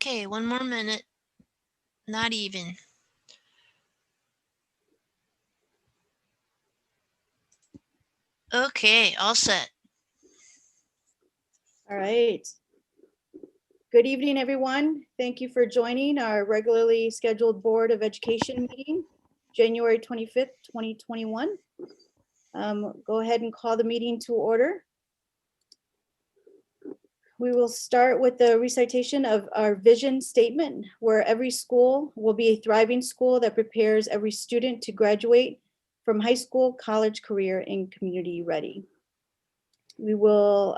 Okay, one more minute. Not even. Okay, all set. All right. Good evening, everyone. Thank you for joining our regularly scheduled Board of Education meeting, January 25th, 2021. Go ahead and call the meeting to order. We will start with the recitation of our vision statement, where every school will be a thriving school that prepares every student to graduate from high school, college, career, and community ready. We will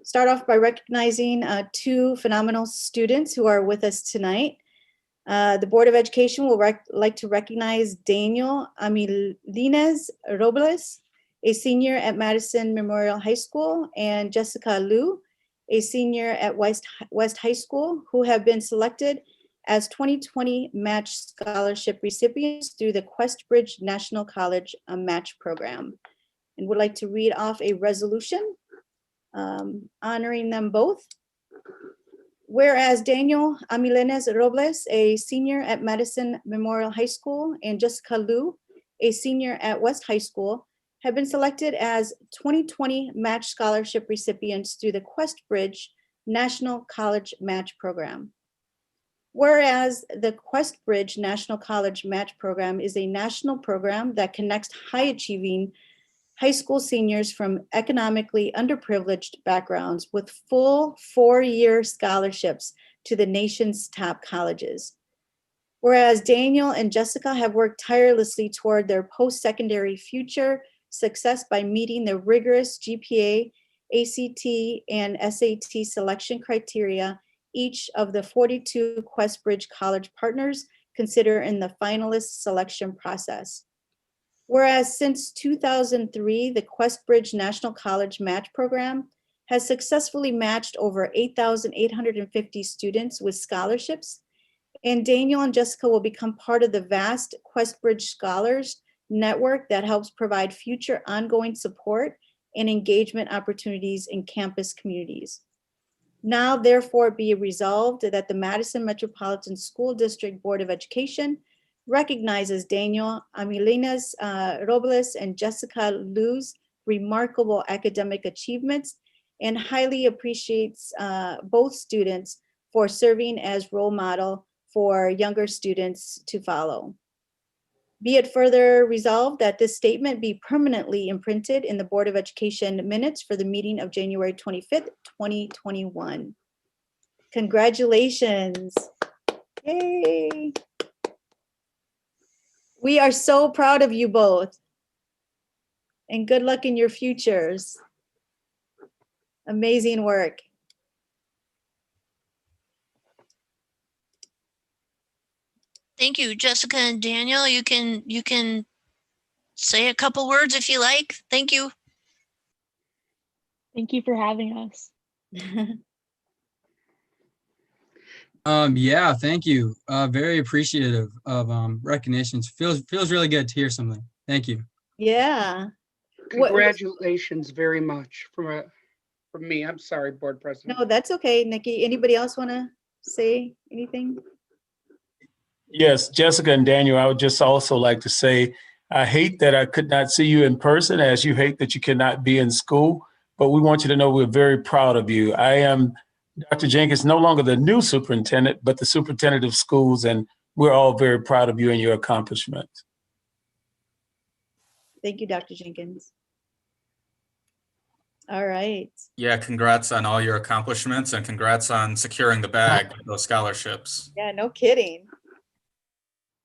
start off by recognizing two phenomenal students who are with us tonight. The Board of Education will like to recognize Daniel Amilines Robles, a senior at Madison Memorial High School, and Jessica Liu, a senior at West High School, who have been selected as 2020 Match Scholarship recipients through the Questbridge National College Match Program. And would like to read off a resolution honoring them both. Whereas Daniel Amilines Robles, a senior at Madison Memorial High School, and Jessica Liu, a senior at West High School, have been selected as 2020 Match Scholarship recipients through the Questbridge National College Match Program. Whereas the Questbridge National College Match Program is a national program that connects high-achieving high school seniors from economically underprivileged backgrounds with full 4-year scholarships to the nation's top colleges. Whereas Daniel and Jessica have worked tirelessly toward their post-secondary future success by meeting the rigorous GPA, ACT, and SAT selection criteria each of the 42 Questbridge College partners consider in the finalist selection process. Whereas since 2003, the Questbridge National College Match Program has successfully matched over 8,850 students with scholarships, and Daniel and Jessica will become part of the vast Questbridge Scholars network that helps provide future ongoing support and engagement opportunities in campus communities. Now, therefore, be resolved that the Madison Metropolitan School District Board of Education recognizes Daniel Amilines Robles and Jessica Liu's remarkable academic achievements and highly appreciates both students for serving as role model for younger students to follow. Be it further resolved that this statement be permanently imprinted in the Board of Education minutes for the meeting of January 25th, 2021. Congratulations. Yay. We are so proud of you both, and good luck in your futures. Amazing work. Thank you, Jessica and Daniel. You can say a couple words if you like. Thank you. Thank you for having us. Yeah, thank you. Very appreciative of recognitions. Feels really good to hear something. Thank you. Yeah. Congratulations very much from me. I'm sorry, Board President. No, that's okay, Nikki. Anybody else want to say anything? Yes, Jessica and Daniel, I would just also like to say, I hate that I could not see you in person, as you hate that you cannot be in school, but we want you to know we're very proud of you. I am Dr. Jenkins, no longer the new superintendent, but the superintendent of schools, and we're all very proud of you and your accomplishments. Thank you, Dr. Jenkins. All right. Yeah, congrats on all your accomplishments and congrats on securing the bag with those scholarships. Yeah, no kidding.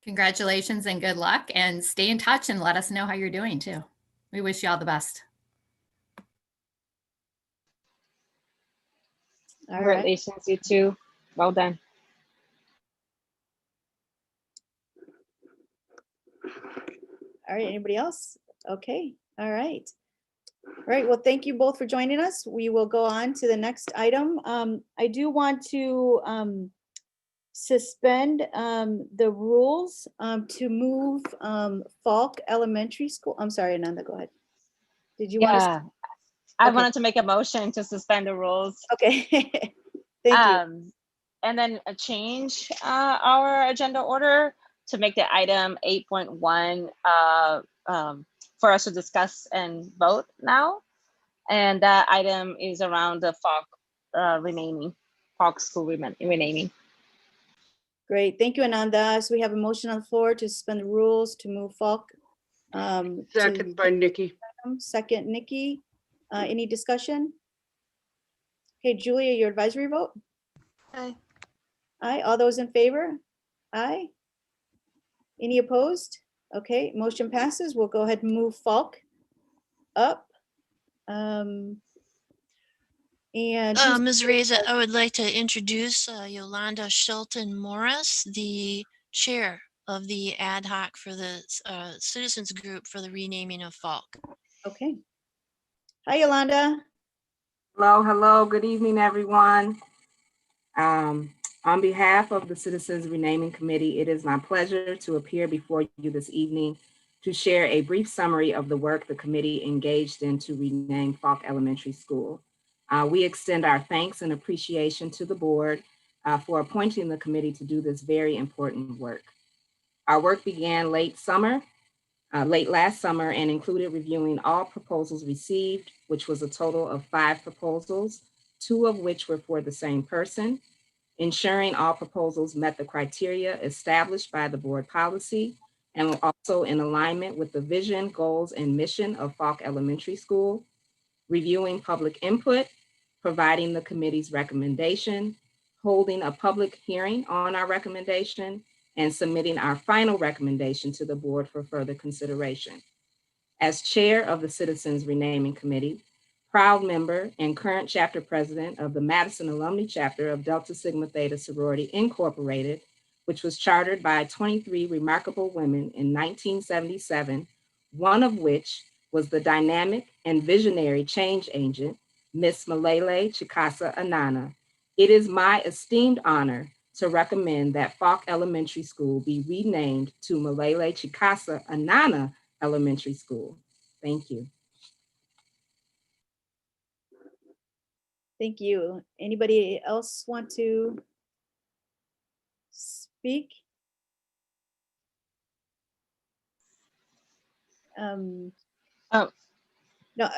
Congratulations and good luck, and stay in touch and let us know how you're doing too. We wish you all the best. All right. Congratulations, you too. Well done. All right, anybody else? Okay, all right. All right, well, thank you both for joining us. We will go on to the next item. I do want to suspend the rules to move Falk Elementary School. I'm sorry, Ananda, go ahead. Did you want to? I wanted to make a motion to suspend the rules. Okay, thank you. and then change our agenda order to make the item 8.1 for us to discuss and vote now. And that item is around the Falk School renaming. Great, thank you, Ananda. So we have a motion on the floor to suspend the rules to move Falk. Second by Nikki. Second, Nikki. Any discussion? Okay, Julia, your advisory vote? Aye. Aye, all those in favor? Aye. Any opposed? Okay, motion passes. We'll go ahead and move Falk up. And who's- Ms. Reza, I would like to introduce Yolanda Shelton Morris, the chair of the ad hoc for the citizens group for the renaming of Falk. okay. Hi, Yolanda. Hello, hello. Good evening, everyone. On behalf of the Citizens Renaming Committee, it is my pleasure to appear before you this evening to share a brief summary of the work the committee engaged in to rename Falk Elementary School. We extend our thanks and appreciation to the board for appointing the committee to do this very important work. Our work began late last summer, and included reviewing all proposals received, which was a total of 5 proposals, 2 of which were for the same person, ensuring all proposals met the criteria established by the board policy and were also in alignment with the vision, goals, and mission of Falk Elementary School, reviewing public input, providing the committee's recommendation, holding a public hearing on our recommendation, and submitting our final recommendation to the board for further consideration. As chair of the Citizens Renaming Committee, proud member and current chapter president of the Madison Alumni Chapter of Delta Sigma Theta Sorority Incorporated, which was chartered by 23 remarkable women in 1977, one of which was the dynamic and visionary change agent, Miss Malele Chikasa Anana. It is my esteemed honor to recommend that Falk Elementary School be renamed to Malele Chikasa Anana Elementary School. Thank you. Thank you. Anybody else want to speak? Oh. No,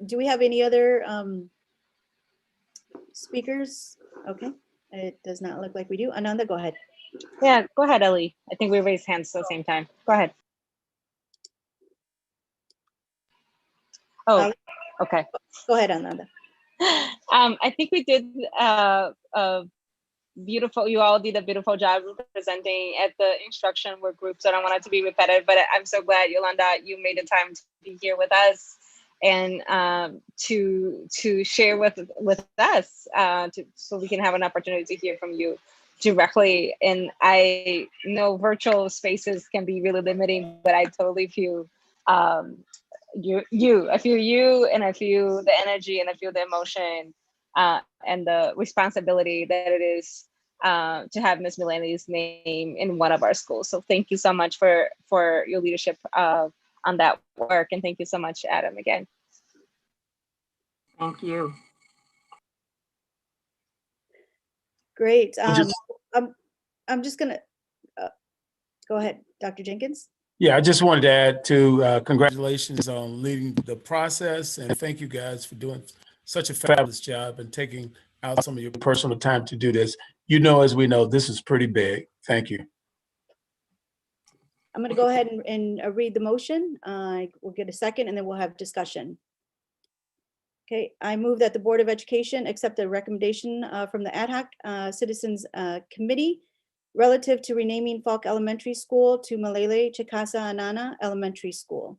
do we have any other speakers? Okay, it does not look like we do. Ananda, go ahead. Yeah, go ahead, Ellie. I think we raised hands at the same time. Go ahead. Oh, okay. Go ahead, Ananda. I think we did beautiful. You all did a beautiful job representing at the instruction work groups. I don't want it to be repetitive, but I'm so glad, Yolanda, you made the time to be here with us and to share with us so we can have an opportunity to hear from you directly. And I know virtual spaces can be really limiting, but I totally feel I feel you, and I feel the energy, and I feel the emotion and the responsibility that it is to have Miss Milani's name in one of our schools. So thank you so much for your leadership on that work, and thank you so much, Adam, again. Thank you. Great. I'm just gonna go ahead, Dr. Jenkins. Yeah, I just wanted to add to congratulations on leading the process, and thank you guys for doing such a fabulous job and taking out some of your personal time to do this. You know, as we know, this is pretty big. Thank you. I'm gonna go ahead and read the motion. We'll get a second and then we'll have discussion. Okay, I move that the Board of Education accept a recommendation from the Ad hoc Citizens Committee relative to renaming Falk Elementary School to Malele Chikasa Anana Elementary School.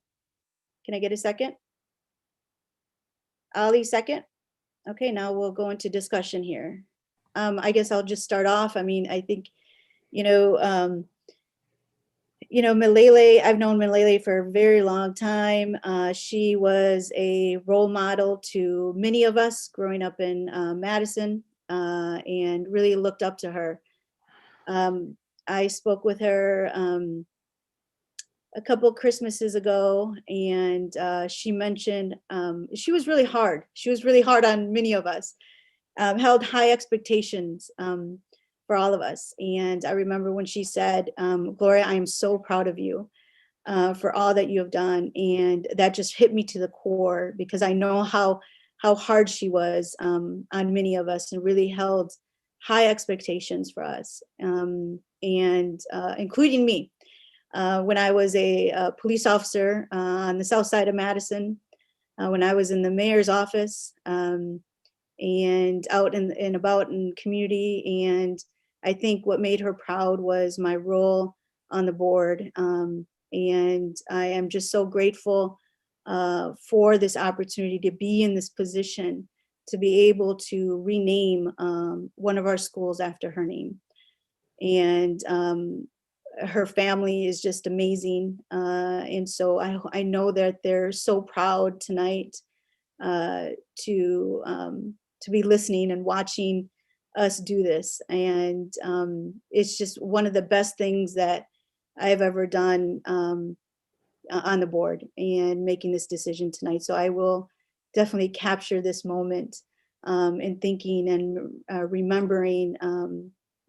Can I get a second? Ali, second? Okay, now we'll go into discussion here. I guess I'll just start off. I mean, I think, Malele, I've known Malele for a very long time. She was a role model to many of us growing up in Madison and really looked up to her. I spoke with her a couple of Christmases ago, and she mentioned she was really hard. She was really hard on many of us, held high expectations for all of us. And I remember when she said, Gloria, I am so proud of you for all that you have done. And that just hit me to the core, because I know how hard she was on many of us, and really held high expectations for us, and including me. When I was a police officer on the south side of Madison, when I was in the mayor's office, and out and about in community. And I think what made her proud was my role on the board. And I am just so grateful for this opportunity to be in this position, to be able to rename one of our schools after her name. And her family is just amazing. And so I know that they're so proud tonight to be listening and watching us do this. And it's just one of the best things that I've ever done on the board, and making this decision tonight. So I will definitely capture this moment in thinking and remembering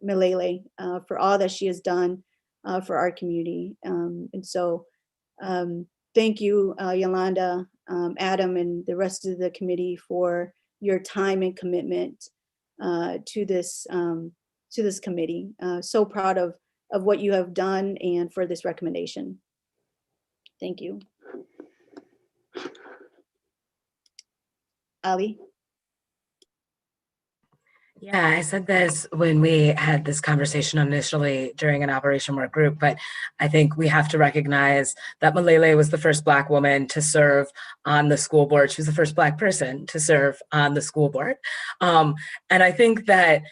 Milele for all that she has done for our community. And so thank you, Yolanda, Adam, and the rest of the committee for your time and commitment to this committee. So proud of what you have done and for this recommendation. Thank you. Ali? Yeah, I said this when we had this conversation initially during an Operation Work Group, but I think we have to recognize that Milele was the first Black woman to serve on the school board. She was the first Black person to serve on the school board. And I think that,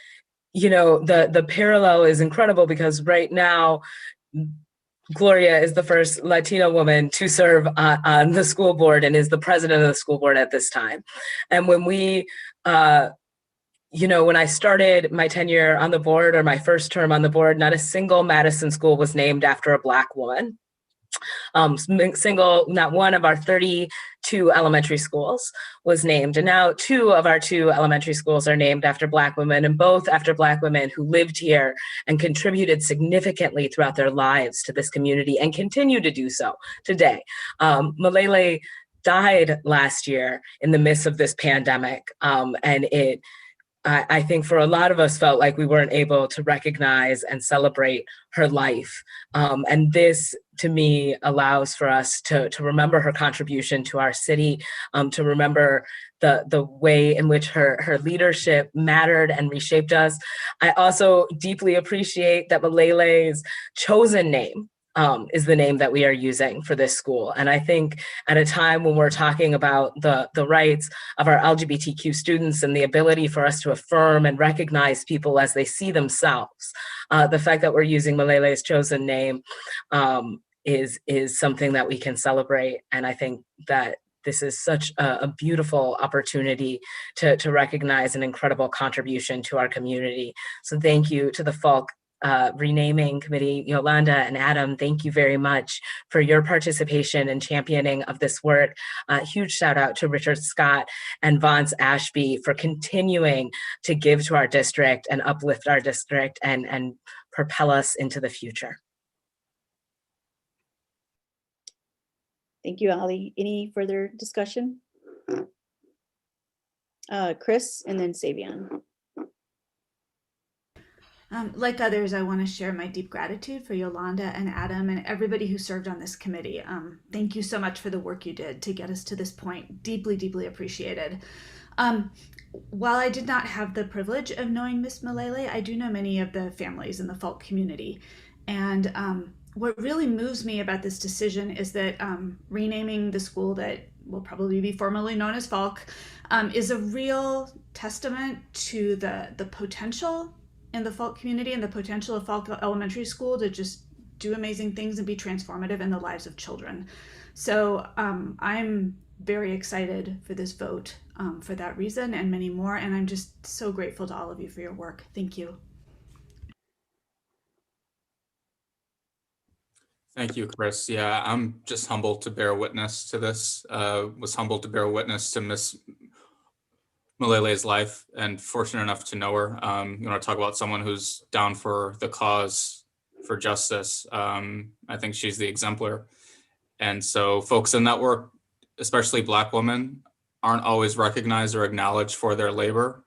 you know, the parallel is incredible, because right now, Gloria is the first Latina woman to serve on the school board and is the president of the school board at this time. And when we, you know, when I started my tenure on the board, or my first term on the board, not a single Madison school was named after a Black woman. Not one of our 32 elementary schools was named. And now 2 of our 2 elementary schools are named after Black women, and both after Black women who lived here and contributed significantly throughout their lives to this community, and continue to do so today. Milele died last year in the midst of this pandemic, and I think for a lot of us felt like we weren't able to recognize and celebrate her life. And this, to me, allows for us to remember her contribution to our city, to remember the way in which her leadership mattered and reshaped us. I also deeply appreciate that Milele's chosen name is the name that we are using for this school. And I think at a time when we're talking about the rights of our LGBTQ students and the ability for us to affirm and recognize people as they see themselves, the fact that we're using Milele's chosen name is something that we can celebrate. And I think that this is such a beautiful opportunity to recognize an incredible contribution to our community. So thank you to the Falk renaming committee, Yolanda and Adam. Thank you very much for your participation and championing of this work. Huge shout out to Richard Scott and Vance Ashby for continuing to give to our district and uplift our district and propel us into the future. Thank you, Ali. Any further discussion? Chris, and then Savion. Like others, I want to share my deep gratitude for Yolanda and Adam and everybody who served on this committee. Thank you so much for the work you did to get us to this point. Deeply, deeply appreciated. While I did not have the privilege of knowing Miss Milele, I do know many of the families in the Falk community. And what really moves me about this decision is that renaming the school that will probably be formally known as Falk is a real testament to the potential in the Falk community and the potential of Falk Elementary School to just do amazing things and be transformative in the lives of children. So I'm very excited for this vote for that reason and many more. And I'm just so grateful to all of you for your work. Thank you. Thank you, Chris. Yeah, I'm just humbled to bear witness to this. Was humbled to bear witness to Miss Malele's life and fortunate enough to know her. You want to talk about someone who's down for the cause, for justice. I think she's the exemplar. And so folks in that work, especially Black women, aren't always recognized or acknowledged for their labor.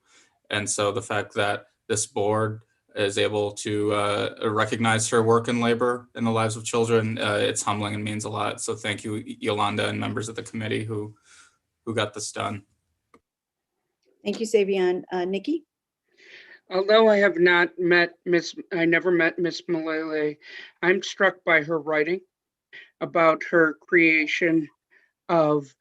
And so the fact that this board is able to recognize her work and labor in the lives of children, it's humbling and means a lot. So thank you, Yolanda, and members of the committee who got this done. Thank you, Savion. Nikki? Although I have not met I never met Miss Malele, I'm struck by her writing about her creation of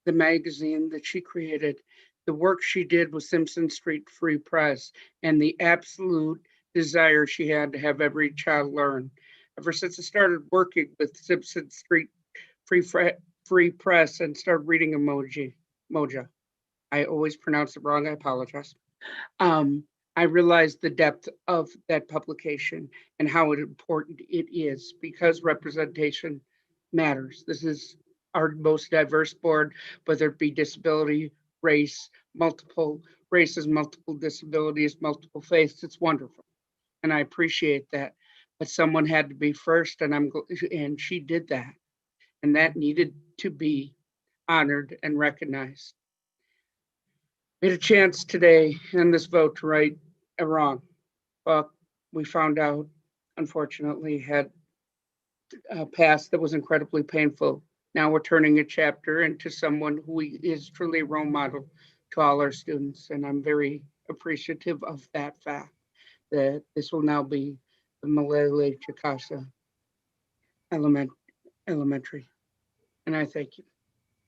the magazine that she created, the work she did with Simpson Street Free Press, and the absolute desire she had to have every child learn. Ever since I started working with Simpson Street Free Press and started reading Moja. I always pronounce it wrong, I apologize. I realized the depth of that publication and how important it is, because representation matters. This is our most diverse board, whether it be disability, race, multiple races, multiple disabilities, multiple faiths. It's wonderful, and I appreciate that. But someone had to be first, and she did that, and that needed to be honored and recognized. We had a chance today in this vote to right a wrong, but we found out, unfortunately, had a past that was incredibly painful. Now we're turning a chapter into someone who is truly a role model to all our students, and I'm very appreciative of that fact, that this will now be the Malele Chikasa Elementary, and I thank you.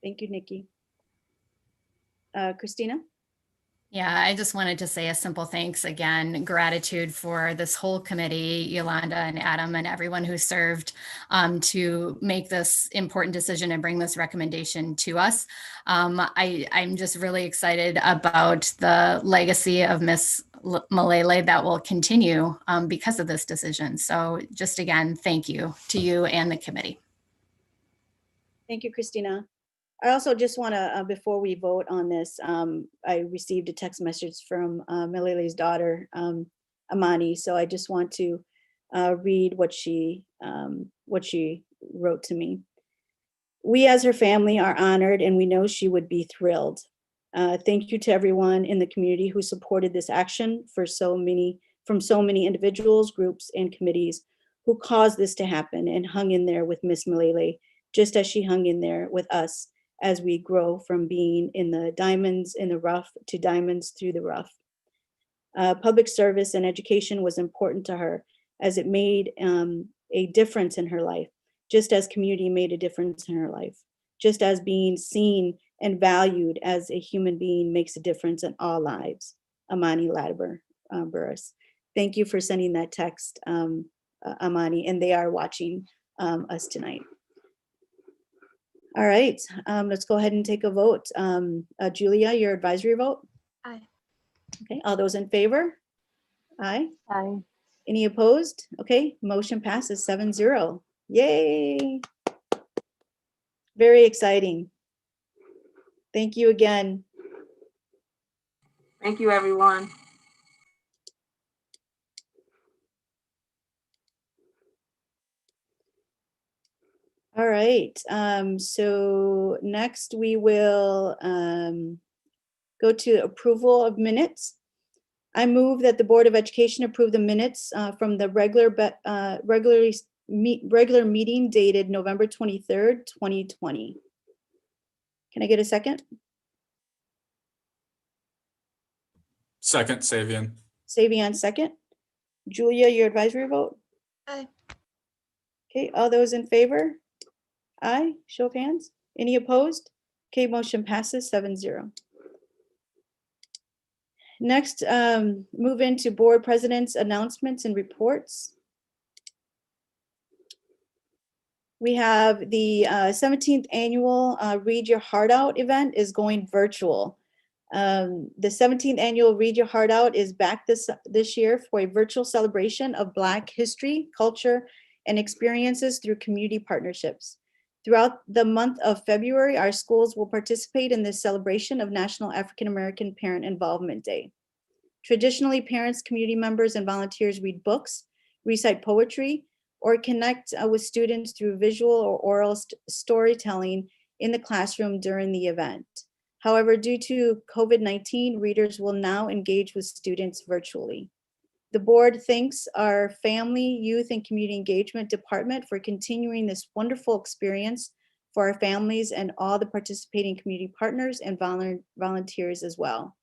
Thank you, Nikki. Christina? Yeah, I just wanted to say a simple thanks again, gratitude for this whole committee, Yolanda and Adam and everyone who served to make this important decision and bring this recommendation to us. I'm just really excited about the legacy of Miss Malele that will continue because of this decision. So just again, thank you to you and the committee. Thank you, Christina. I also just want to, before we vote on this, I received a text message from Malele's daughter, Amani. So I just want to read what she wrote to me. We as her family are honored, and we know she would be thrilled. Thank you to everyone in the community who supported this action from so many individuals, groups, and committees who caused this to happen and hung in there with Miss Malele, just as she hung in there with us as we grow from being in the diamonds in the rough to diamonds through the rough. Public service and education was important to her, as it made a difference in her life, just as community made a difference in her life, just as being seen and valued as a human being makes a difference in all lives. Amani Latimer Burris. Thank you for sending that text, Amani, and they are watching us tonight. All right, let's go ahead and take a vote. Julia, your advisory vote? Aye. Okay, all those in favor? Aye. Aye. Any opposed? Okay, motion passes 7-0. Yay. Very exciting. Thank you again. Thank you, everyone. All right, so next we will go to approval of minutes. I move that the Board of Education approve the minutes from the regular meeting dated November 23rd, 2020. Can I get a second? Second, Savion. Savion, second. Julia, your advisory vote? Aye. Okay, all those in favor? Aye, show of hands. Any opposed? Okay, motion passes 7-0. Next, move into board president's announcements and reports. We have the 17th annual Read Your Heart Out event is going virtual. The 17th annual Read Your Heart Out is back this year for a virtual celebration of Black history, culture, and experiences through community partnerships. Throughout the month of February, our schools will participate in this celebration of National African American Parent Involvement Day. Traditionally, parents, community members, and volunteers read books, recite poetry, or connect with students through visual or oral storytelling in the classroom during the event. However, due to COVID-19, readers will now engage with students virtually. The board thanks our Family, Youth, and Community Engagement Department for continuing this wonderful experience for our families and all the participating community partners and volunteers as well.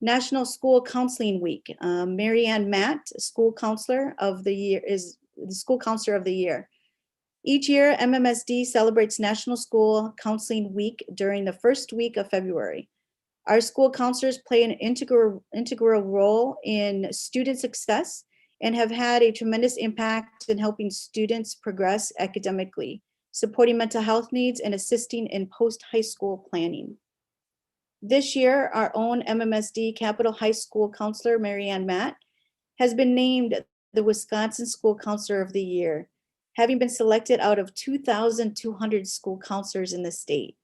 National School Counseling Week. Mary Ann Matt, School Counselor of the Year, is the School Counselor of the Year. Each year, MMSD celebrates National School Counseling Week during the first week of February. Our school counselors play an integral role in student success and have had a tremendous impact in helping students progress academically, supporting mental health needs, and assisting in post-high school planning. This year, our own MMSD Capitol High School counselor, Mary Ann Matt, has been named the Wisconsin School Counselor of the Year, having been selected out of 2,200 school counselors in the state.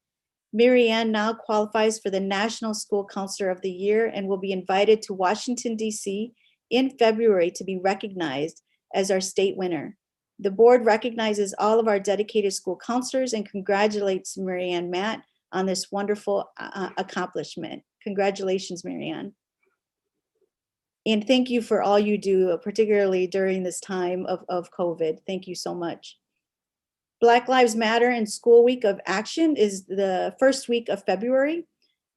Mary Ann now qualifies for the National School Counselor of the Year and will be invited to Washington, D.C. in February to be recognized as our state winner. The board recognizes all of our dedicated school counselors and congratulates Mary Ann Matt on this wonderful accomplishment. Congratulations, Mary Ann. And thank you for all you do, particularly during this time of COVID. Thank you so much. Black Lives Matter and School Week of Action is the first week of February.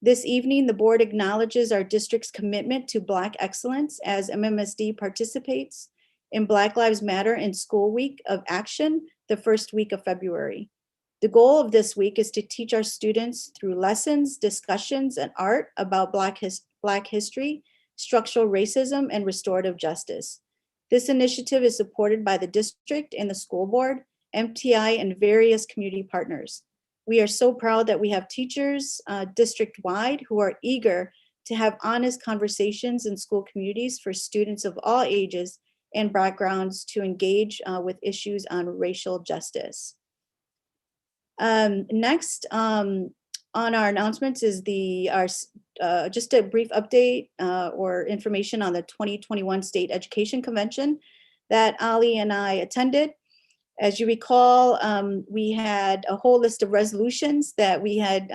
This evening, the board acknowledges our district's commitment to Black excellence as MMSD participates in Black Lives Matter and School Week of Action the first week of February. The goal of this week is to teach our students through lessons, discussions, and art about Black history, structural racism, and restorative justice. This initiative is supported by the district and the school board, MTI, and various community partners. We are so proud that we have teachers district-wide who are eager to have honest conversations in school communities for students of all ages and backgrounds to engage with issues on racial justice. Next on our announcements is just a brief update or information on the 2021 State Education Convention that Ali and I attended. As you recall, we had a whole list of resolutions that we had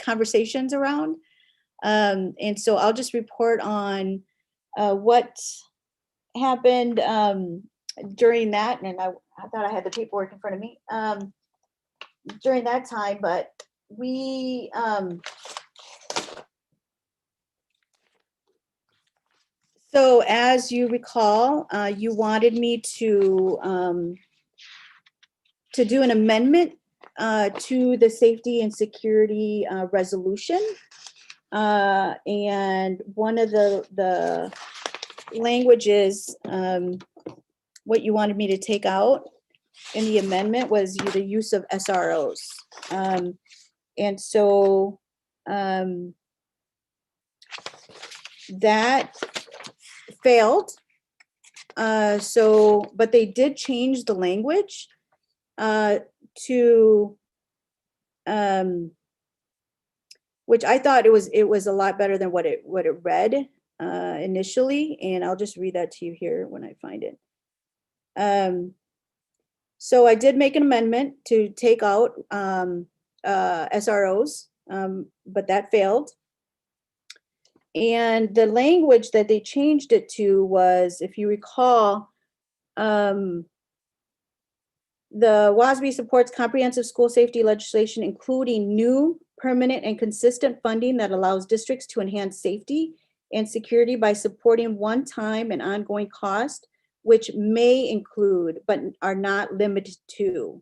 conversations around. And so I'll just report on what happened during that. And I thought I had the paperwork in front of me during that time, but we so as you recall, you wanted me to do an amendment to the safety and security resolution. And one of the languages, what you wanted me to take out in the amendment was the use of SROs. And so that failed. But they did change the language to, which I thought it was a lot better than what it read initially. And I'll just read that to you here when I find it. So I did make an amendment to take out SROs, but that failed. And the language that they changed it to was, if you recall, the WASB supports comprehensive school safety legislation, including new, permanent, and consistent funding that allows districts to enhance safety and security by supporting one-time and ongoing cost, which may include, but are not limited to.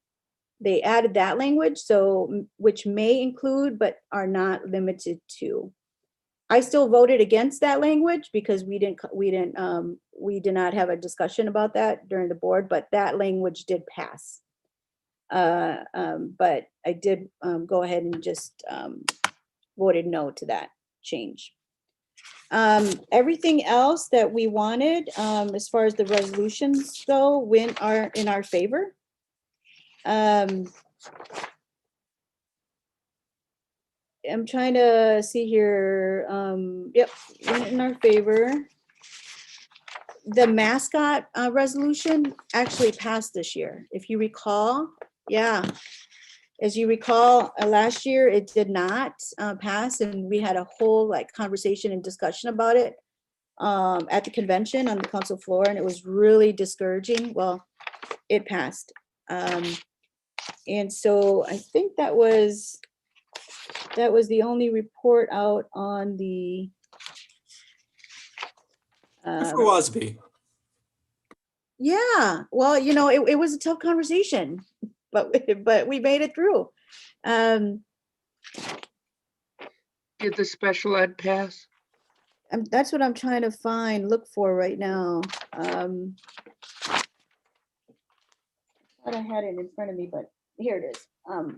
They added that language, so which may include, but are not limited to. I still voted against that language because we did not have a discussion about that during the board, but that language did pass. But I did go ahead and just voted no to that change. Everything else that we wanted, as far as the resolutions go, are in our favor. I'm trying to see here. Yep, went in our favor. The mascot resolution actually passed this year. If you recall, yeah. As you recall, last year it did not pass, and we had a whole like conversation and discussion about it at the convention on the council floor, and it was really discouraging. Well, it passed. And so I think that was the only report out on the Good for Wasby. yeah, well, you know, it was a tough conversation, but we made it through. Did the special ed pass? That's what I'm trying to look for right now. Thought I had it in front of me, but here it is. Do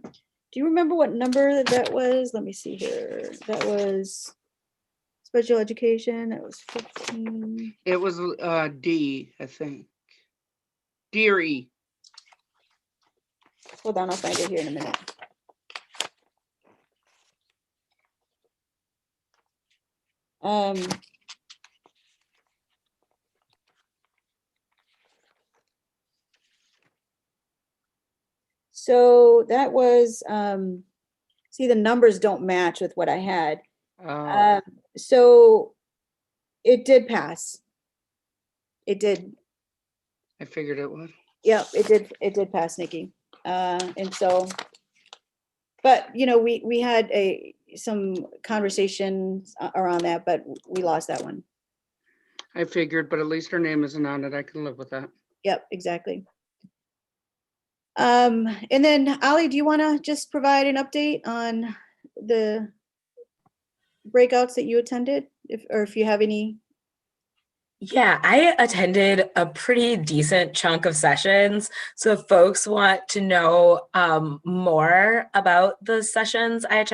you remember what number that was? Let me see here. That was special education. That was 15. It was D, I think. D or E. Hold on, I'll find it here in a minute. So that was, see, the numbers don't match with what I had. So it did pass. It did. I figured it would. Yep, it did pass, Nikki. And so, but you know, we had some conversations around that, but we lost that one. I figured, but at least her name isn't on it. I can live with that. Yep, exactly. And then Ali, do you want to just provide an update on the breakouts that you attended, if you have any? Yeah, I attended a pretty decent chunk of sessions. So if folks want to know more about the sessions I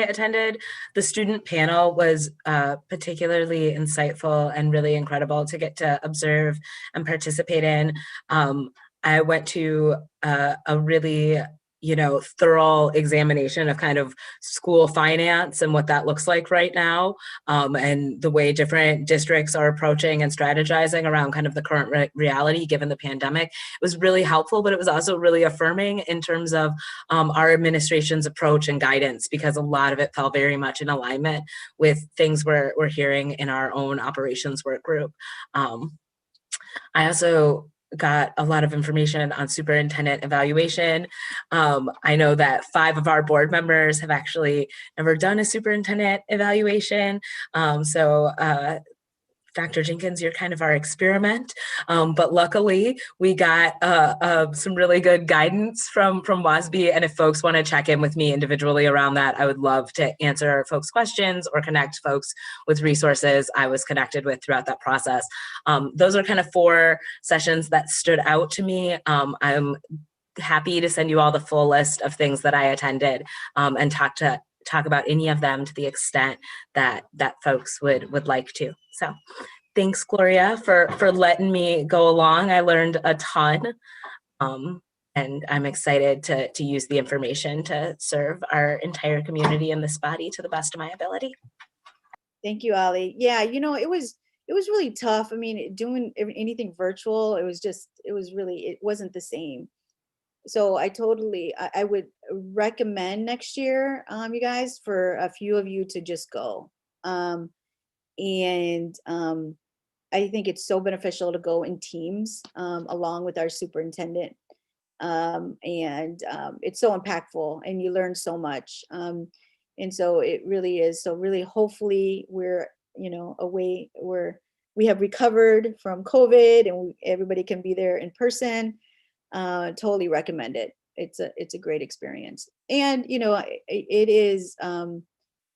attended, the student panel was particularly insightful and really incredible to get to observe and participate in. I went to a really thorough examination of kind of school finance and what that looks like right now, and the way different districts are approaching and strategizing around kind of the current reality given the pandemic. It was really helpful, but it was also really affirming in terms of our administration's approach and guidance, because a lot of it fell very much in alignment with things we're hearing in our own operations work group. I also got a lot of information on superintendent evaluation. I know that 5 of our board members have actually never done a superintendent evaluation. So Dr. Jenkins, you're kind of our experiment, but luckily we got some really good guidance from WASB, and if folks want to check in with me individually around that, I would love to answer folks' questions or connect folks with resources I was connected with throughout that process. Those are kind of 4 sessions that stood out to me. I'm happy to send you all the full list of things that I attended, and talk about any of them to the extent that folks would like to. So thanks, Gloria, for letting me go along. I learned a ton, and I'm excited to use the information to serve our entire community and this body to the best of my ability. Thank you, Ali. Yeah, you know, it was really tough. I mean, doing anything virtual, it wasn't the same. So I would recommend next year, you guys, for a few of you to just go. I think it's so beneficial to go in teams along with our superintendent. It's so impactful and you learn so much. And so it really is. So really, hopefully we're, we have recovered from COVID and everybody can be there in person. Totally recommend it. It's a great experience. And, it is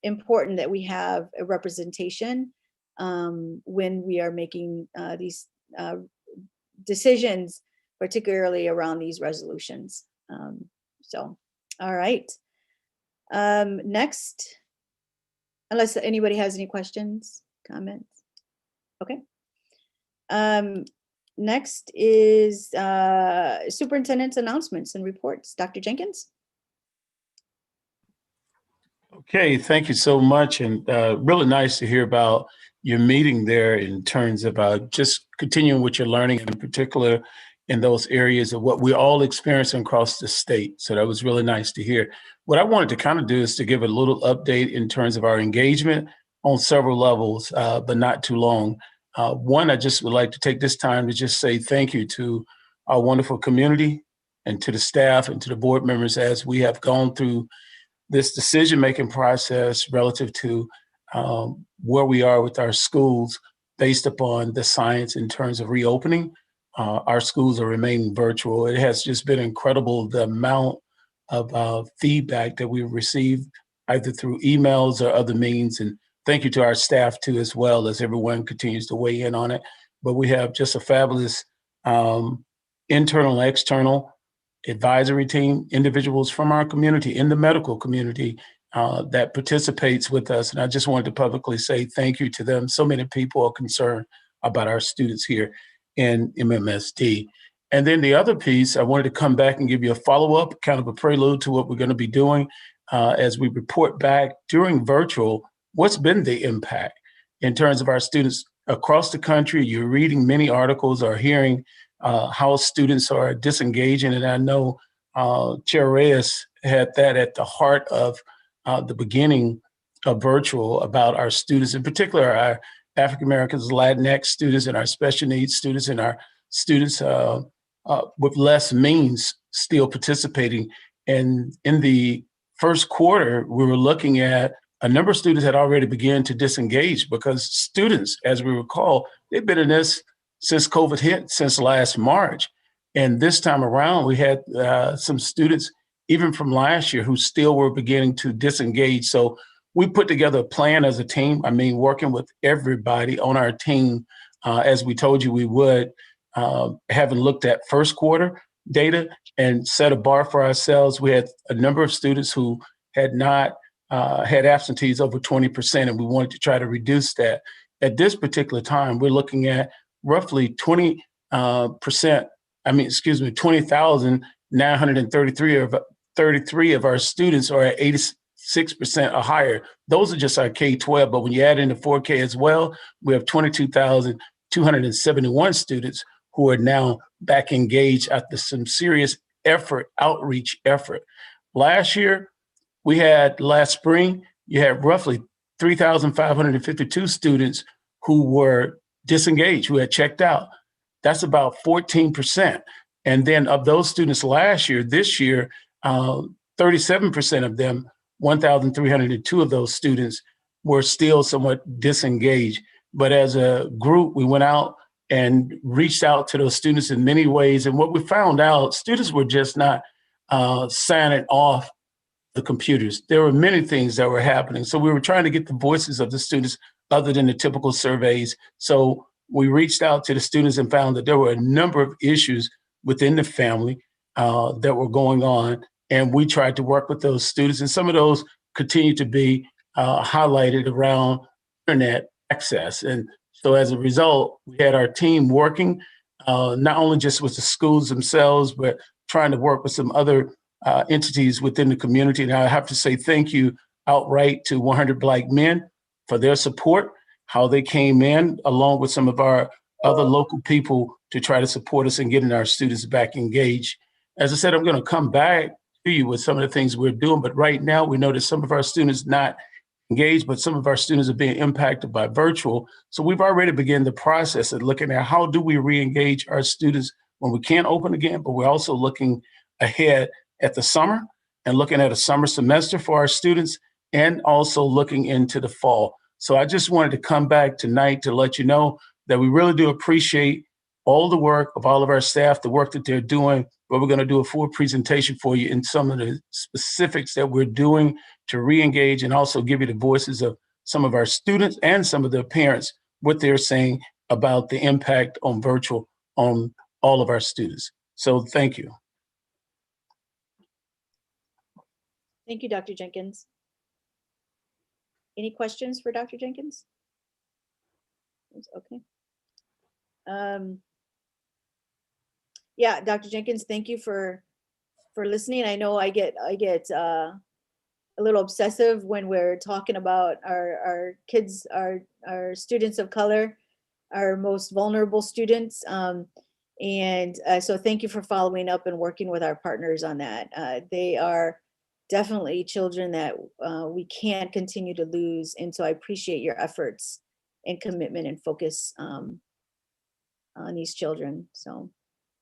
important that we have a representation when we are making these decisions, particularly around these resolutions. So, all right. Next, unless anybody has any questions, comments. Okay. Next is superintendent's announcements and reports. Dr. Jenkins? Okay, thank you so much. And really nice to hear about your meeting there in terms of just continuing what you're learning, in particular in those areas of what we're all experiencing across the state. So that was really nice to hear. What I wanted to kind of do is to give a little update in terms of our engagement on several levels, but not too long. One, I just would like to take this time to just say thank you to our wonderful community and to the staff and to the board members as we have gone through this decision-making process relative to where we are with our schools based upon the science in terms of reopening. Our schools are remaining virtual. It has just been incredible the amount of feedback that we've received either through emails or other means. And thank you to our staff too, as well, as everyone continues to weigh in on it. But we have just a fabulous internal and external advisory team, individuals from our community, in the medical community, that participates with us. And I just wanted to publicly say thank you to them. So many people are concerned about our students here in MMSD. And then the other piece, I wanted to come back and give you a follow-up, kind of a prelude to what we're going to be doing as we report back during virtual, what's been the impact in terms of our students across the country. You're reading many articles or hearing how students are disengaging. And I know Chair Reyes had that at the heart of the beginning of virtual about our students, in particular our African Americans, Latinx students, and our special needs students, and our students with less means still participating. And in the first quarter, we were looking at a number of students had already begun to disengage because students, as we recall, they've been in this since COVID hit, since last March. And this time around, we had some students, even from last year, who still were beginning to disengage. So we put together a plan as a team. I mean, working with everybody on our team, as we told you we would, having looked at first quarter data and set a bar for ourselves. We had a number of students who had not had absentees over 20%, and we wanted to try to reduce that. At this particular time, we're looking at roughly 20%, 20,933 of our students are at 86% or higher. Those are just our K-12, but when you add in the 4K as well, we have 22,271 students who are now back engaged after some serious outreach effort. Last spring, you had roughly 3,552 students who were disengaged, who had checked out. That's about 14%. And then of those students this year, 37% of them, 1,302 of those students were still somewhat disengaged. But as a group, we went out and reached out to those students in many ways. And what we found out, students were just not signing off the computers. There were many things that were happening. So we were trying to get the voices of the students other than the typical surveys. So we reached out to the students and found that there were a number of issues within the family that were going on. And we tried to work with those students. And some of those continue to be highlighted around internet access. And so as a result, we had our team working not only just with the schools themselves, but trying to work with some other entities within the community. And I have to say thank you outright to 100 Black Men for their support, how they came in along with some of our other local people to try to support us in getting our students back engaged. As I said, I'm going to come back to you with some of the things we're doing, but right now we know that some of our students not engaged, but some of our students are being impacted by virtual. So we've already begun the process of looking at how do we re-engage our students when we can't open again, but we're also looking ahead at the summer and looking at a summer semester for our students and also looking into the fall. So I just wanted to come back tonight to let you know that we really do appreciate all the work of all of our staff, the work that they're doing, but we're going to do a full presentation for you in some of the specifics that we're doing to re-engage and also give you the voices of some of our students and some of their parents, what they're saying about the impact on virtual on all of our students. So thank you. Thank you, Dr. Jenkins. Any questions for Dr. Jenkins? Okay. yeah, Dr. Jenkins, thank you for listening. I know I get a little obsessive when we're talking about our kids, our students of color, our most vulnerable students. So thank you for following up and working with our partners on that. They are definitely children that we can't continue to lose. And so I appreciate your efforts and commitment and focus on these children. So.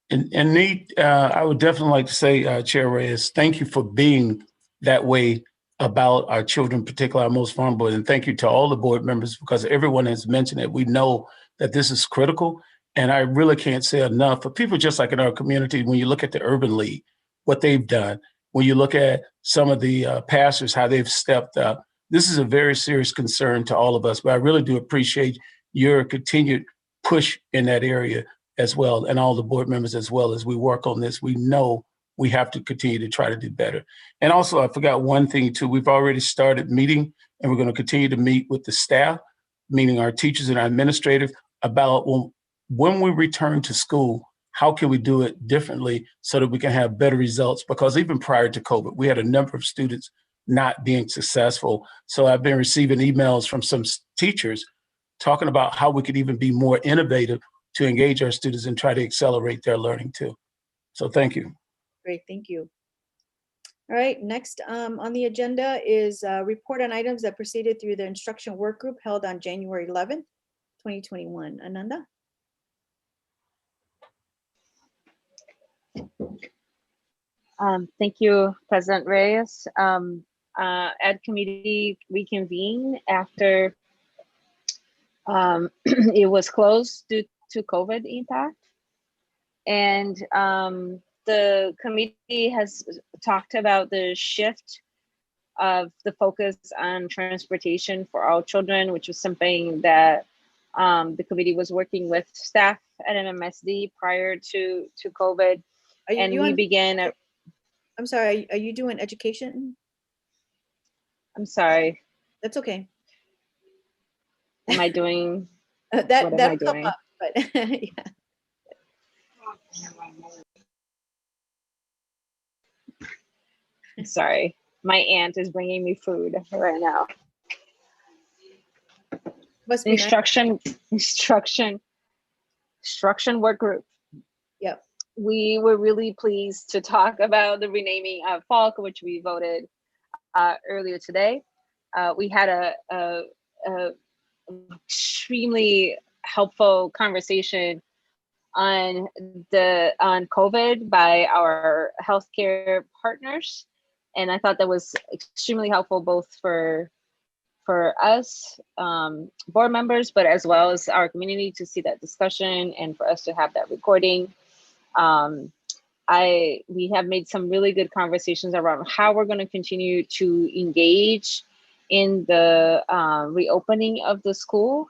And Nate, I would definitely like to say, Chair Reyes, thank you for being that way about our children, particularly our most vulnerable. And thank you to all the board members, because everyone has mentioned it. We know that this is critical. And I really can't say enough for people just like in our community, when you look at the Urban League, what they've done, when you look at some of the pastors, how they've stepped up, this is a very serious concern to all of us. But I really do appreciate your continued push in that area as well, and all the board members as well. As we work on this, we know we have to continue to try to do better. And also, I forgot one thing too. We've already started meeting, and we're going to continue to meet with the staff, meaning our teachers and our administrators, about when we return to school, how can we do it differently so that we can have better results? Because even prior to COVID, we had a number of students not being successful. So I've been receiving emails from some teachers talking about how we could even be more innovative to engage our students and try to accelerate their learning too. So thank you. Great, thank you. All right, next on the agenda is report on items that proceeded through the instruction work group held on January 11th, 2021. Ananda? Thank you, President Reyes. Ed committee reconvened after it was closed due to COVID impact. And the committee has talked about the shift of the focus on transportation for all children, which was something that the committee was working with staff at MMSD prior to COVID. And we began. I'm sorry, are you doing education? I'm sorry. That's okay. Am I doing? That'll am I come doing? up, but yeah. Sorry, my aunt is bringing me food right now. Must be Instruction work group. Yep. We were really pleased to talk about the renaming of Falk, which we voted earlier today. We had a extremely helpful conversation on COVID by our healthcare partners, and I thought that was extremely helpful both for us board members, but as well as our community to see that discussion and for us to have that recording. We have made some really good conversations around how we're going to continue to engage in the reopening of the schools.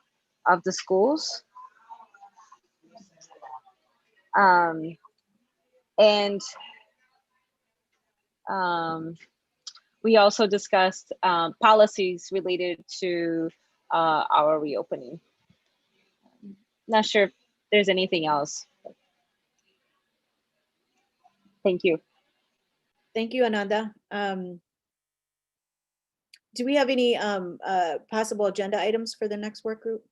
We also discussed policies related to our reopening. Not sure if there's anything else. Thank you. Thank you, Ananda. Do we have any possible agenda items for the next work group?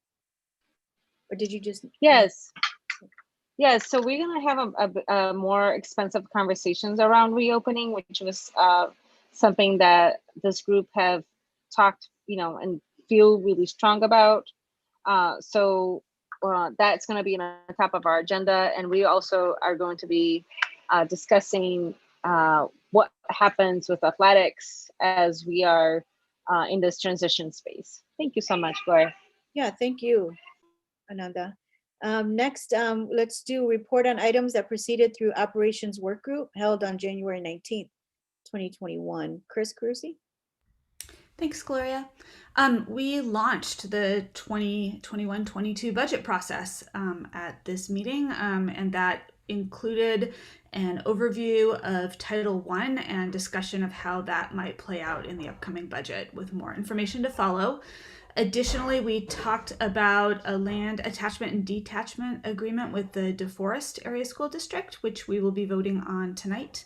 Or did you just? Yes. Yes, so we're gonna have a more expensive conversations around reopening, which was something that this group have talked, and feel really strong about. So that's gonna be on the top of our agenda. And we also are going to be discussing what happens with athletics as we are in this transition space. Thank you so much, Gloria. Yeah, thank you, Ananda. Next, let's do report on items that proceeded through operations work group held on January 19th, 2021. Chris Carusi? Thanks, Gloria. We launched the 2021-22 budget process at this meeting, and that included an overview of Title I and discussion of how that might play out in the upcoming budget with more information to follow. Additionally, we talked about a land attachment and detachment agreement with the DeForest Area School District, which we will be voting on tonight.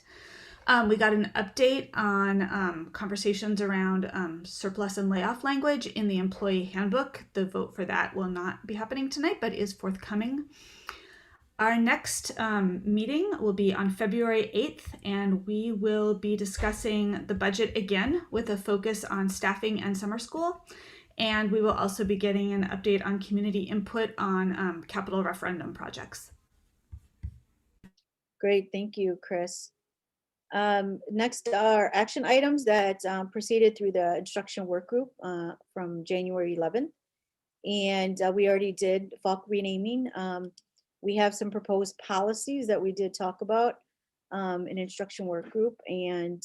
We got an update on conversations around surplus and layoff language in the employee handbook. The vote for that will not be happening tonight, but is forthcoming. Our next meeting will be on February 8th, and we will be discussing the budget again with a focus on staffing and summer school. And we will also be getting an update on community input on capital referendum projects. Great, thank you, Chris. Next are action items that proceeded through the instruction work group from January 11th. And we already did FALC renaming. We have some proposed policies that we did talk about in instruction work group, and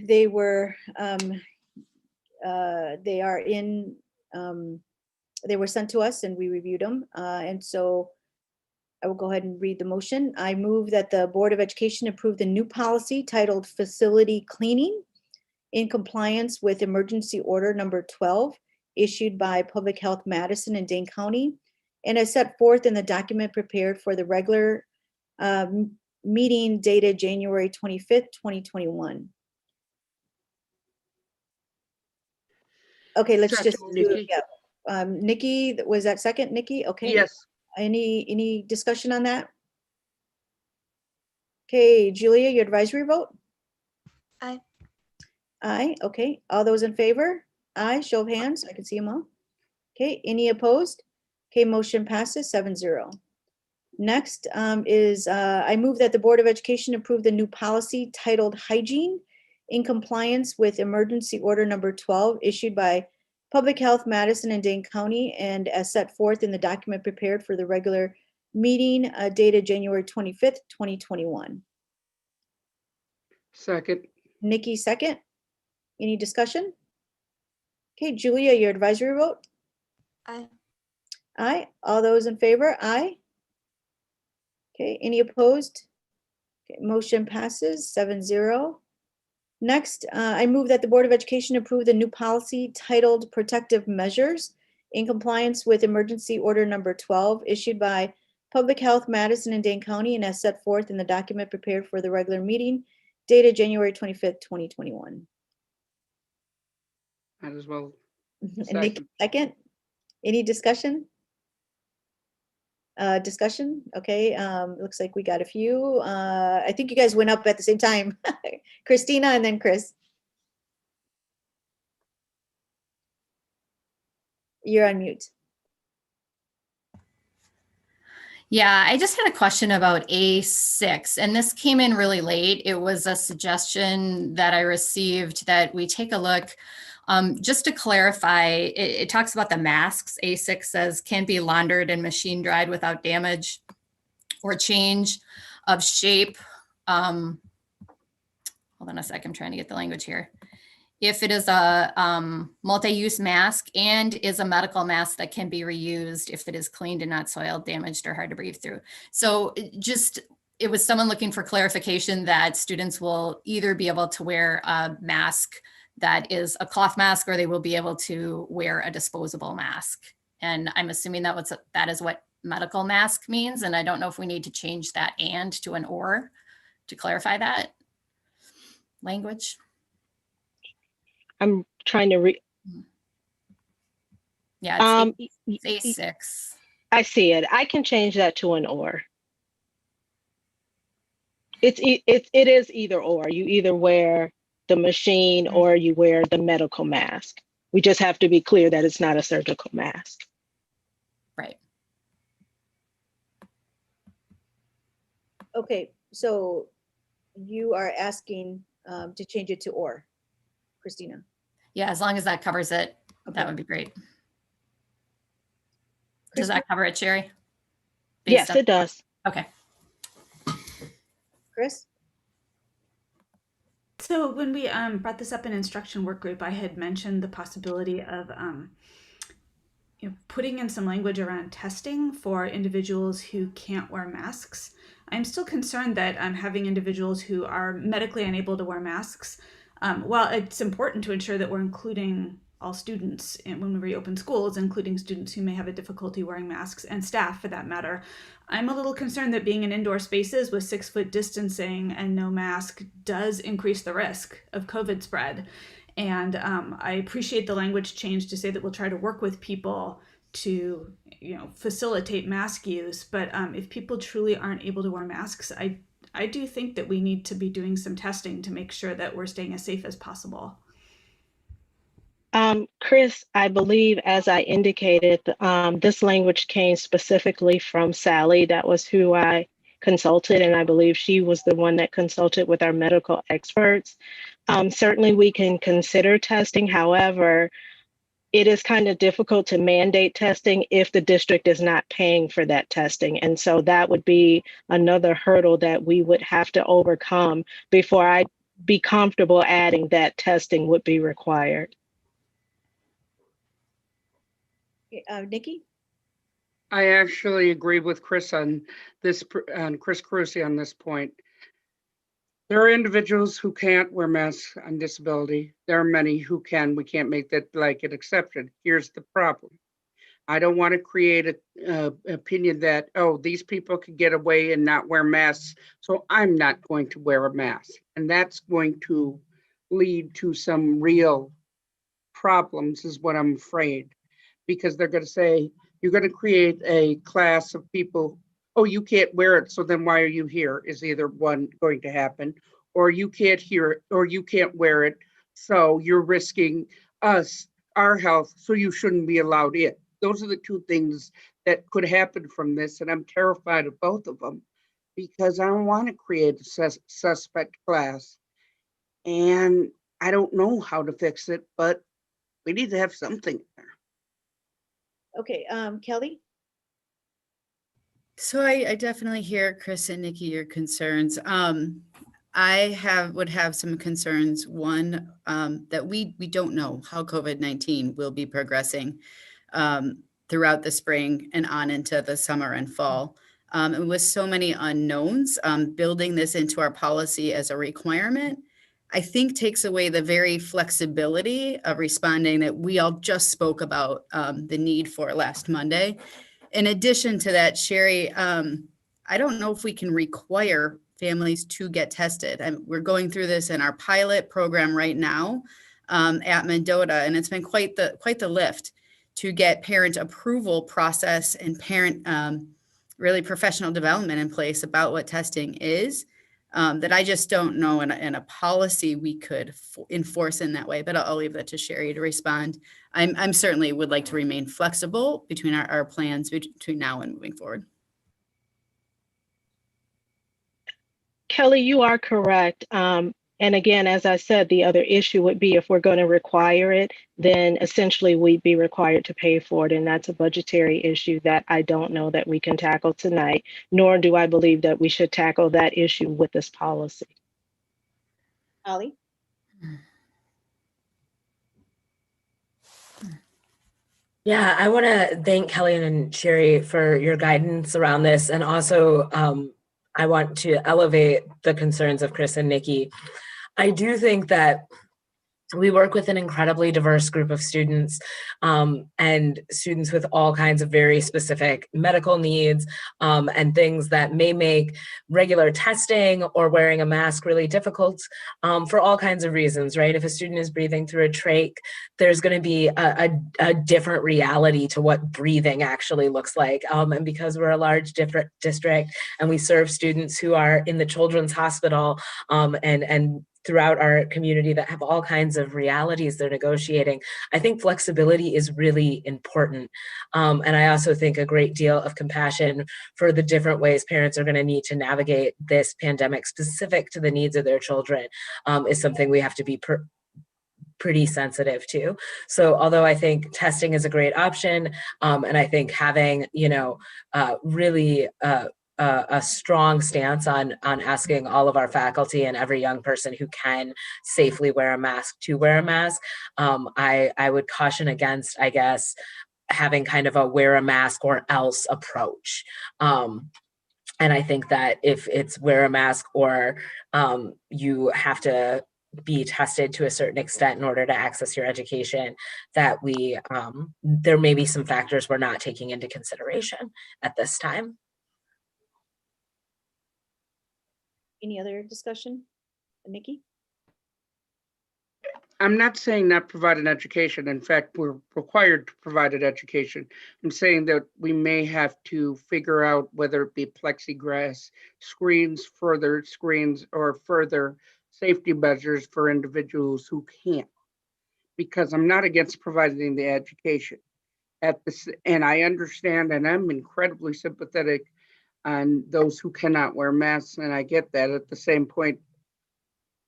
they were they were sent to us and we reviewed them. And so I will go ahead and read the motion. I move that the Board of Education approve the new policy titled Facility Cleaning in compliance with Emergency Order Number 12 issued by Public Health Madison and Dane County, and as set forth in the document prepared for the regular meeting dated January 25th, 2021. Okay, let's just Second, do it. Nikki. Yeah. Nikki, was that second, Nikki? Okay. Yes. Any discussion on that? Okay, Julia, your advisory vote? Aye. Aye, okay. All those in favor? Aye, show of hands. I can see them all. Okay, any opposed? Okay, motion passes 7-0. Next is I move that the Board of Education approve the new policy titled Hygiene in compliance with Emergency Order Number 12 issued by Public Health Madison and Dane County, and as set forth in the document prepared for the regular meeting dated January 25th, 2021. Second. Nikki, second. Any discussion? Okay, Julia, your advisory vote? Aye. Aye. All those in favor? Aye. Okay, any opposed? Okay, motion passes 7-0. Next, I move that the Board of Education approve the new policy titled Protective Measures in compliance with Emergency Order Number 12 issued by Public Health Madison and Dane County, and as set forth in the document prepared for the regular meeting dated January 25th, 2021. Might as well. And Nick, second. Any discussion? Discussion? Okay, looks like we got a few. I think you guys went up at the same time. Christina and then Chris. You're on mute. Yeah, I just had a question about A6, and this came in really late. It was a suggestion that I received that we take a look. Just to clarify, it talks about the masks. A6 says can be laundered and machine dried without damage or change of shape. Hold on a sec, I'm trying to get the language here. If it is a multi-use mask and is a medical mask that can be reused if it is cleaned and not soiled, damaged, or hard to breathe through. So it was someone looking for clarification that students will either be able to wear a mask that is a cloth mask, or they will be able to wear a disposable mask. And I'm assuming that is what medical mask means. And I don't know if we need to change that and to an or to clarify that language. I'm trying to read. Yeah, it's A6. I see it. I can change that to an or. It is either or. You either wear the machine or you wear the medical mask. We just have to be clear that it's not a surgical mask. Right. Okay, so you are asking to change it to or, Christina. Yeah, as long as that covers it, Okay. that would be great. Chris, Does that cover it, Sherry? Yes, it does. Okay. Chris? So when we brought this up in instruction work group, I had mentioned the possibility of putting in some language around testing for individuals who can't wear masks. I'm still concerned that having individuals who are medically unable to wear masks, while it's important to ensure that we're including all students when we reopen schools, including students who may have a difficulty wearing masks, and staff for that matter. I'm a little concerned that being in indoor spaces with 6-foot distancing and no mask does increase the risk of COVID spread. And I appreciate the language change to say that we'll try to work with people to, facilitate mask use. But if people truly aren't able to wear masks, I do think that we need to be doing some testing to make sure that we're staying as safe as possible. Chris, I believe, as I indicated, this language came specifically from Sally. That was who I consulted, and I believe she was the one that consulted with our medical experts. Certainly, we can consider testing. However, it is kind of difficult to mandate testing if the district is not paying for that testing. And so that would be another hurdle that we would have to overcome before I'd be comfortable adding that testing would be required. Nikki? I actually agree with Chris on this, on Chris Carusi on this point. There are individuals who can't wear masks on disability. There are many who can. We can't make that blanket exception. Here's the problem. I don't want to create an opinion that, oh, these people could get away and not wear masks, so I'm not going to wear a mask. And that's going to lead to some real problems, is what I'm afraid. Because they're going to say, you're going to create a class of people, oh, you can't wear it, so then why are you here? Is either one going to happen, or you can't hear it, or you can't wear it, so you're risking us, our health, so you shouldn't be allowed in. Those are the two things that could happen from this, and I'm terrified of both of them because I don't want to create a suspect class, and I don't know how to fix it, but we need to have something there. Okay, Kelly? So I definitely hear, Chris and Nikki, your concerns. Would have some concerns. One, that we don't know how COVID-19 will be progressing throughout the spring and on into the summer and fall. And with so many unknowns, building this into our policy as a requirement, I think takes away the very flexibility of responding that we all just spoke about the need for last Monday. In addition to that, Sherry, I don't know if we can require families to get tested. We're going through this in our pilot program right now at Mendota, and it's been quite the lift to get parent approval process and parent really professional development in place about what testing is. That I just don't know in a policy we could enforce in that way, but I'll leave that to Sherry to respond. I'm certainly would like to remain flexible between our plans between now and moving forward. Kelly, you are correct. And again, as I said, the other issue would be if we're going to require it, then essentially we'd be required to pay for it. And that's a budgetary issue that I don't know that we can tackle tonight, nor do I believe that we should tackle that issue with this policy. Holly? Yeah, I want to thank Kelly and Sherry for your guidance around this. And also, I want to elevate the concerns of Chris and Nikki. I do think that we work with an incredibly diverse group of students and students with all kinds of very specific medical needs and things that may make regular testing or wearing a mask really difficult for all kinds of reasons, right? If a student is breathing through a trach, there's going to be a different reality to what breathing actually looks like. And because we're a large different district and we serve students who are in the children's hospital and throughout our community that have all kinds of realities they're negotiating, I think flexibility is really important. And I also think a great deal of compassion for the different ways parents are going to need to navigate this pandemic specific to the needs of their children is something we have to be pretty sensitive to. So although I think testing is a great option, and I think having, really a strong stance on asking all of our faculty and every young person who can safely wear a mask to wear a mask, I would caution against, I guess, having kind of a wear a mask or else approach. And I think that if it's wear a mask or you have to be tested to a certain extent in order to access your education, that we there may be some factors we're not taking into consideration at this time. Any other discussion? Nikki? I'm not saying not provide an education. In fact, we're required to provide an education. I'm saying that we may have to figure out whether it be plexiglass, further screens, or further safety measures for individuals who can't. Because I'm not against providing the education. And I understand, and I'm incredibly sympathetic on those who cannot wear masks, and I get that. At the same point,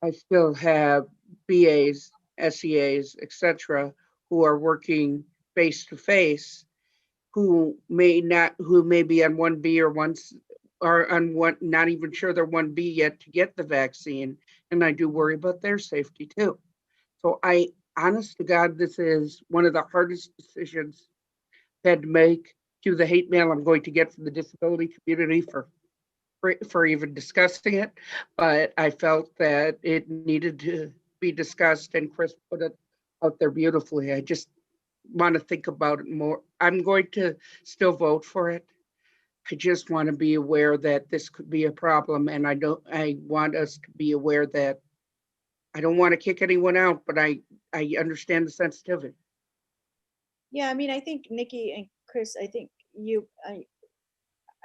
I still have BAs, SEAs, etc., who are working face to face, who may be on 1B or on one, not even sure they're 1B yet to get the vaccine, and I do worry about their safety too. So honest to God, this is one of the hardest decisions I had to make, to the hate mail I'm going to get from the disability community for even discussing it, but I felt that it needed to be discussed, and Chris put it out there beautifully. I just want to think about it more. I'm going to still vote for it. I just want to be aware that this could be a problem, and I want us to be aware that I don't want to kick anyone out, but I understand the sensitivity. Yeah, I mean, I think Nikki and Chris, I think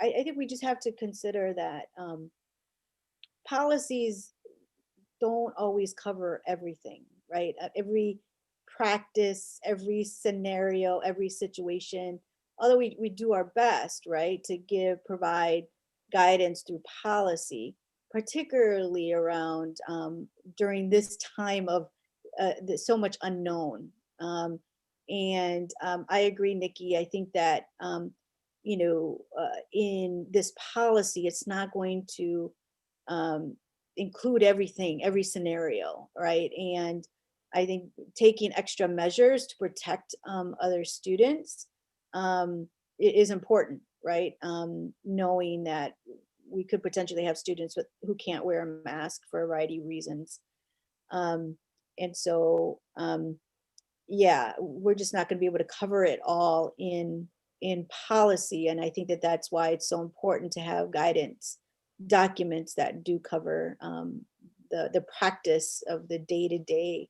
I think we just have to consider that policies don't always cover everything, right? Every practice, every scenario, every situation, although we do our best, right, to provide guidance through policy, particularly around during this time of so much unknown. I agree, Nikki. I think that in this policy, it's not going to include everything, every scenario, right? And I think taking extra measures to protect other students is important, right? Knowing that we could potentially have students who can't wear a mask for a variety of reasons. Yeah, we're just not going to be able to cover it all in policy. And I think that that's why it's so important to have guidance documents that do cover the practice of the day-to-day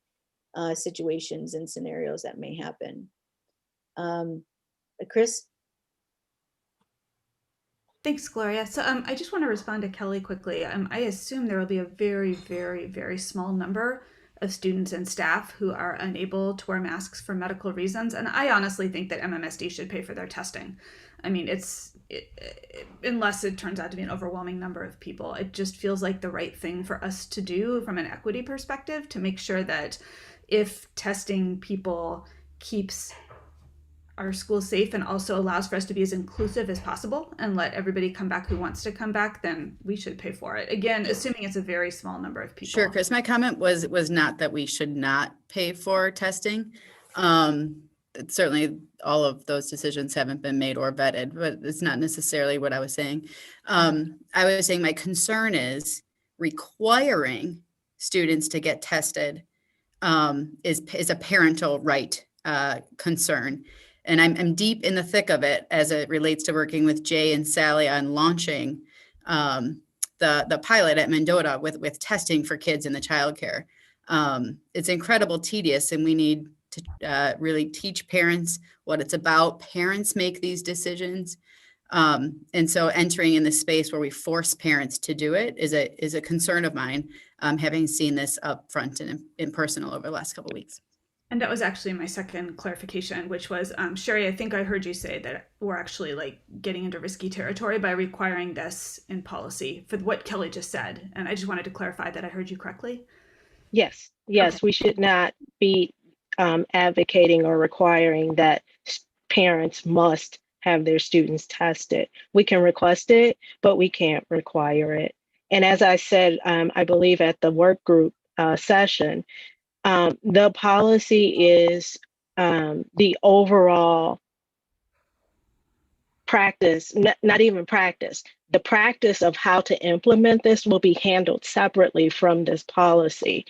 situations and scenarios that may happen. Chris? Thanks, Gloria. So I just want to respond to Kelly quickly. I assume there will be a very, very, very small number of students and staff who are unable to wear masks for medical reasons. And I honestly think that MMSD should pay for their testing. I mean, unless it turns out to be an overwhelming number of people, it just feels like the right thing for us to do from an equity perspective, to make sure that if testing people keeps our schools safe and also allows for us to be as inclusive as possible and let everybody come back who wants to come back, then we should pay for it. Again, assuming it's a very small number of people. Sure, Chris. My comment was not that we should not pay for testing. Certainly all of those decisions haven't been made or vetted, but it's not necessarily what I was saying. I was saying my concern is requiring students to get tested is a parental right concern. And I'm deep in the thick of it as it relates to working with Jay and Sally on launching the pilot at Mendota with testing for kids in the childcare. It's incredible tedious, and we need to really teach parents what it's about. Parents make these decisions. And so entering in the space where we force parents to do it is a concern of mine, having seen this up front and in personal over the last couple of weeks. And that was actually my second clarification, which was, Sherry, I think I heard you say that we're actually getting into risky territory by requiring this in policy for what Kelly just said. And I just wanted to clarify that I heard you correctly. Yes, okay. We should not be advocating or requiring that parents must have their students tested. We can request it, but we can't require it. And as I said, I believe at the work group session, the policy is the overall practice, not even practice, the practice of how to implement this will be handled separately from this policy.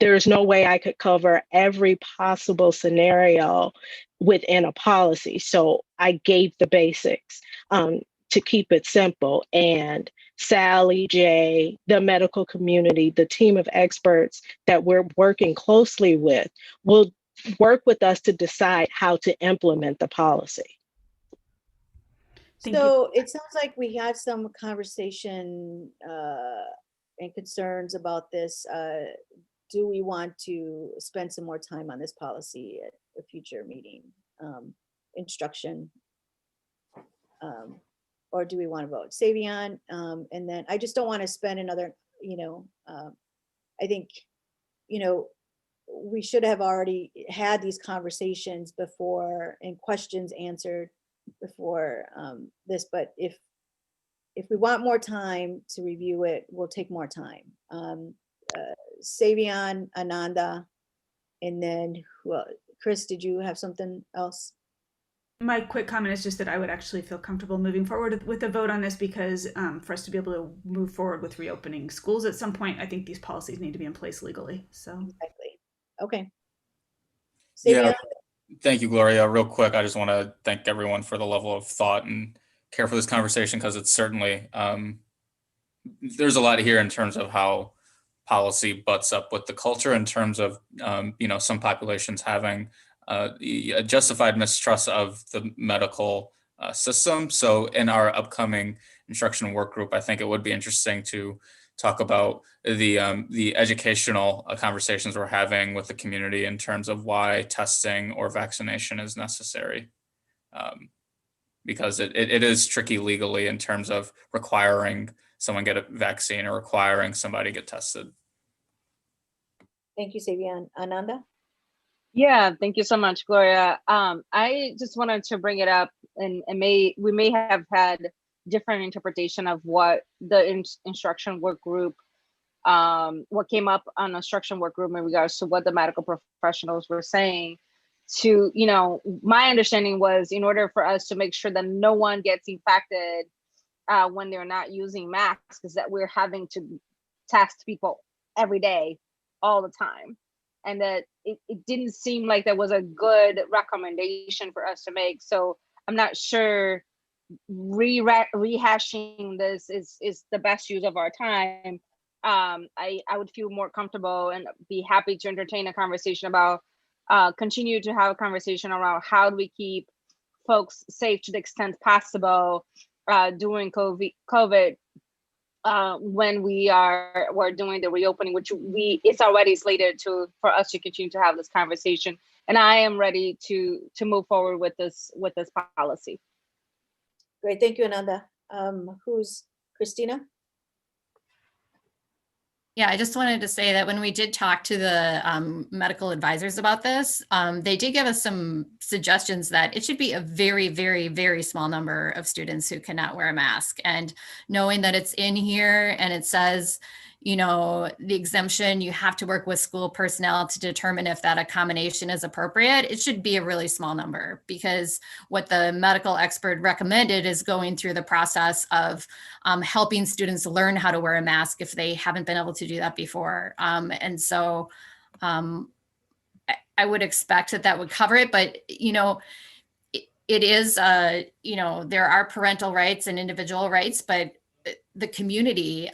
There's no way I could cover every possible scenario within a policy. So I gave the basics to keep it simple. And Sally, Jay, the medical community, the team of experts that we're working closely with will work with us to decide how to implement the policy. So it sounds like we had some conversation and concerns about this. Do we want to spend some more time on this policy at a future meeting, instruction? Or do we want to vote? Savion, and then I just don't want to spend another, I think, we should have already had these conversations before and questions answered before this, but if we want more time to review it, we'll take more time. Savion, Ananda, and then Chris, did you have something else? My quick comment is just that I would actually feel comfortable moving forward with a vote on this because for us to be able to move forward with reopening schools at some point, I think these policies need to be in place legally. So exactly. Okay. Yeah. Thank you, Gloria. Real quick, I just want to thank everyone for the level of thought and care for this conversation, because it's certainly, there's a lot here in terms of how policy butts up with the culture in terms of, some populations having a justified mistrust of the medical system. So in our upcoming instruction work group, I think it would be interesting to talk about the educational conversations we're having with the community in terms of why testing or vaccination is necessary. Because it is tricky legally in terms of requiring someone get a vaccine or requiring somebody get tested. Thank you, Savion. Ananda? Yeah, thank you so much, Gloria. I just wanted to bring it up, and we may have had different interpretation of what the instruction work group, what came up on instruction work group in regards to what the medical professionals were saying. My understanding was in order for us to make sure that no one gets infected when they're not using masks, is that we're having to test people every day, all the time. And that it didn't seem like that was a good recommendation for us to make. So I'm not sure rehashing this is the best use of our time. I would feel more comfortable and be happy to entertain a conversation about, continue to have a conversation around how do we keep folks safe to the extent possible during COVID. When we're doing the reopening, which it's already slated for us to continue to have this conversation, and I am ready to move forward with this policy. Great, thank you, Ananda. Who's Christina? Yeah, I just wanted to say that when we did talk to the medical advisors about this, they did give us some suggestions that it should be a very, very, very small number of students who cannot wear a mask. And knowing that it's in here and it says, the exemption, you have to work with school personnel to determine if that accommodation is appropriate, it should be a really small number, because what the medical expert recommended is going through the process of helping students learn how to wear a mask if they haven't been able to do that before. And so I would expect that would cover it, but it is, there are parental rights and individual rights, but the community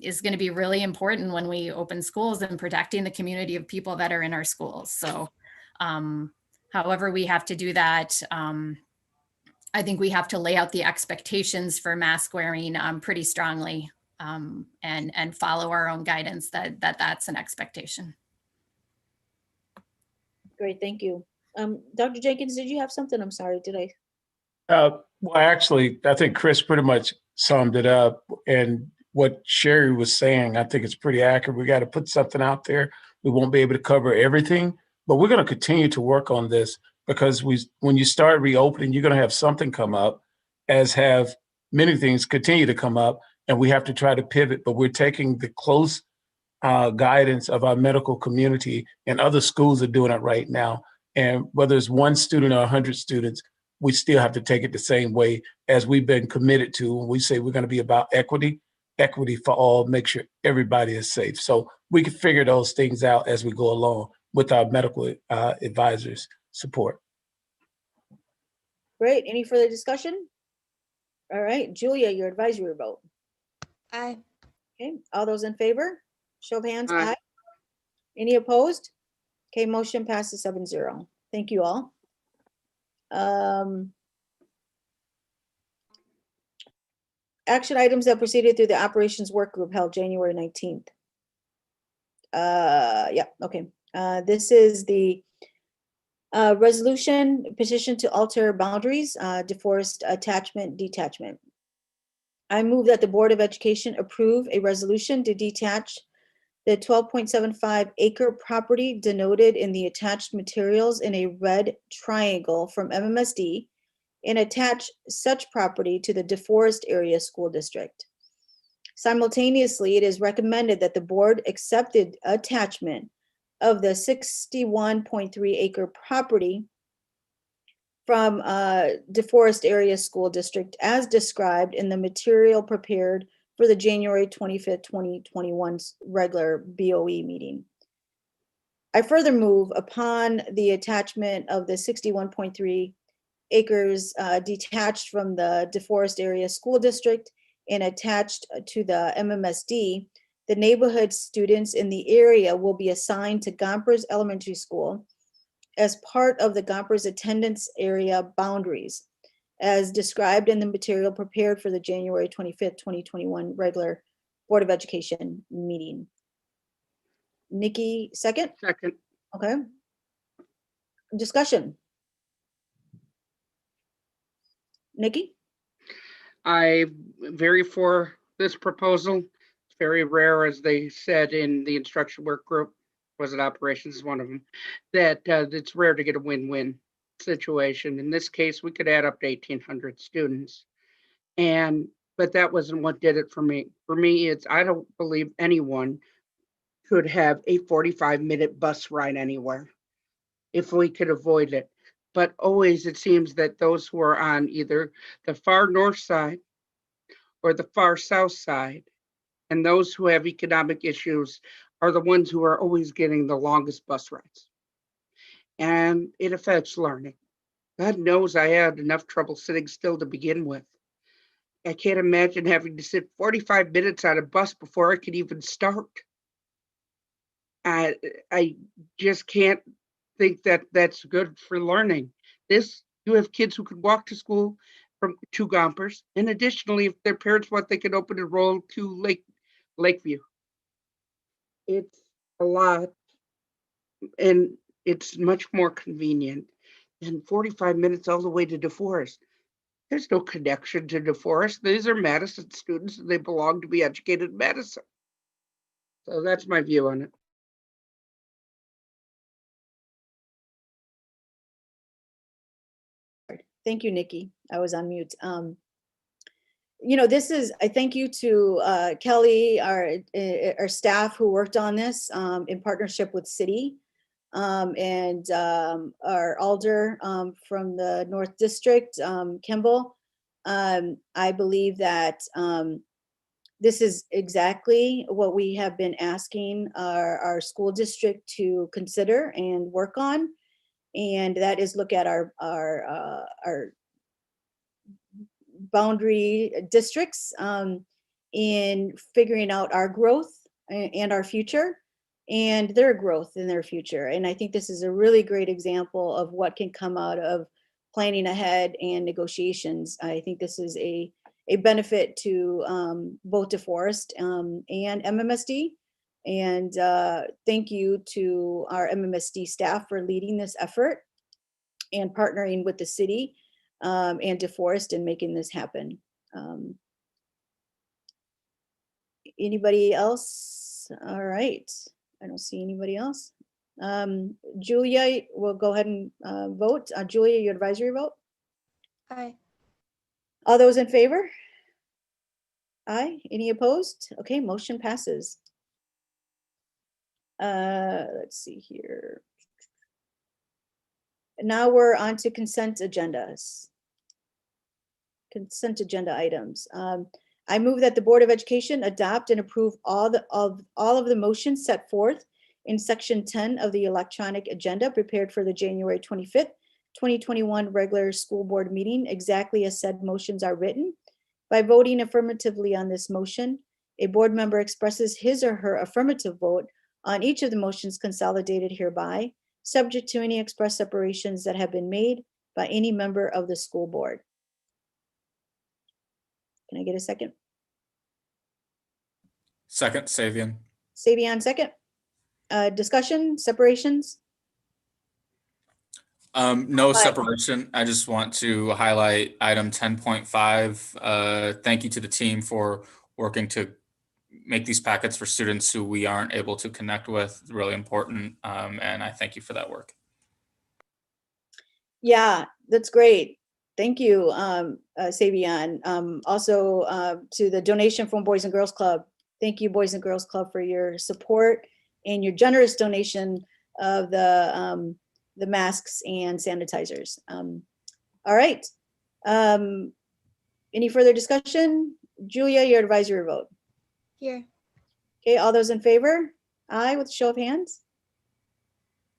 is going to be really important when we open schools and protecting the community of people that are in our schools. So however we have to do that, I think we have to lay out the expectations for mask wearing pretty strongly and follow our own guidance that's an expectation. Great, thank you. Dr. Jenkins, did you have something? I'm sorry, did I? Well, actually, I think Chris pretty much summed it up. And what Sherry was saying, I think it's pretty accurate. We got to put something out there. We won't be able to cover everything, but we're going to continue to work on this, because when you start reopening, you're going to have something come up, as have many things continue to come up, and we have to try to pivot. But we're taking the close guidance of our medical community, and other schools are doing it right now. And whether it's one student or 100 students, we still have to take it the same way as we've been committed to. When we say we're going to be about equity for all, make sure everybody is safe. So we can figure those things out as we go along with our medical advisors' support. Great. Any further discussion? All right, Julia, your advisory vote. Aye. Okay, all those in favor? Show of hands, Aye. aye. Any opposed? Okay, motion passes 7-0. Thank you all. Action items that proceeded through the operations work group held January 19th. Yeah, okay. This is the resolution petition to alter boundaries, deforest attachment, detachment. I move that the Board of Education approve a resolution to detach the 12.75 acre property denoted in the attached materials in a red triangle from MMSD and attach such property to the DeForest Area School District. Simultaneously, it is recommended that the board accepted attachment of the 61.3 acre property from DeForest Area School District as described in the material prepared for the January 25th, 2021 regular BOE meeting. I further move upon the attachment of the 61.3 acres detached from the DeForest Area School District and attached to the MMSD, the neighborhood students in the area will be assigned to Gompers Elementary School as part of the Gompers attendance area boundaries, as described in the material prepared for the January 25th, 2021 regular Board of Education meeting. Nikki, second? Second. Okay. Discussion. Nikki? I'm very for this proposal. It's very rare, as they said in the instruction work group, was it operations is one of them, that it's rare to get a win-win situation. In this case, we could add up to 1,800 students. But that wasn't what did it for me. For me, it's I don't believe anyone could have a 45-minute bus ride anywhere if we could avoid it. But always it seems that those who are on either the far north side or the far south side, and those who have economic issues are the ones who are always getting the longest bus rides. And it affects learning. God knows I had enough trouble sitting still to begin with. I can't imagine having to sit 45 minutes on a bus before I could even start. I just can't think that that's good for learning. You have kids who could walk to school from to Gompers, and additionally, if their parents want, they can open enroll to Lakeview. It's a lot, and it's much more convenient than 45 minutes all the way to DeForest. There's no connection to DeForest. These are Madison students, and they belong to be educated in Madison. So that's my view on it. Thank you, Nikki. I was on mute. I thank you to Kelly, our staff who worked on this in partnership with City and our alder from the North District, Kimball. I believe that this is exactly what we have been asking our school district to consider and work on. And that is look at our boundary districts in figuring out our growth and our future and their growth in their future. And I think this is a really great example of what can come out of planning ahead and negotiations. I think this is a benefit to both DeForest and MMSD. And thank you to our MMSD staff for leading this effort and partnering with the city and DeForest in making this happen. Anybody else? All right, I don't see anybody else. Julia, we'll go ahead and vote. Julia, your advisory vote? Aye. All those in favor? Aye. Any opposed? Okay, motion passes. Let's see here. Now we're on to consent agendas. consent agenda items. I move that the Board of Education adopt and approve all of the motions set forth in section 10 of the electronic agenda prepared for the January 25th, 2021 regular school board meeting, exactly as said motions are written. By voting affirmatively on this motion, a board member expresses his or her affirmative vote on each of the motions consolidated hereby, subject to any express separations that have been made by any member of the school board. Can I get a second? Second, Savian. Savion, second. Discussion, separations? No separation. I just want to highlight item 10.5. Thank you to the team for working to make these packets for students who we aren't able to connect with. Really important. And I thank you for that work. Yeah, that's great. Thank you, Savion. Also, to the donation from Boys and Girls Club. Thank you, Boys and Girls Club, for your support and your generous donation of the masks and sanitizers. All right. Any further discussion? Julia, your advisory vote. Here. Okay, all those in favor? Aye, with a show of hands.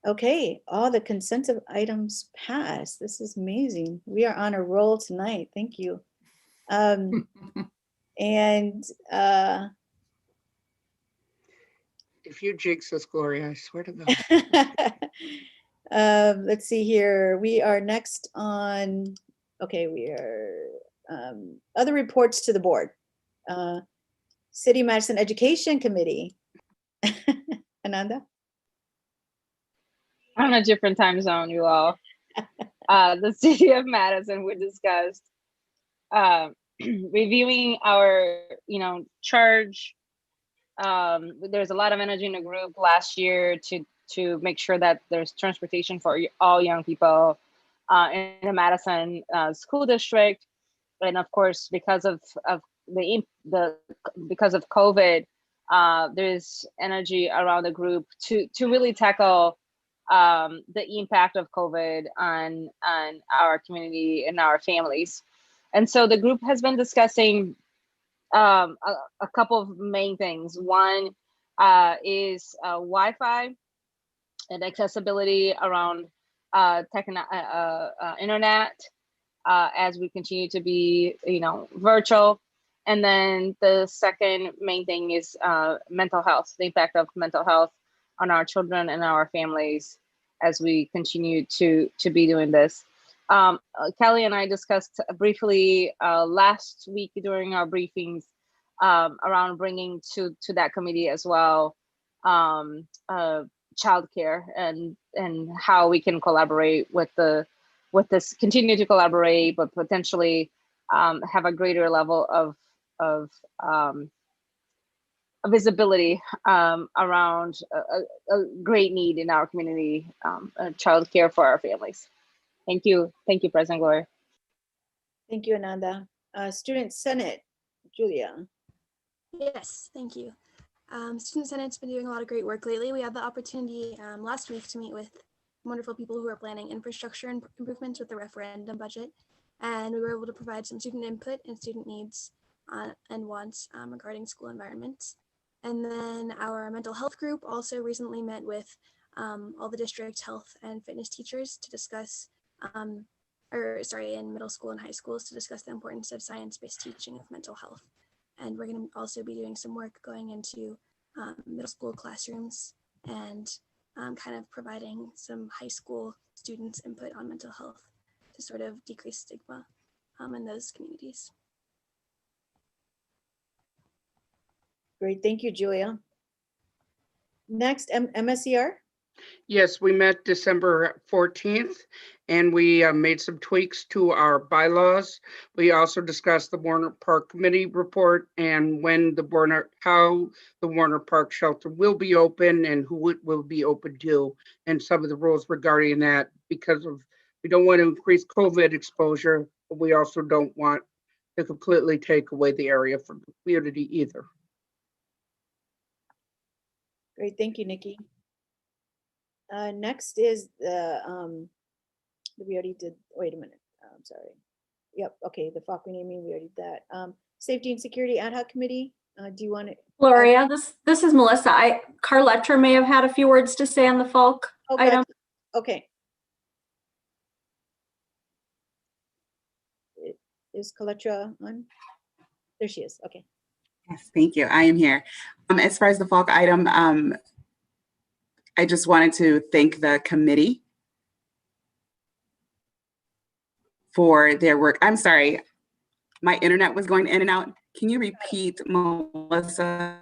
Okay, all the consent items passed. This is amazing. We are on a roll tonight. Thank you. If you jinx us, Gloria, I swear to God. Let's see here. We are next on, okay, we are other reports to the board. City Madison Education Committee. Ananda? On a different time zone, you all. The city of Madison, we discussed reviewing our, charge. There's a lot of energy in the group last year to make sure that there's transportation for all young people in the Madison school district, and of course, because of COVID, there's energy around the group to really tackle the impact of COVID on our community and our families. And so the group has been discussing a couple of main things. One is Wi-Fi and accessibility around internet as we continue to be, virtual. And then the second main thing is mental health, the impact of mental health on our children and our families as we continue to be doing this. Kelly and I discussed briefly last week during our briefings around bringing to that committee as well childcare and how we can collaborate with this, continue to collaborate, but potentially have a greater level of visibility around a great need in our community, childcare for our families. Thank you, President Gloria. Thank you, Ananda. Student Senate, Julia. Yes, thank you. Student Senate's been doing a lot of great work lately. We had the opportunity last week to meet with wonderful people who are planning infrastructure improvements with the referendum budget, and we were able to provide some student input and student needs and wants regarding school environments. And then our mental health group also recently met with all the district health and fitness teachers to discuss, in middle school and high schools to discuss the importance of science-based teaching of mental health. And we're going to also be doing some work going into middle school classrooms and kind of providing some high school students input on mental health to sort of decrease stigma in those communities. Great, thank you, Julia. Next, MSER. Yes, we met December 14th and we made some tweaks to our bylaws. We also discussed the Warner Park Committee report and how the Warner Park shelter will be open and who it will be open to, and some of the rules regarding that, because we don't want to increase COVID exposure, but we also don't want to completely take away the area from the community either. Great, thank you, Nikki. Next is the we already did. Wait a minute. I'm sorry. Yep, okay, the Falk renaming, we already did that. Safety and Security Ad Hoc Committee, do you want to? Gloria, this is Melissa. Carletra may have had a few words to say on the Falk item. Okay. Is Carletra on? There she is, okay. Yes, thank you. I am here. As far as the Falk item, I just wanted to thank the committee for their work. I'm sorry, my internet was going in and out. Can you repeat, Melissa?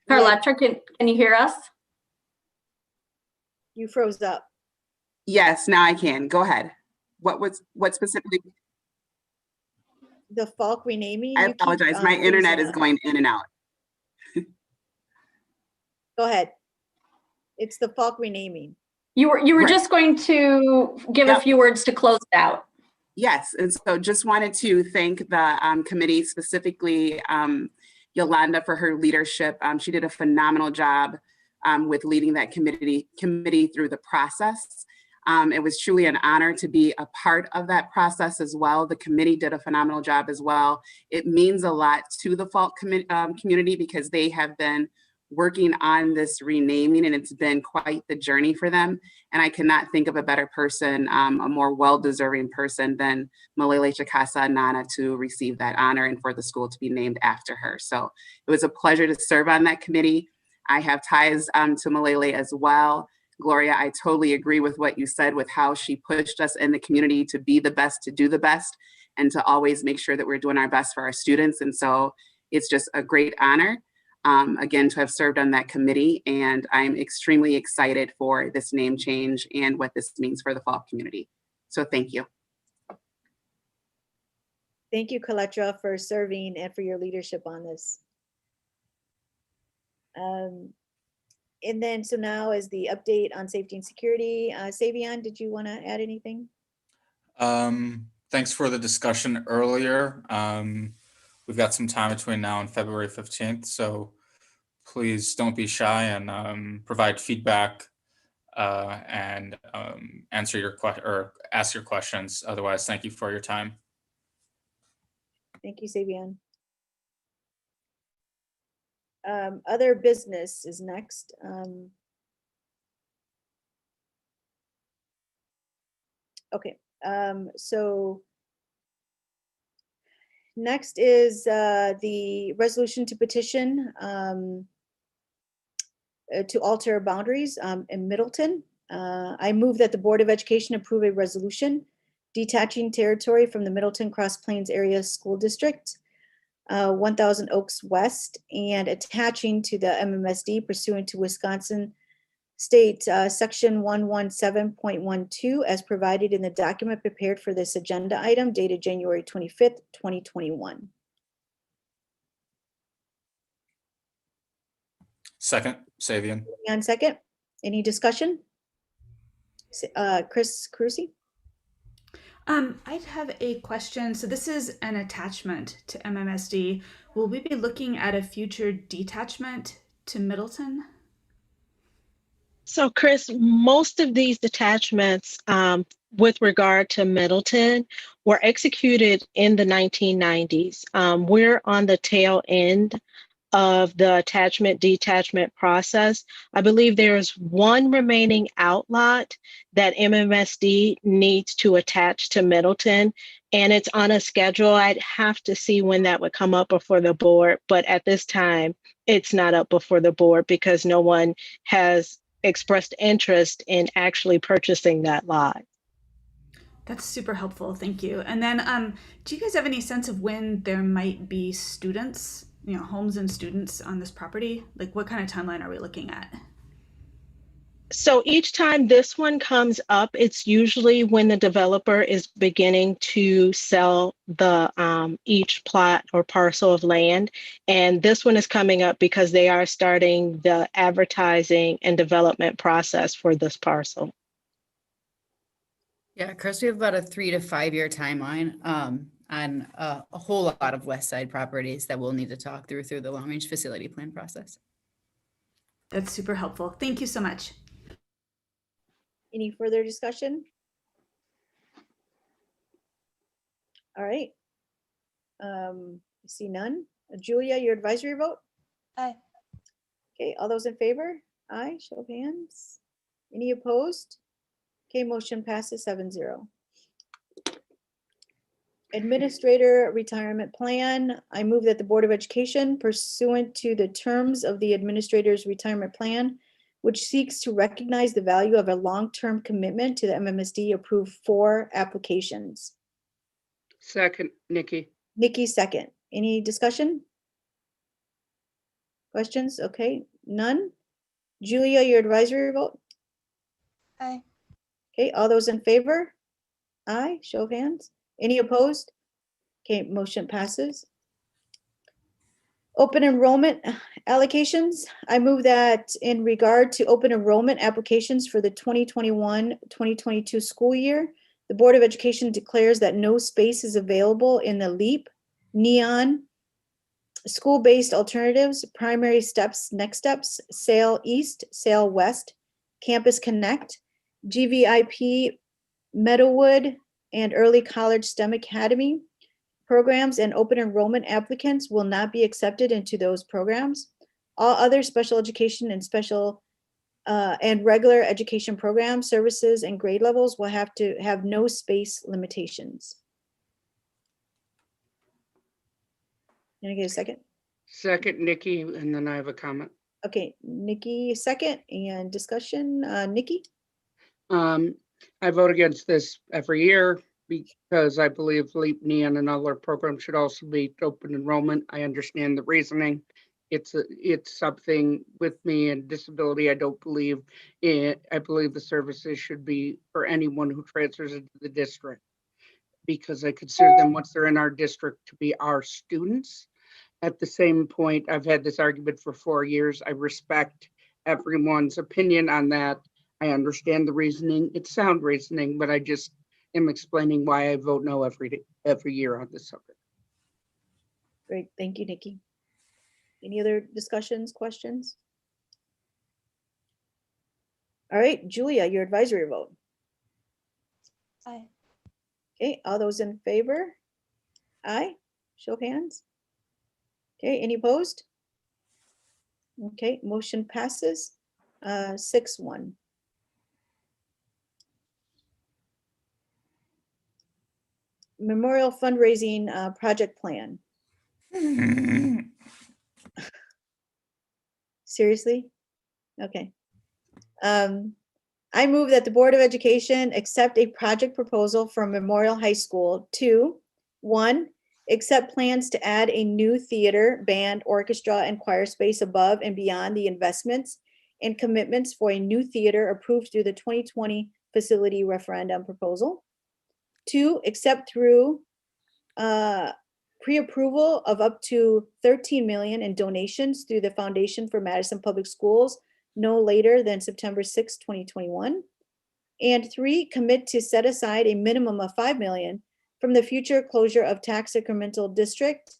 Carletra, can you hear us? You froze up. Yes, now I can. Go ahead. What specifically? The Falk renaming? I apologize. My internet is going in and out. Go ahead. It's the Falk renaming. You were right. Just going to give a few words to close it out. Yes, and so just wanted to thank the committee, specifically Yolanda, for her leadership. She did a phenomenal job with leading that committee through the process. It was truly an honor to be a part of that process as well. The committee did a phenomenal job as well. It means a lot to the Falk community because they have been working on this renaming, and it's been quite the journey for them. And I cannot think of a better person, a more well-deserving person than Malele Chikasa Nana to receive that honor and for the school to be named after her. So it was a pleasure to serve on that committee. I have ties to Malele as well. Gloria, I totally agree with what you said with how she pushed us in the community to be the best, to do the best, and to always make sure that we're doing our best for our students. And so it's just a great honor. Again, to have served on that committee, and I'm extremely excited for this name change and what this means for the Falk community. So thank you. Thank you, Carletra, for serving and for your leadership on this. And then, so now is the update on safety and security. Savion, did you want to add anything? Thanks for the discussion earlier. We've got some time between now and February 15th, so please don't be shy and provide feedback and answer your ask your questions. Otherwise, thank you for your time. Thank you, Savion. Other business is next. Okay, so next is the resolution to petition to alter boundaries in Middleton. I move that the Board of Education approve a resolution detaching territory from the Middleton Cross Plains Area School District, 1000 Oaks West, and attaching to the MMSD pursuant to Wisconsin State Section 117.12 as provided in the document prepared for this agenda item dated January 25th, 2021. Second, Savion. And second, any discussion? Chris Crucy? I'd have a question. So this is an attachment to MMSD. Will we be looking at a future detachment to Middleton? So Chris, most of these detachments with regard to Middleton were executed in the 1990s. We're on the tail end of the attachment detachment process. I believe there is one remaining outlot that MMSD needs to attach to Middleton, and it's on a schedule. I'd have to see when that would come up before the board, but at this time, it's not up before the board because no one has expressed interest in actually purchasing that lot. That's super helpful. Thank you. And then do you guys have any sense of when there might be students, homes and students on this property? Like what kind of timeline are we looking at? So each time this one comes up, it's usually when the developer is beginning to sell the each plot or parcel of land. And this one is coming up because they are starting the advertising and development process for this parcel. Yeah, Chris, we have about a 3 to 5 year timeline on a whole lot of West Side properties that we'll need to talk through the long range facility plan process. That's super helpful. Thank you so much. Any further discussion? All right. I see none. Julia, your advisory vote? Aye. Okay, all those in favor? Aye, show of hands. Any opposed? Okay, motion passes 7-0. Administrator retirement plan. I move that the Board of Education pursuant to the terms of the administrator's retirement plan, which seeks to recognize the value of a long-term commitment to the MMSD, approve 4 applications. Second, Nikki. Nikki, second. Any discussion? Questions? Okay, none. Julia, your advisory vote? Aye. Okay, all those in favor? Aye, show of hands. Any opposed? Okay, motion passes. Open enrollment allocations. I move that in regard to open enrollment applications for the 2021-2022 school year, the Board of Education declares that no space is available in the LEAP, NEON, school-based alternatives, primary steps, next steps, SAIL East, SAIL West, Campus Connect, GVIP, Meadowood, and Early College STEM Academy programs, and open enrollment applicants will not be accepted into those programs. All other special education and special and regular education programs, services, and grade levels will have to have no space limitations. Can I get a second? Second, Nikki, and then I have a comment. Okay, Nikki, second, and discussion. Nikki? I vote against this every year because I believe LEAP, NEON, and other programs should also be open enrollment. I understand the reasoning. It's something with me and disability. I don't believe it. I believe the services should be for anyone who transfers into the district, because I consider them, once they're in our district, to be our students. At the same point, I've had this argument for 4 years. I respect everyone's opinion on that. I understand the reasoning. It's sound reasoning, but I just am explaining why I vote no every year on this subject. Great, thank you, Nikki. Any other discussions, questions? All right, Julia, your advisory vote. Aye. Okay, all those in favor? Aye, show of hands. Okay, any opposed? Okay, motion passes 6-1. Memorial fundraising project plan. Seriously? Okay. I move that the Board of Education accept a project proposal from Memorial High School to 1, accept plans to add a new theater, band, orchestra, and choir space above and beyond the investments and commitments for a new theater approved through the 2020 facility referendum proposal. 2, accept through pre-approval of up to $13 million in donations through the Foundation for Madison Public Schools no later than September 6, 2021. And 3, commit to set aside a minimum of $5 million from the future closure of tax incremental district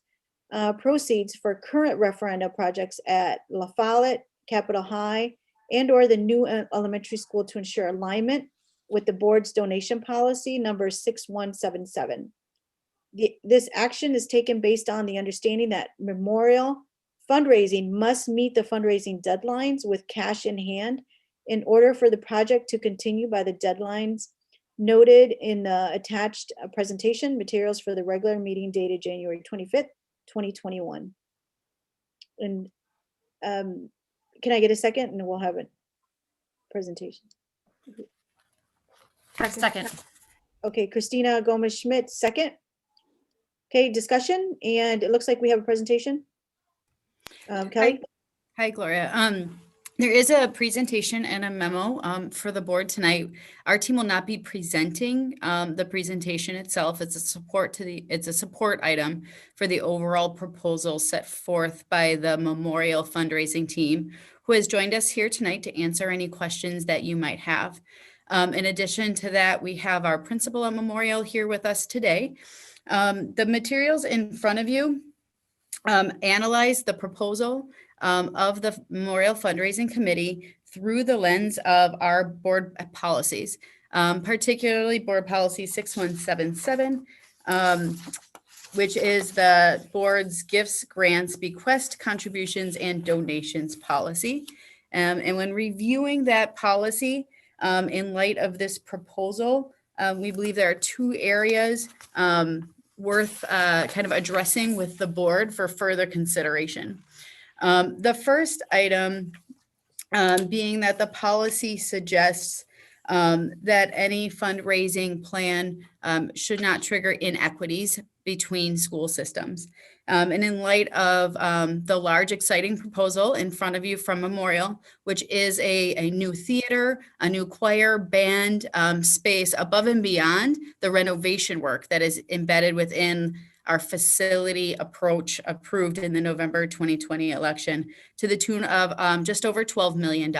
proceeds for current referenda projects at La Follette, Capitol High, and or the new elementary school to ensure alignment with the board's donation policy number 6177. This action is taken based on the understanding that Memorial fundraising must meet the fundraising deadlines with cash in hand in order for the project to continue by the deadlines noted in the attached presentation materials for the regular meeting dated January 25th, 2021. And can I get a second, and we'll have a presentation. Second. Okay, Christina Gomez-Schmidt, second. Okay, discussion, and it looks like we have a presentation. Kelly? Hi, Gloria. There is a presentation and a memo for the board tonight. Our team will not be presenting the presentation itself. It's a support item for the overall proposal set forth by the Memorial fundraising team, who has joined us here tonight to answer any questions that you might have. In addition to that, we have our principal at Memorial here with us today. The materials in front of you analyze the proposal of the Memorial Fundraising Committee through the lens of our board policies, particularly Board Policy 6177, which is the board's gifts, grants, bequest, contributions, and donations policy. And when reviewing that policy, in light of this proposal, we believe there are two areas worth kind of addressing with the board for further consideration. The first item being that the policy suggests that any fundraising plan should not trigger inequities between school systems. And in light of the large, exciting proposal in front of you from Memorial, which is a new theater, a new choir, band space above and beyond the renovation work that is embedded within our facility approach approved in the November 2020 election to the tune of just over $12 million.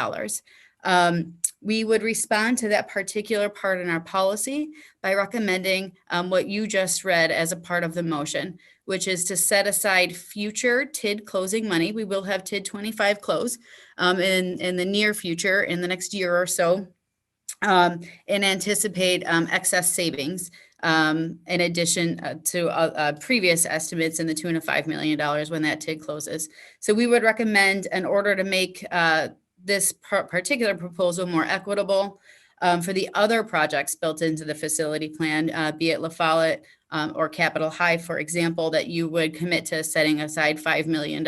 We would respond to that particular part in our policy by recommending what you just read as a part of the motion, which is to set aside future TID closing money. We will have TID 25 close in the near future, in the next year or so, and anticipate excess savings in addition to previous estimates in the tune of $5 million when that TID closes. So we would recommend, in order to make this particular proposal more equitable for the other projects built into the facility plan, be it La Follette or Capitol High, for example, that you would commit to setting aside $5 million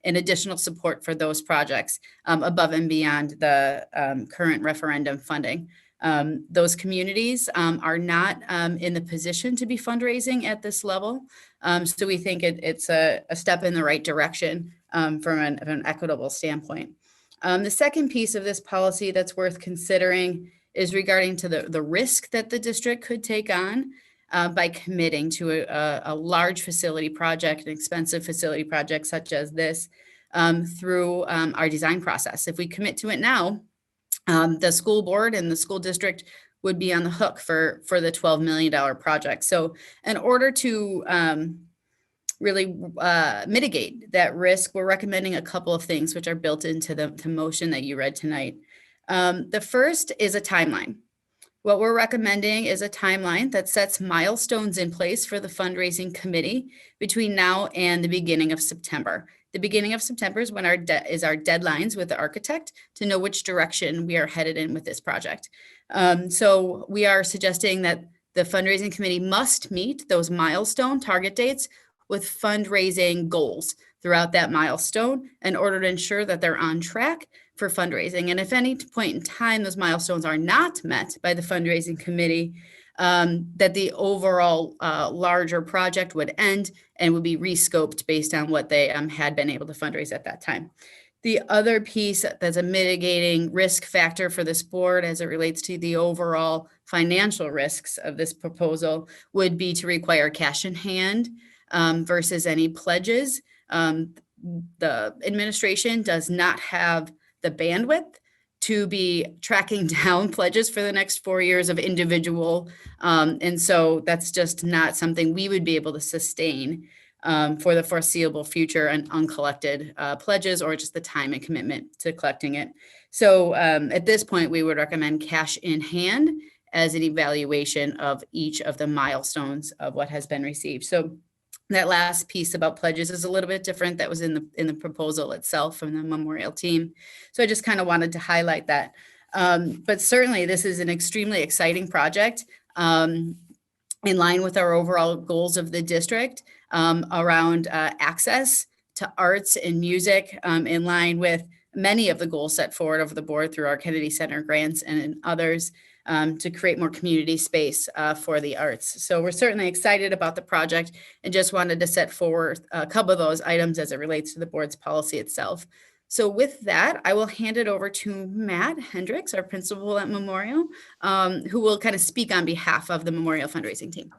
in additional support for those projects above and beyond the current referendum funding. Those communities are not in the position to be fundraising at this level. So we think it's a step in the right direction from an equitable standpoint. The second piece of this policy that's worth considering is regarding to the risk that the district could take on by committing to a large facility project, an expensive facility project such as this through our design process. If we commit to it now, the school board and the school district would be on the hook for the $12 million project. So in order to really mitigate that risk, we're recommending a couple of things which are built into the motion that you read tonight. The first is a timeline. What we're recommending is a timeline that sets milestones in place for the fundraising committee between now and the beginning of September. The beginning of September is when our deadlines with the architect to know which direction we are headed in with this project. So we are suggesting that the fundraising committee must meet those milestone target dates with fundraising goals throughout that milestone in order to ensure that they're on track for fundraising. And if any point in time those milestones are not met by the fundraising committee, that the overall larger project would end and would be rescoped based on what they had been able to fundraise at that time. The other piece that's a mitigating risk factor for this board as it relates to the overall financial risks of this proposal would be to require cash in hand versus any pledges. The administration does not have the bandwidth to be tracking down pledges for the next 4 years of individual. And so that's just not something we would be able to sustain for the foreseeable future and uncollected pledges or just the time and commitment to collecting it. So at this point, we would recommend cash in hand as an evaluation of each of the milestones of what has been received. So that last piece about pledges is a little bit different. That was in the proposal itself from the Memorial team. So I just kind of wanted to highlight that. But certainly this is an extremely exciting project in line with our overall goals of the district around access to arts and music, in line with many of the goals set forward over the board through our Kennedy Center grants and others, to create more community space for the arts. So we're certainly excited about the project and just wanted to set forward a couple of those items as it relates to the board's policy itself. So with that, I will hand it over to Matt Hendricks, our principal at Memorial, who will kind of speak on behalf of the Memorial fundraising team.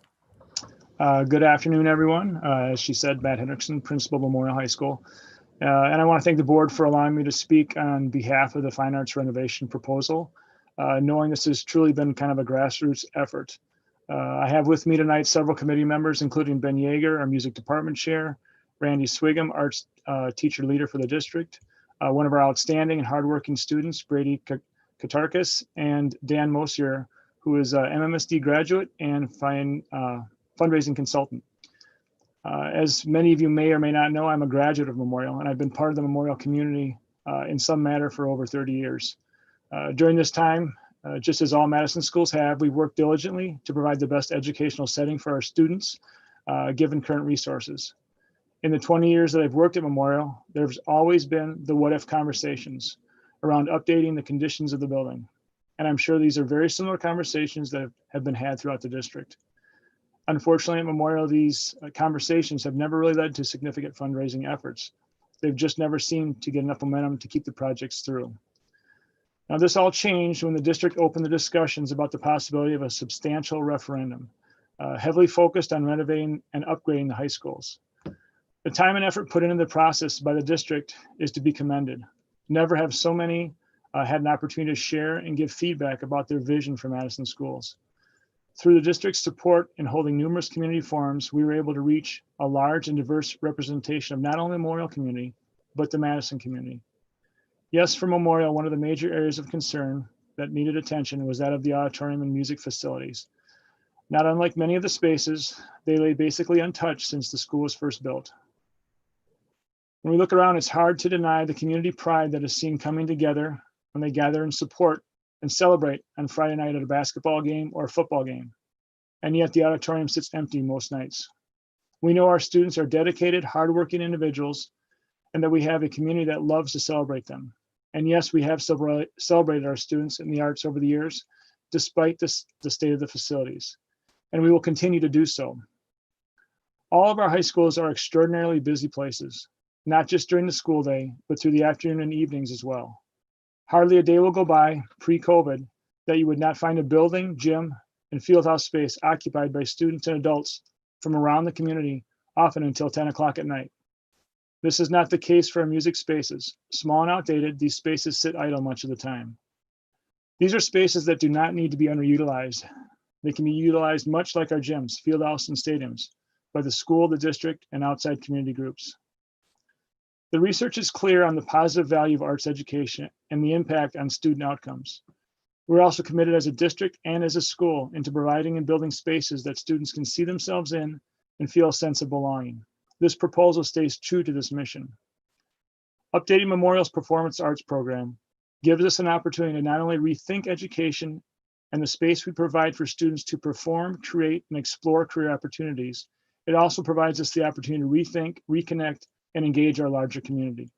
Good afternoon, everyone. As she said, Matt Hendrickson, principal of Memorial High School. And I want to thank the board for allowing me to speak on behalf of the Fine Arts renovation proposal. Knowing this has truly been kind of a grassroots effort. I have with me tonight several committee members, including Ben Yeager, our music department chair, Randy Swigum, arts teacher leader for the district, one of our outstanding and hardworking students, Brady Katarkas, and Dan Mosier, who is a MMSD graduate and fine fundraising consultant. As many of you may or may not know, I'm a graduate of Memorial, and I've been part of the Memorial community in some manner for over 30 years. During this time, just as all Madison schools have, we've worked diligently to provide the best educational setting for our students, given current resources. In the 20 years that I've worked at Memorial, there's always been the what if conversations around updating the conditions of the building. And I'm sure these are very similar conversations that have been had throughout the district. Unfortunately, at Memorial, these conversations have never really led to significant fundraising efforts. They've just never seemed to get enough momentum to keep the projects through. Now, this all changed when the district opened the discussions about the possibility of a substantial referendum, heavily focused on renovating and upgrading the high schools. The time and effort put into the process by the district is to be commended. Never have so many had an opportunity to share and give feedback about their vision for Madison schools. Through the district's support in holding numerous community forums, we were able to reach a large and diverse representation of not only the Memorial community, but the Madison community. Yes, for Memorial, one of the major areas of concern that needed attention was that of the auditorium and music facilities. Not unlike many of the spaces, they lay basically untouched since the school was first built. When we look around, it's hard to deny the community pride that is seen coming together when they gather and support and celebrate on Friday night at a basketball game or a football game. And yet the auditorium sits empty most nights. We know our students are dedicated, hardworking individuals, and that we have a community that loves to celebrate them. And yes, we have celebrated our students in the arts over the years, despite the state of the facilities. And we will continue to do so. All of our high schools are extraordinarily busy places, not just during the school day, but through the afternoon and evenings as well. Hardly a day will go by pre-COVID that you would not find a building, gym, and fieldhouse space occupied by students and adults from around the community, often until 10 o'clock at night. This is not the case for our music spaces. Small and outdated, these spaces sit idle much of the time. These are spaces that do not need to be underutilized. They can be utilized much like our gyms, fieldhouse, and stadiums by the school, the district, and outside community groups. The research is clear on the positive value of arts education and the impact on student outcomes. We're also committed as a district and as a school into providing and building spaces that students can see themselves in and feel a sense of belonging. This proposal stays true to this mission. Updating Memorial's performance arts program gives us an opportunity to not only rethink education and the space we provide for students to perform, create, and explore career opportunities, it also provides us the opportunity to rethink, reconnect, and engage our larger community.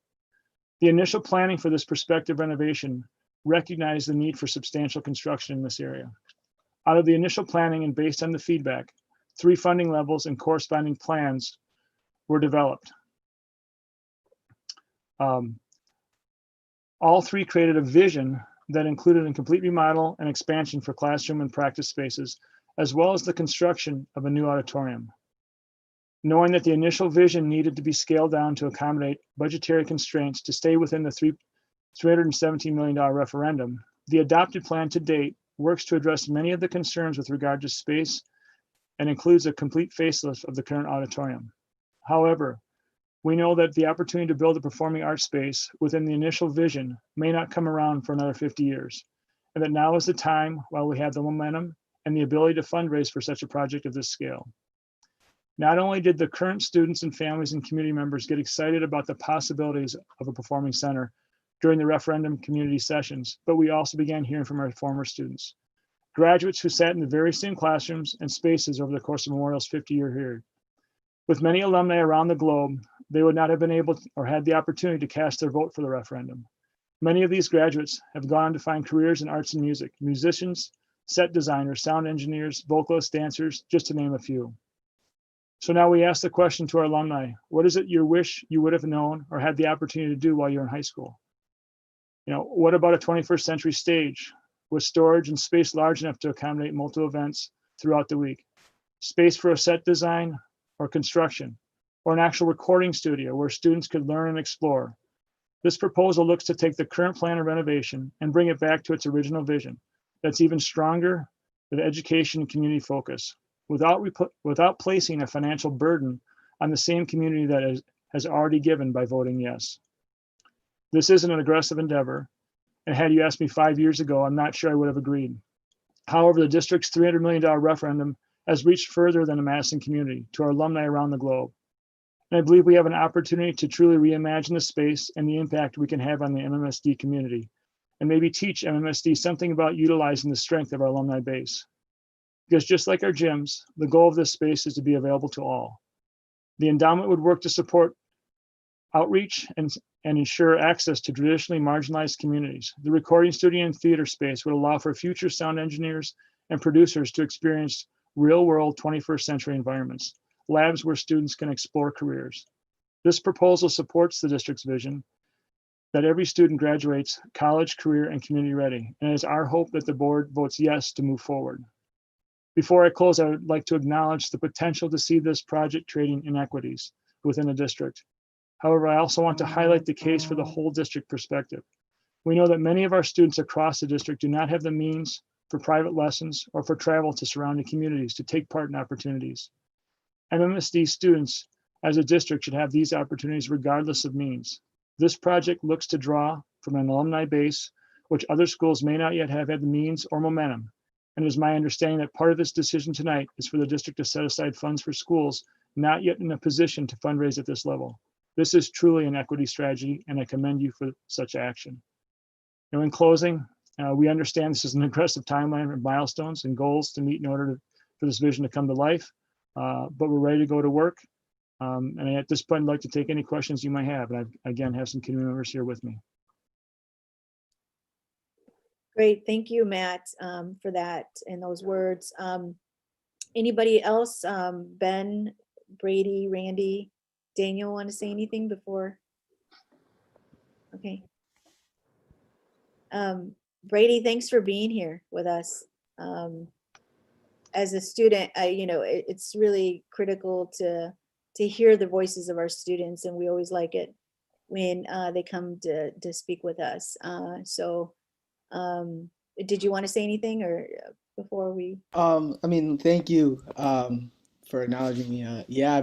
The initial planning for this prospective renovation recognized the need for substantial construction in this area. Out of the initial planning and based on the feedback, 3 funding levels and corresponding plans were developed. All 3 created a vision that included a complete remodel and expansion for classroom and practice spaces, as well as the construction of a new auditorium. Knowing that the initial vision needed to be scaled down to accommodate budgetary constraints to stay within the $317 million referendum, the adopted plan to date works to address many of the concerns with regard to space and includes a complete facelift of the current auditorium. However, we know that the opportunity to build a performing arts space within the initial vision may not come around for another 50 years, and that now is the time while we have the momentum and the ability to fundraise for such a project of this scale. Not only did the current students and families and community members get excited about the possibilities of a performing center during the referendum community sessions, but we also began hearing from our former students, graduates who sat in the very same classrooms and spaces over the course of Memorial's 50-year period. With many alumni around the globe, they would not have been able or had the opportunity to cast their vote for the referendum. Many of these graduates have gone on to find careers in arts and music, musicians, set designers, sound engineers, vocalists, dancers, just to name a few. So now we ask the question to our alumni, what is it you wish you would have known or had the opportunity to do while you're in high school? What about a 21st century stage with storage and space large enough to accommodate multiple events throughout the week? Space for a set design or construction, or an actual recording studio where students could learn and explore. This proposal looks to take the current plan of renovation and bring it back to its original vision that's even stronger with education and community focus, without placing a financial burden on the same community that has already given by voting yes. This isn't an aggressive endeavor, and had you asked me 5 years ago, I'm not sure I would have agreed. However, the district's $300 million referendum has reached further than the Madison community to our alumni around the globe. And I believe we have an opportunity to truly reimagine the space and the impact we can have on the MMSD community, and maybe teach MMSD something about utilizing the strength of our alumni base. Because just like our gyms, the goal of this space is to be available to all. The endowment would work to support outreach and ensure access to traditionally marginalized communities. The recording studio and theater space would allow for future sound engineers and producers to experience real-world 21st century environments, labs where students can explore careers. This proposal supports the district's vision that every student graduates college, career, and community ready, and it is our hope that the board votes yes to move forward. Before I close, I would like to acknowledge the potential to see this project creating inequities within the district. However, I also want to highlight the case for the whole district perspective. We know that many of our students across the district do not have the means for private lessons or for travel to surrounding communities to take part in opportunities. MMSD students as a district should have these opportunities regardless of means. This project looks to draw from an alumni base, which other schools may not yet have had the means or momentum. And it is my understanding that part of this decision tonight is for the district to set aside funds for schools not yet in a position to fundraise at this level. This is truly an equity strategy, and I commend you for such action. Now, in closing, we understand this is an aggressive timeline of milestones and goals to meet in order for this vision to come to life, but we're ready to go to work. And at this point, I'd like to take any questions you might have. And I, again, have some community members here with me. Great, thank you, Matt, for that and those words. Anybody else? Ben, Brady, Randy, Daniel, want to say anything before? Okay. Brady, thanks for being here with us. As a student, it's really critical to hear the voices of our students, and we always like it when they come to speak with us. Did you want to say anything or before we? Thank you for acknowledging me. Yeah,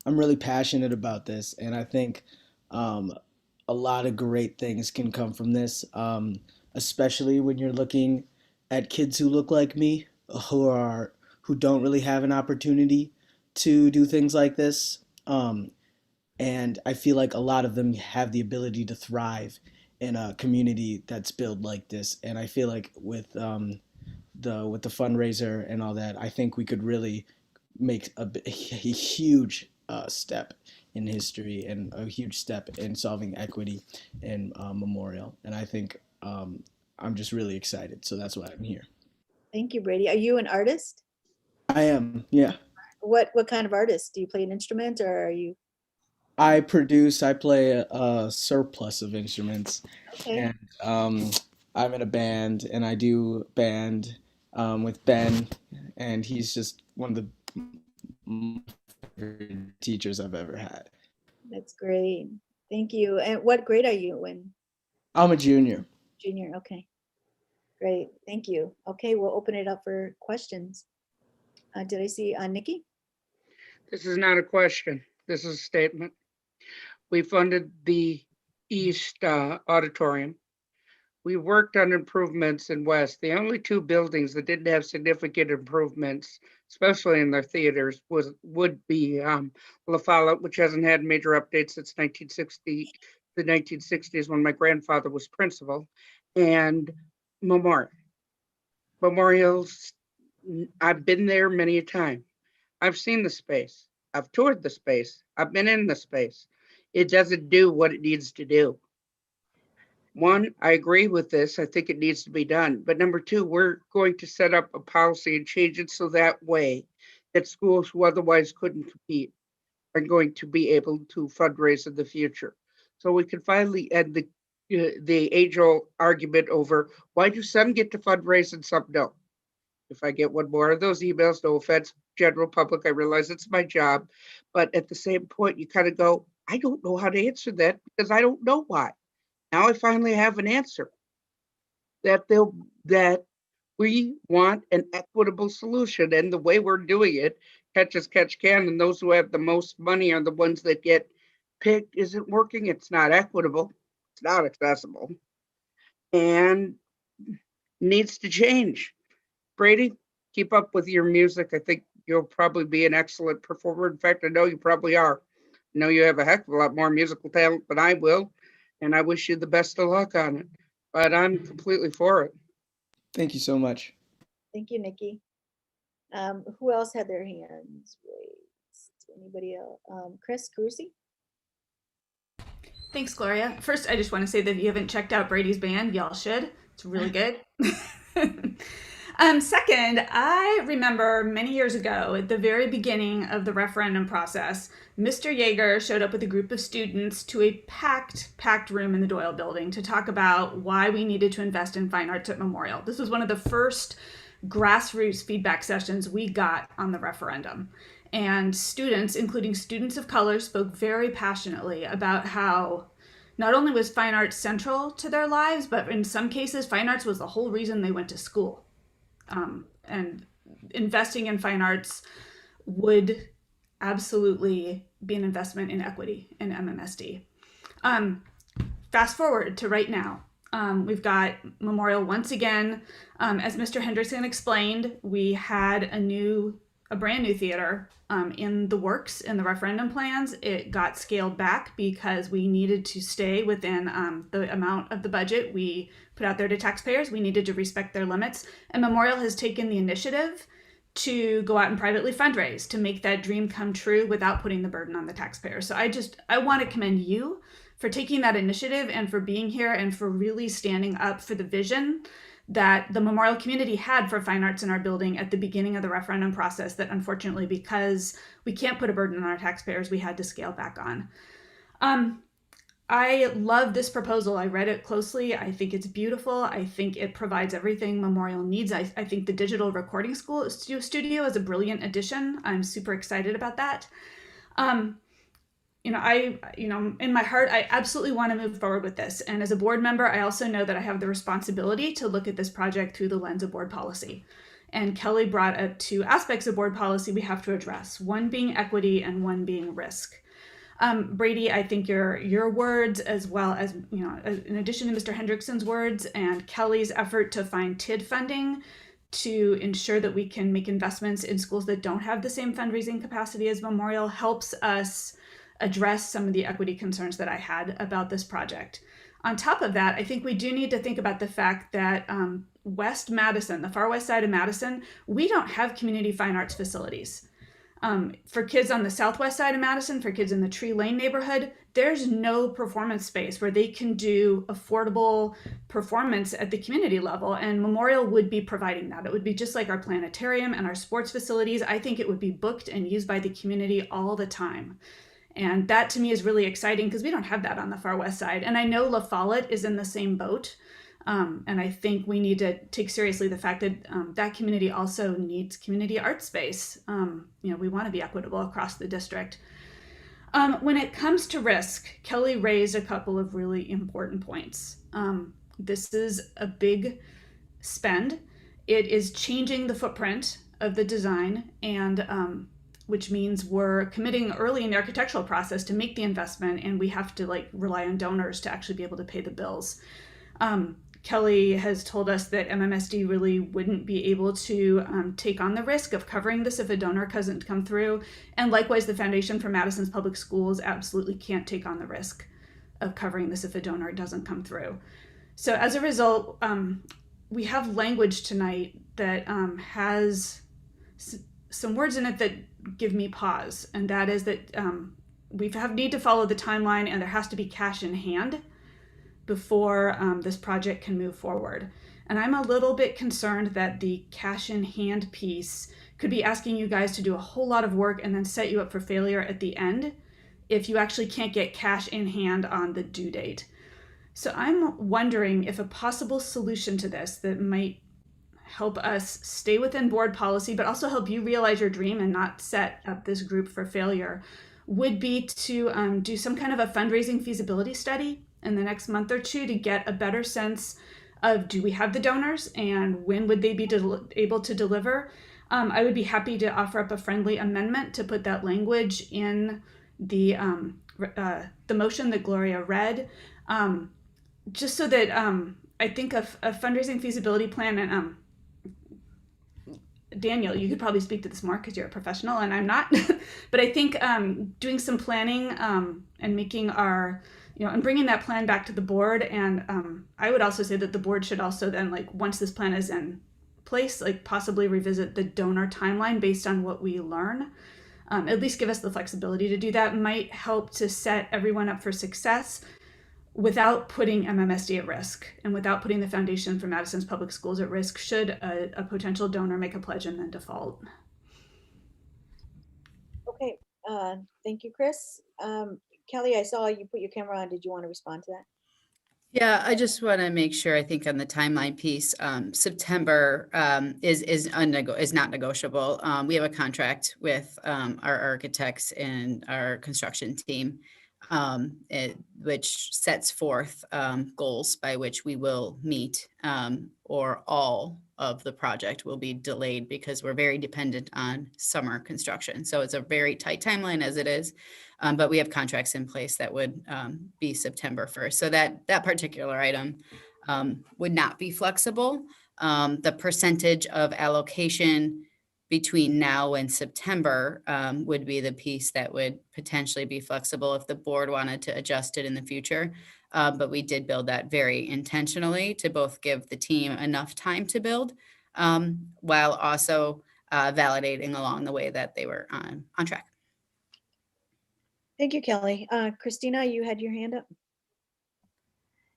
I'm really passionate about this, and I think a lot of great things can come from this, especially when you're looking at kids who look like me, who don't really have an opportunity to do things like this. And I feel like a lot of them have the ability to thrive in a community that's built like this. And I feel like with the fundraiser and all that, I think we could really make a huge step in history and a huge step in solving equity and memorial. And I think I'm just really excited. So that's why I'm here. Thank you, Brady. Are you an artist? I am, yeah. What kind of artist? Do you play an instrument or are you? I play a surplus of instruments. Okay. And I'm in a band, and I do band with Ben, and he's just one of the favorite teachers I've ever had. That's great. Thank you. And what grade are you in? I'm a junior. Junior, okay. Great, thank you. Okay, we'll open it up for questions. Did I see Nikki? This is not a question. This is a statement. We funded the East Auditorium. We worked on improvements in West. The only two buildings that didn't have significant improvements, especially in their theaters, would be La Follette, which hasn't had major updates since the 1960s when my grandfather was principal, and Memorial. Memorials, I've been there many a time. I've seen the space. I've toured the space. I've been in the space. It doesn't do what it needs to do. One, I agree with this. I think it needs to be done. But number two, we're going to set up a policy and change it so that way that schools who otherwise couldn't compete are going to be able to fundraise in the future. So we can finally end the age-old argument over why do some get to fundraise and some don't. If I get one more of those emails, no offense, general public, I realize it's my job. But at the same point, you kind of go, I don't know how to answer that because I don't know why. Now I finally have an answer that we want an equitable solution, and the way we're doing it, catch as catch can, and those who have the most money are the ones that get picked. Isn't working. It's not equitable. It's not accessible, and needs to change. Brady, keep up with your music. I think you'll probably be an excellent performer. In fact, I know you probably are. I know you have a heck of a lot more musical talent than I will, and I wish you the best of luck on it. But I'm completely for it. Thank you so much. Thank you, Nikki. Who else had their hands raised? Anybody else? Chris Carusi? Thanks, Gloria. First, I just want to say that if you haven't checked out Brady's band, y'all should. It's really good. Second, I remember many years ago at the very beginning of the referendum process, Mr. Yeager showed up with a group of students to a packed room in the Doyle building to talk about why we needed to invest in fine arts at Memorial. This was one of the first grassroots feedback sessions we got on the referendum. And students, including students of color, spoke very passionately about how not only was fine arts central to their lives, but in some cases, fine arts was the whole reason they went to school. And investing in fine arts would absolutely be an investment in equity in MMSD. Fast forward to right now. We've got Memorial once again. As Mr. Hendrickson explained, we had a brand new theater in the works in the referendum plans. It got scaled back because we needed to stay within the amount of the budget we put out there to taxpayers. We needed to respect their limits. And Memorial has taken the initiative to go out and privately fundraise to make that dream come true without putting the burden on the taxpayers. So I want to commend you for taking that initiative and for being here and for really standing up for the vision that the Memorial community had for fine arts in our building at the beginning of the referendum process that unfortunately, because we can't put a burden on our taxpayers, we had to scale back on. I love this proposal. I read it closely. I think it's beautiful. I think it provides everything Memorial needs. I think the digital recording studio is a brilliant addition. I'm super excited about that. In my heart, I absolutely want to move forward with this. And as a board member, I also know that I have the responsibility to look at this project through the lens of board policy. And Kelly brought up two aspects of board policy we have to address, one being equity and one being risk. Brady, I think your words, as well as, in addition to Mr. Hendrickson's words and Kelly's effort to find TID funding to ensure that we can make investments in schools that don't have the same fundraising capacity as Memorial, helps us address some of the equity concerns that I had about this project. On top of that, I think we do need to think about the fact that West Madison, the far west side of Madison, we don't have community fine arts facilities. For kids on the southwest side of Madison, for kids in the Tree Lane neighborhood, there's no performance space where they can do affordable performance at the community level, and Memorial would be providing that. It would be just like our planetarium and our sports facilities. I think it would be booked and used by the community all the time. And that to me is really exciting because we don't have that on the far west side. And I know La Follette is in the same boat. And I think we need to take seriously the fact that that community also needs community art space. We want to be equitable across the district. When it comes to risk, Kelly raised a couple of really important points. This is a big spend. It is changing the footprint of the design, and which means we're committing early in the architectural process to make the investment, and we have to rely on donors to actually be able to pay the bills. Kelly has told us that MMSD really wouldn't be able to take on the risk of covering this if a donor doesn't come through. And likewise, the Foundation for Madison's Public Schools absolutely can't take on the risk of covering this if a donor doesn't come through. So as a result, we have language tonight that has some words in it that give me pause. And that is that we need to follow the timeline, and there has to be cash in hand before this project can move forward. And I'm a little bit concerned that the cash in hand piece could be asking you guys to do a whole lot of work and then set you up for failure at the end if you actually can't get cash in hand on the due date. So I'm wondering if a possible solution to this that might help us stay within board policy, but also help you realize your dream and not set up this group for failure, would be to do some kind of a fundraising feasibility study in the next month or two to get a better sense of, do we have the donors and when would they be able to deliver? I would be happy to offer up a friendly amendment to put that language in the motion that Gloria read, just so that I think a fundraising feasibility plan and Daniel, you could probably speak to this more because you're a professional and I'm not. But I think doing some planning and making our, and bringing that plan back to the board. And I would also say that the board should also then, like, once this plan is in place, like possibly revisit the donor timeline based on what we learn. At least give us the flexibility to do that. Might help to set everyone up for success without putting MMSD at risk and without putting the foundation for Madison's public schools at risk should a potential donor make a pledge and then default. Okay, thank you, Chris. Kelly, I saw you put your camera on. Did you want to respond to that? Yeah, I just want to make sure, I think on the timeline piece, September is not negotiable. We have a contract with our architects and our construction team, which sets forth goals by which we will meet, or all of the project will be delayed because we're very dependent on summer construction. So it's a very tight timeline as it is. But we have contracts in place that would be September 1st. So that particular item would not be flexible. The percentage of allocation between now and September would be the piece that would potentially be flexible if the board wanted to adjust it in the future. But we did build that very intentionally to both give the team enough time to build while also validating along the way that they were on track. Thank you, Kelly. Christina, you had your hand up.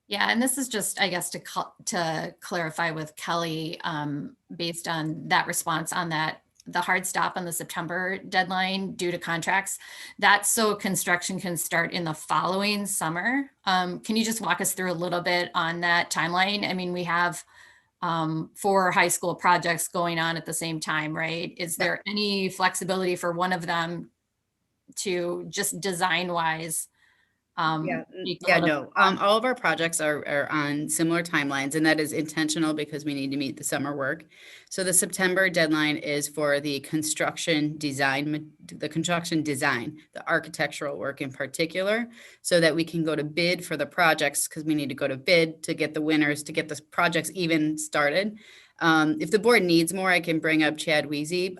Yeah, and this is just, I guess, to clarify with Kelly, based on that response on the hard stop on the September deadline due to contracts, that's so construction can start in the following summer. Can you just walk us through a little bit on that timeline? I mean, we have 4 high school projects going on at the same time, right? Is there any flexibility for one of them to just design wise? No. All of our projects are on similar timelines, and that is intentional because we need to meet the summer work. So the September deadline is for the construction design, the architectural work in particular, so that we can go to bid for the projects, because we need to go to bid to get the winners, to get the projects even started. If the board needs more, I can bring up Chad Weezy.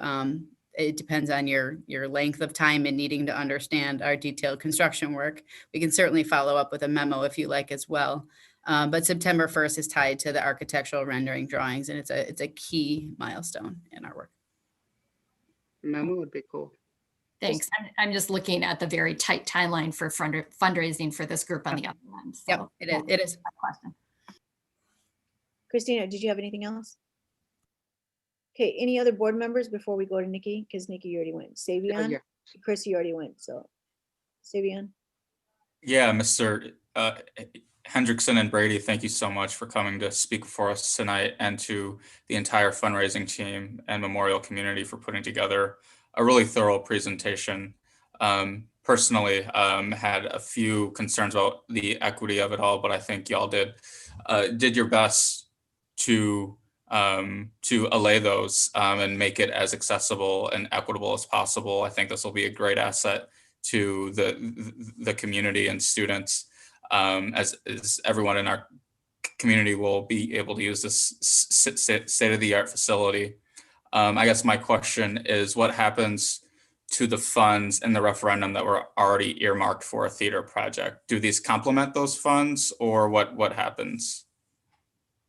It depends on your length of time and needing to understand our detailed construction work. We can certainly follow up with a memo if you like as well. But September 1st is tied to the architectural rendering drawings, and it's a key milestone in our work. Memo would be cool. Thanks. I'm just looking at the very tight timeline for fundraising for this group on the other end. So Yep, it is. Christina, did you have anything else? Okay, any other board members before we go to Nikki? Because Nikki, you already went. Savion? Yeah. Chris, you already went. So, Savion? Yeah, Mr. Hendrickson and Brady, thank you so much for coming to speak for us tonight, and to the entire fundraising team and Memorial community for putting together a really thorough presentation. Personally, had a few concerns about the equity of it all, but I think y'all did your best to allay those and make it as accessible and equitable as possible. I think this will be a great asset to the community and students, as everyone in our community will be able to use this state-of-the-art facility. I guess my question is, what happens to the funds in the referendum that were already earmarked for a theater project? Do these complement those funds, or what happens?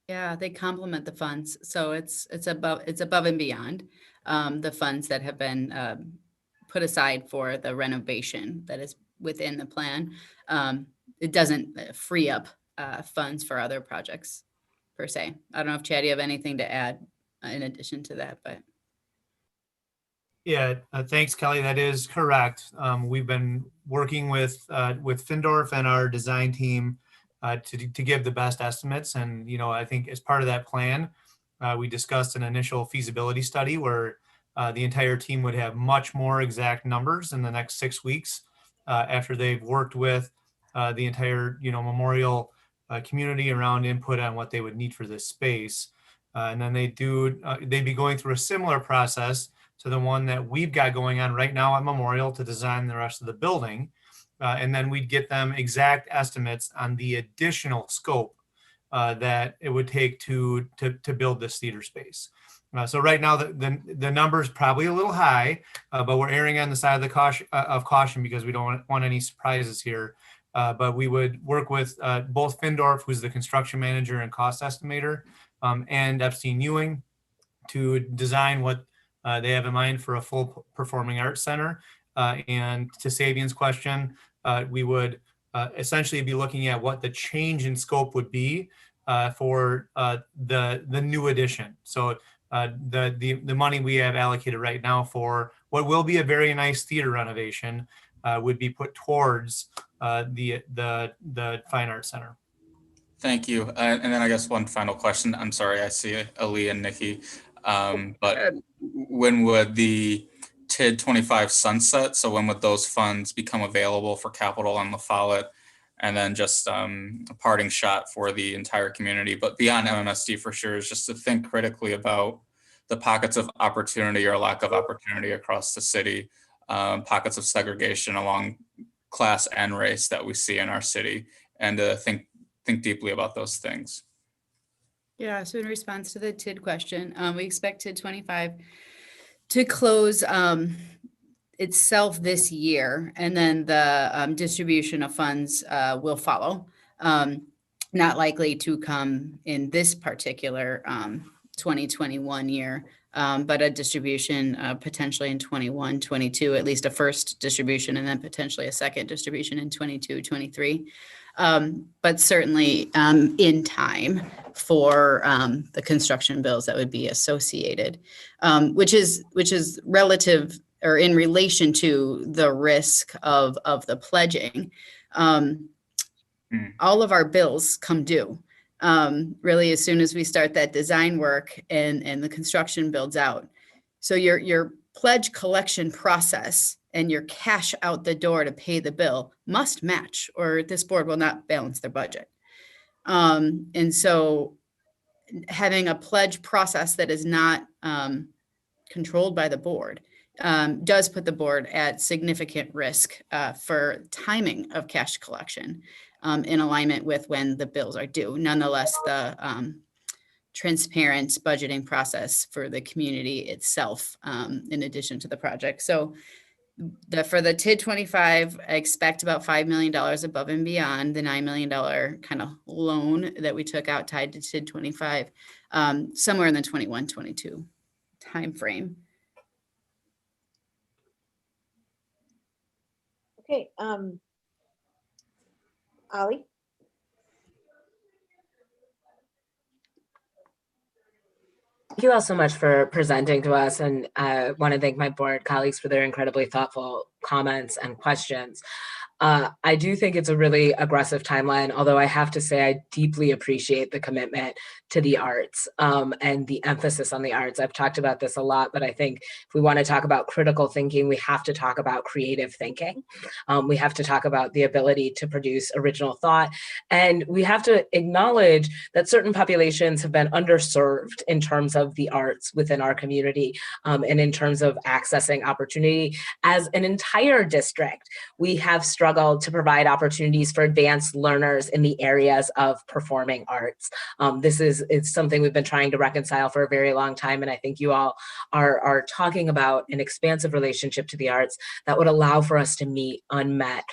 Yeah, they complement the funds. So it's above and beyond the funds that have been put aside for the renovation that is within the plan. It doesn't free up funds for other projects per se. I don't know if Chad, you have anything to add in addition to that, but. Yeah, thanks, Kelly. That is correct. We've been working with Findorf and our design team to give the best estimates. And, I think as part of that plan, we discussed an initial feasibility study where the entire team would have much more exact numbers in the next 6 weeks after they've worked with the entire, Memorial community around input on what they would need for this space. And then they'd be going through a similar process to the one that we've got going on right now at Memorial to design the rest of the building. And then we'd get them exact estimates on the additional scope that it would take to build this theater space. So right now the number is probably a little high, but we're erring on the side of the caution because we don't want any surprises here. But we would work with both Findorf, who's the construction manager and cost estimator, and Epstein Ewing to design what they have in mind for a full performing arts center. And to Sabian's question, we would essentially be looking at what the change in scope would be for the new addition. So the money we have allocated right now for what will be a very nice theater renovation would be put towards the Fine Arts Center. Thank you. And then I guess one final question. I'm sorry, I see Ali and Nikki. But when would the TID 25 sunset? So when would those funds become available for capital on La Follette? And then just a parting shot for the entire community, but beyond MMSD for sure, is just to think critically about the pockets of opportunity or lack of opportunity across the city, pockets of segregation along class and race that we see in our city, and to think deeply about those things. Yeah, so in response to the TID question, we expect TID 25 to close itself this year, and then the distribution of funds will follow. Not likely to come in this particular 2021 year, but a distribution potentially in 21, 22, at least a first distribution, and then potentially a second distribution in 22, 23. But certainly in time for the construction bills that would be associated, which is relative or in relation to the risk of the pledging. All of our bills come due really as soon as we start that design work and the construction builds out. So your pledge collection process and your cash out the door to pay the bill must match, or this board will not balance their budget. And so having a pledge process that is not controlled by the board does put the board at significant risk for timing of cash collection in alignment with when the bills are due. Nonetheless, the transparent budgeting process for the community itself, in addition to the project. So for the TID 25, I expect about $5 million above and beyond the $9 million kind of loan that we took out tied to TID 25, somewhere in the 21, 22 timeframe. Okay, Ali? Thank you all so much for presenting to us, and I want to thank my board colleagues for their incredibly thoughtful comments and questions. I do think it's a really aggressive timeline, although I have to say I deeply appreciate the commitment to the arts and the emphasis on the arts. I've talked about this a lot, but I think if we want to talk about critical thinking, we have to talk about creative thinking. We have to talk about the ability to produce original thought, and we have to acknowledge that certain populations have been underserved in terms of the arts within our community and in terms of accessing opportunity. As an entire district, we have struggled to provide opportunities for advanced learners in the areas of performing arts. It's something we've been trying to reconcile for a very long time, and I think you all are talking about an expansive relationship to the arts that would allow for us to meet unmet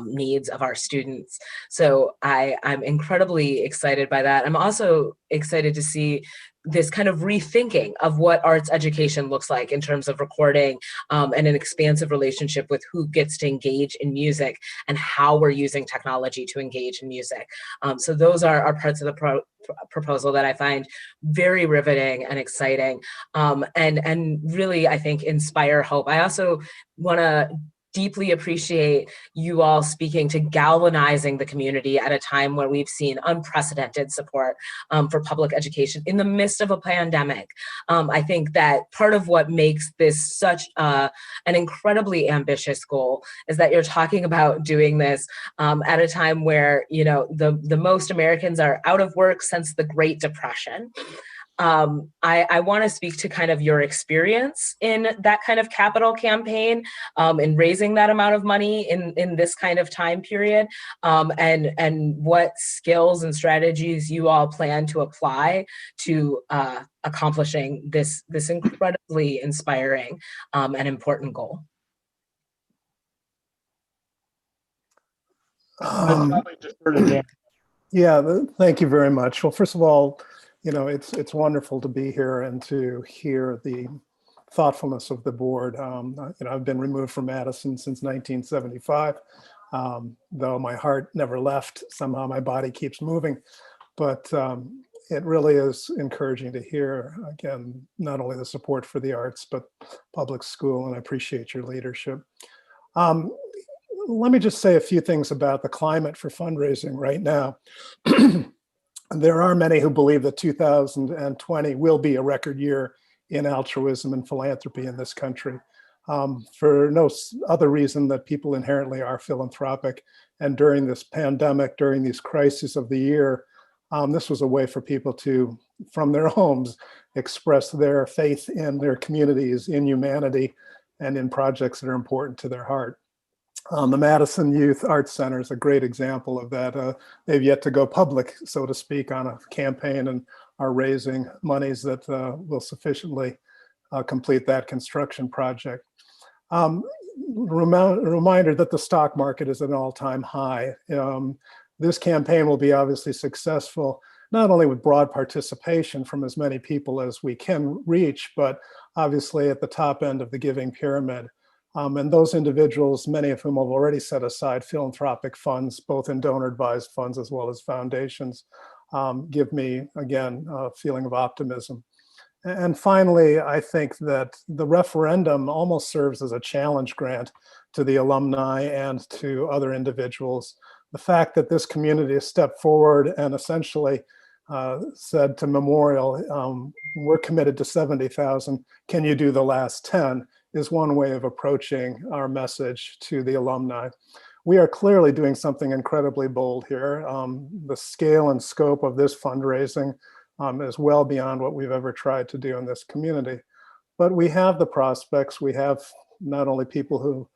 needs of our students. So I'm incredibly excited by that. I'm also excited to see this kind of rethinking of what arts education looks like in terms of recording and an expansive relationship with who gets to engage in music and how we're using technology to engage in music. So those are parts of the proposal that I find very riveting and exciting and really, I think, inspire hope. I also want to deeply appreciate you all speaking to galvanizing the community at a time where we've seen unprecedented support for public education in the midst of a pandemic. I think that part of what makes this such an incredibly ambitious goal is that you're talking about doing this at a time where, you know, the most Americans are out of work since the Great Depression. I want to speak to kind of your experience in that kind of capital campaign, in raising that amount of money in this kind of time period, and what skills and strategies you all plan to apply to accomplishing this incredibly inspiring and important goal. Yeah, thank you very much. Well, first of all, it's wonderful to be here and to hear the thoughtfulness of the board. I've been removed from Madison since 1975, though my heart never left. Somehow my body keeps moving, but it really is encouraging to hear, again, not only the support for the arts, but public school, and I appreciate your leadership. Let me just say a few things about the climate for fundraising right now. There are many who believe that 2020 will be a record year in altruism and philanthropy in this country, for no other reason that people inherently are philanthropic. And during this pandemic, during these crises of the year, this was a way for people to, from their homes, express their faith in their communities, in humanity, and in projects that are important to their heart. The Madison Youth Arts Center is a great example of that. They've yet to go public, so to speak, on a campaign and are raising monies that will sufficiently complete that construction project. Reminder that the stock market is at an all-time high. This campaign will be obviously successful, not only with broad participation from as many people as we can reach, but obviously at the top end of the giving pyramid. And those individuals, many of whom have already set aside philanthropic funds, both in donor-advised funds as well as foundations, give me, again, a feeling of optimism. And finally, I think that the referendum almost serves as a challenge grant to the alumni and to other individuals. The fact that this community has stepped forward and essentially said to Memorial, we're committed to 70,000, can you do the last 10? Is one way of approaching our message to the alumni. We are clearly doing something incredibly bold here. The scale and scope of this fundraising is well beyond what we've ever tried to do in this community. But we have the prospects. We have not only people who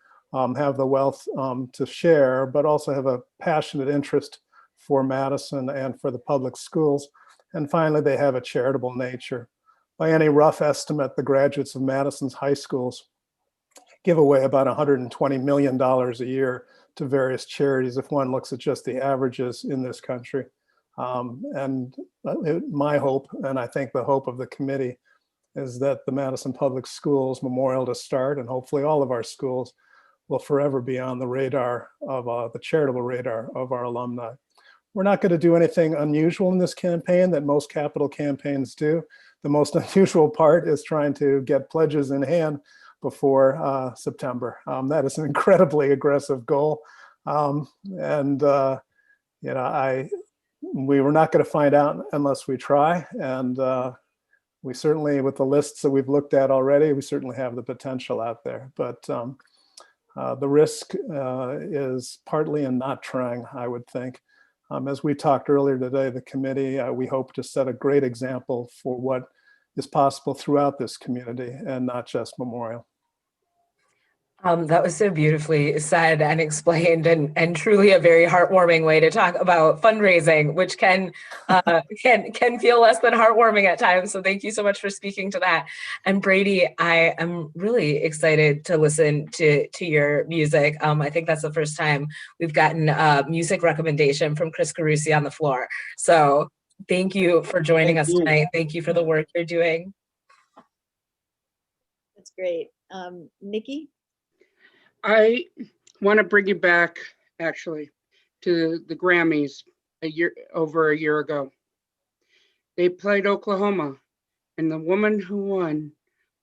have the wealth to share, but also have a passionate interest for Madison and for the public schools. And finally, they have a charitable nature. By any rough estimate, the graduates of Madison's high schools give away about $120 million a year to various charities if one looks at just the averages in this country. My hope, and I think the hope of the committee, is that the Madison Public Schools Memorial to Start, and hopefully all of our schools, will forever be on the radar of the charitable radar of our alumni. We're not going to do anything unusual in this campaign that most capital campaigns do. The most unusual part is trying to get pledges in hand before September. That is an incredibly aggressive goal. We were not going to find out unless we try. And we certainly, with the lists that we've looked at already, we certainly have the potential out there. But the risk is partly in not trying, I would think. As we talked earlier today, the committee, we hope to set a great example for what is possible throughout this community and not just Memorial. That was so beautifully said and explained, and truly a very heartwarming way to talk about fundraising, which can feel less than heartwarming at times. So thank you so much for speaking to that. And Brady, I am really excited to listen to your music. I think that's the first time we've gotten a music recommendation from Chris Carusi on the floor. So thank you for joining us tonight. Thank you for the work you're doing. That's great. Nikki? I want to bring you back, actually, to the Grammys over a year ago. They played Oklahoma, and the woman who won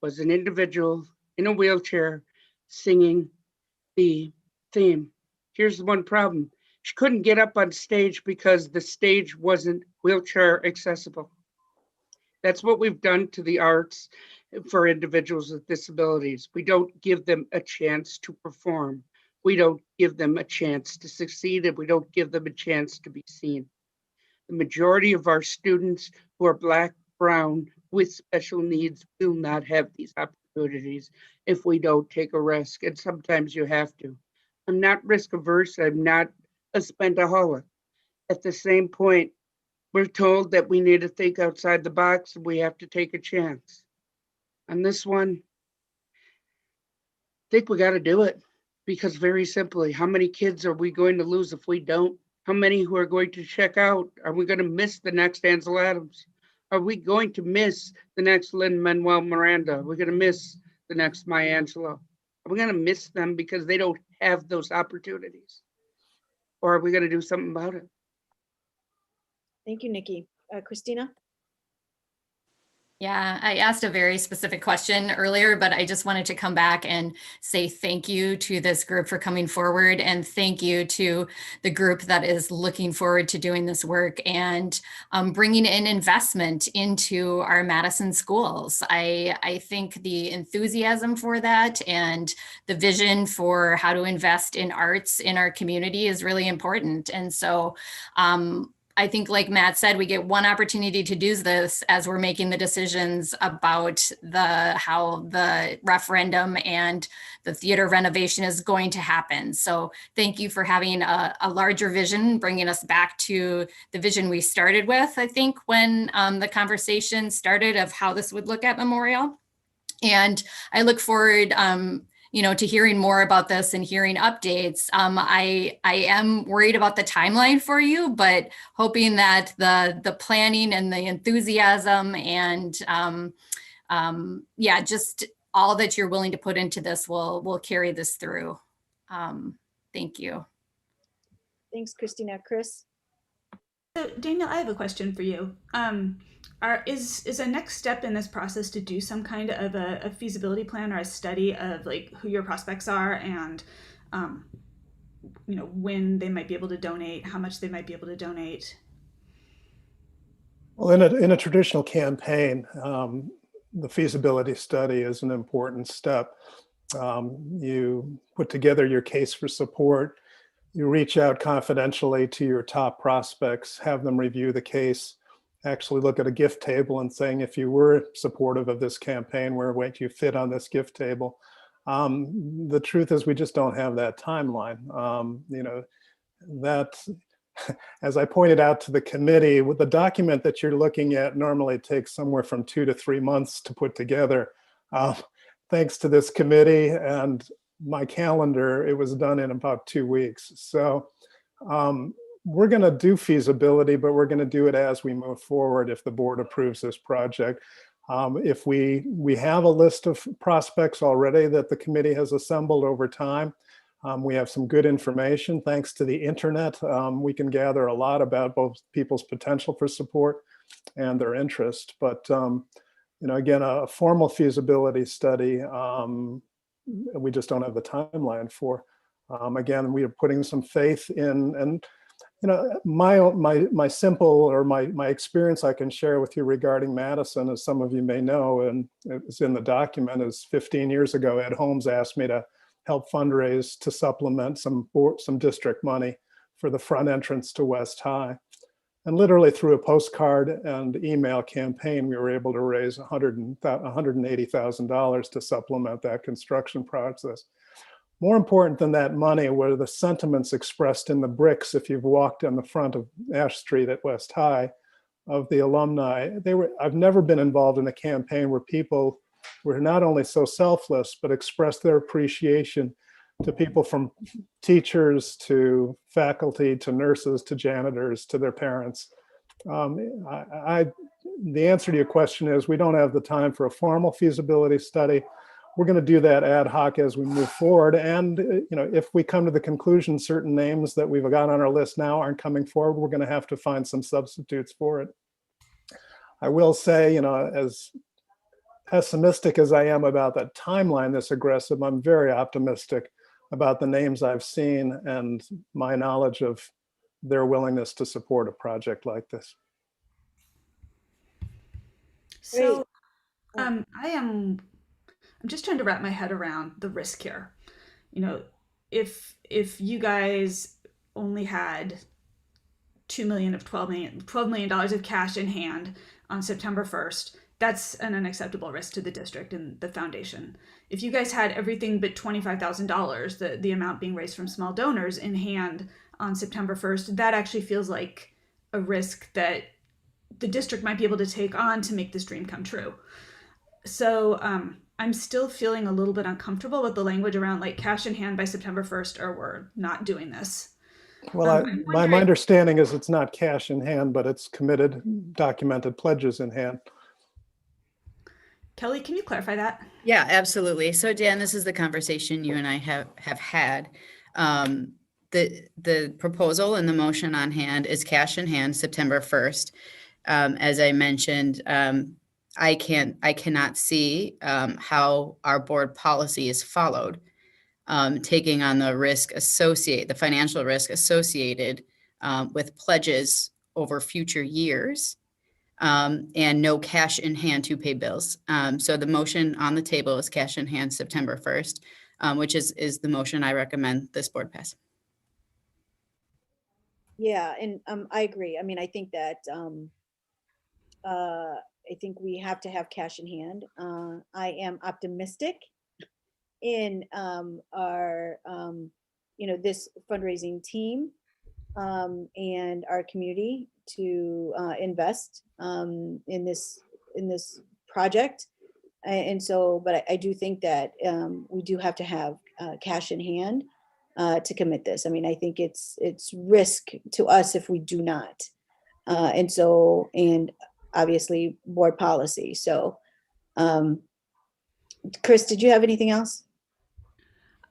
was an individual in a wheelchair singing the theme. Here's the one problem. She couldn't get up on stage because the stage wasn't wheelchair accessible. That's what we've done to the arts for individuals with disabilities. We don't give them a chance to perform. We don't give them a chance to succeed, and we don't give them a chance to be seen. The majority of our students who are Black, Brown with special needs will not have these opportunities if we don't take a risk. And sometimes you have to. I'm not risk averse. I'm not a spendaholic. At the same point, we're told that we need to think outside the box and we have to take a chance. On this one, I think we got to do it because very simply, how many kids are we going to lose if we don't? How many who are going to check out? Are we going to miss the next Ansel Adams? Are we going to miss the next Lin-Manuel Miranda? Are we going to miss the next Maya Angelou? Are we going to miss them because they don't have those opportunities? Or are we going to do something about it? Thank you, Nikki. Christina? Yeah, I asked a very specific question earlier, but I just wanted to come back and say thank you to this group for coming forward, and thank you to the group that is looking forward to doing this work and bringing in investment into our Madison schools. I think the enthusiasm for that and the vision for how to invest in arts in our community is really important. And so I think, like Matt said, we get one opportunity to do this as we're making the decisions about how the referendum and the theater renovation is going to happen. So thank you for having a larger vision, bringing us back to the vision we started with, I think, when the conversation started of how this would look at Memorial. And I look forward to hearing more about this and hearing updates. I am worried about the timeline for you, but hoping that the planning and the enthusiasm and just all that you're willing to put into this will carry this through. Thank you. Thanks, Christina. Chris? So Daniel, I have a question for you. Is a next step in this process to do some kind of a feasibility plan or a study of like who your prospects are and when they might be able to donate, how much they might be able to donate? Well, in a traditional campaign, the feasibility study is an important step. You put together your case for support. You reach out confidentially to your top prospects, have them review the case, actually look at a gift table and saying, if you were supportive of this campaign, where might you fit on this gift table? The truth is we just don't have that timeline. That, as I pointed out to the committee, with the document that you're looking at normally takes somewhere from 2 to 3 months to put together. Thanks to this committee and my calendar, it was done in about 2 weeks. So we're going to do feasibility, but we're going to do it as we move forward if the board approves this project. If we have a list of prospects already that the committee has assembled over time, we have some good information. Thanks to the internet, we can gather a lot about both people's potential for support and their interest. But again, a formal feasibility study, we just don't have the timeline for. Again, we are putting some faith in, and my simple or my experience I can share with you regarding Madison, as some of you may know, and it's in the document, is 15 years ago, Ed Holmes asked me to help fundraise to supplement some district money for the front entrance to West High. And literally through a postcard and email campaign, we were able to raise $180,000 to supplement that construction process. More important than that money were the sentiments expressed in the bricks, if you've walked on the front of Ash Street at West High, of the alumni. I've never been involved in a campaign where people were not only so selfless, but expressed their appreciation to people, from teachers to faculty to nurses to janitors to their parents. The answer to your question is we don't have the time for a formal feasibility study. We're going to do that ad hoc as we move forward. And if we come to the conclusion certain names that we've got on our list now aren't coming forward, we're going to have to find some substitutes for it. I will say, as pessimistic as I am about that timeline this aggressive, I'm very optimistic about the names I've seen and my knowledge of their willingness to support a project like this. So I'm just trying to wrap my head around the risk here. If you guys only had $2 million of $12 million of cash in hand on September 1st, that's an unacceptable risk to the district and the foundation. If you guys had everything but $25,000, the amount being raised from small donors, in hand on September 1st, that actually feels like a risk that the district might be able to take on to make this dream come true. So I'm still feeling a little bit uncomfortable with the language around like cash in hand by September 1st, or we're not doing this. Well, my understanding is it's not cash in hand, but it's committed, documented pledges in hand. Kelly, can you clarify that? Yeah, absolutely. So Dan, this is the conversation you and I have had. The proposal and the motion on hand is cash in hand September 1st. As I mentioned, I cannot see how our board policy is followed, taking on the financial risk associated with pledges over future years, and no cash in hand to pay bills. So the motion on the table is cash in hand September 1st, which is the motion I recommend this board pass. Yeah, and I agree. I mean, I think that I think we have to have cash in hand. I am optimistic in our this fundraising team and our community to invest in this project. And so, but I do think that we do have to have cash in hand to commit this. I mean, I think it's risk to us if we do not. And obviously board policy. So, Chris, did you have anything else?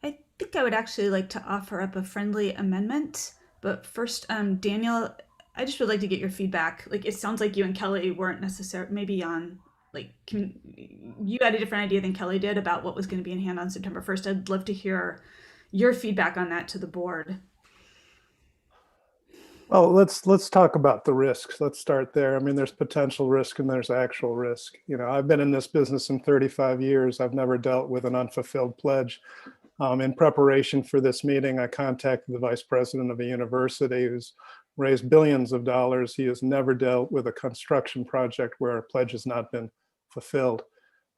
I think I would actually like to offer up a friendly amendment. But first, Daniel, I just would like to get your feedback. Like, it sounds like you and Kelly weren't necessarily, maybe on, like, you had a different idea than Kelly did about what was going to be in hand on September 1st. I'd love to hear your feedback on that to the board. Well, let's talk about the risks. Let's start there. I mean, there's potential risk and there's actual risk. You know, I've been in this business in 35 years. I've never dealt with an unfulfilled pledge. In preparation for this meeting, I contacted the vice president of a university who's raised billions of dollars. He has never dealt with a construction project where a pledge has not been fulfilled.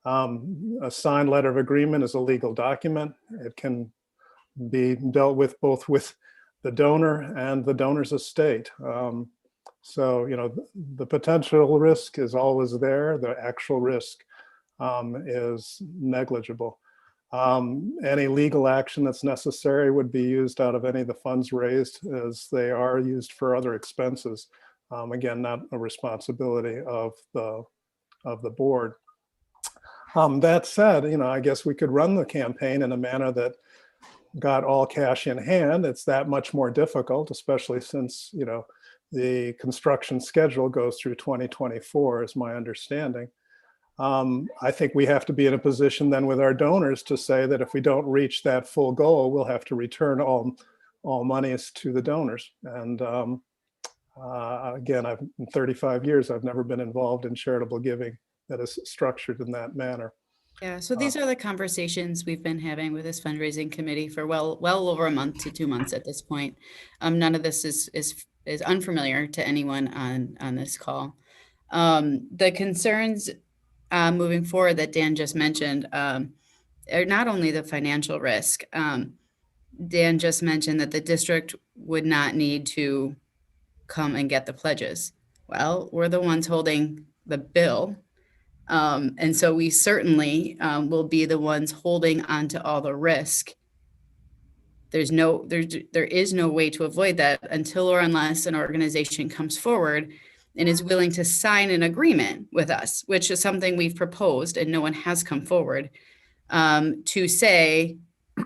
A signed letter of agreement is a legal document. It can be dealt with both with the donor and the donor's estate. So, you know, the potential risk is always there. The actual risk is negligible. Any legal action that's necessary would be used out of any of the funds raised, as they are used for other expenses. Again, not a responsibility of the board. That said, you know, I guess we could run the campaign in a manner that got all cash in hand. It's that much more difficult, especially since, you know, the construction schedule goes through 2024, is my understanding. I think we have to be in a position then with our donors to say that if we don't reach that full goal, we'll have to return all monies to the donors. And again, in 35 years, I've never been involved in charitable giving that is structured in that manner. Yeah, so these are the conversations we've been having with this fundraising committee for well over a month to 2 months at this point. None of this is unfamiliar to anyone on this call. The concerns moving forward that Dan just mentioned are not only the financial risk. Dan just mentioned that the district would not need to come and get the pledges. Well, we're the ones holding the bill. And so we certainly will be the ones holding onto all the risk. There is no way to avoid that until or unless an organization comes forward and is willing to sign an agreement with us, which is something we've proposed and no one has come forward, to say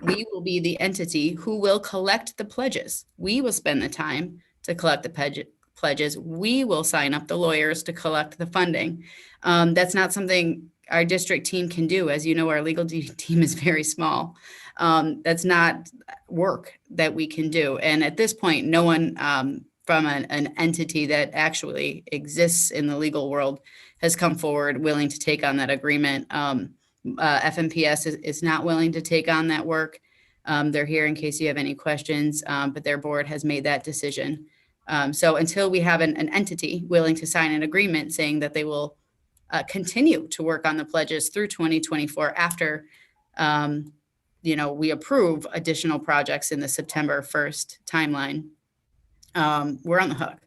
we will be the entity who will collect the pledges. We will spend the time to collect the pledges. We will sign up the lawyers to collect the funding. That's not something our district team can do. As you know, our legal team is very small. That's not work that we can do. And at this point, no one from an entity that actually exists in the legal world has come forward willing to take on that agreement. FMPS is not willing to take on that work. They're here in case you have any questions, but their board has made that decision. So until we have an entity willing to sign an agreement saying that they will continue to work on the pledges through 2024 after, we approve additional projects in the September 1st timeline, we're on the hook.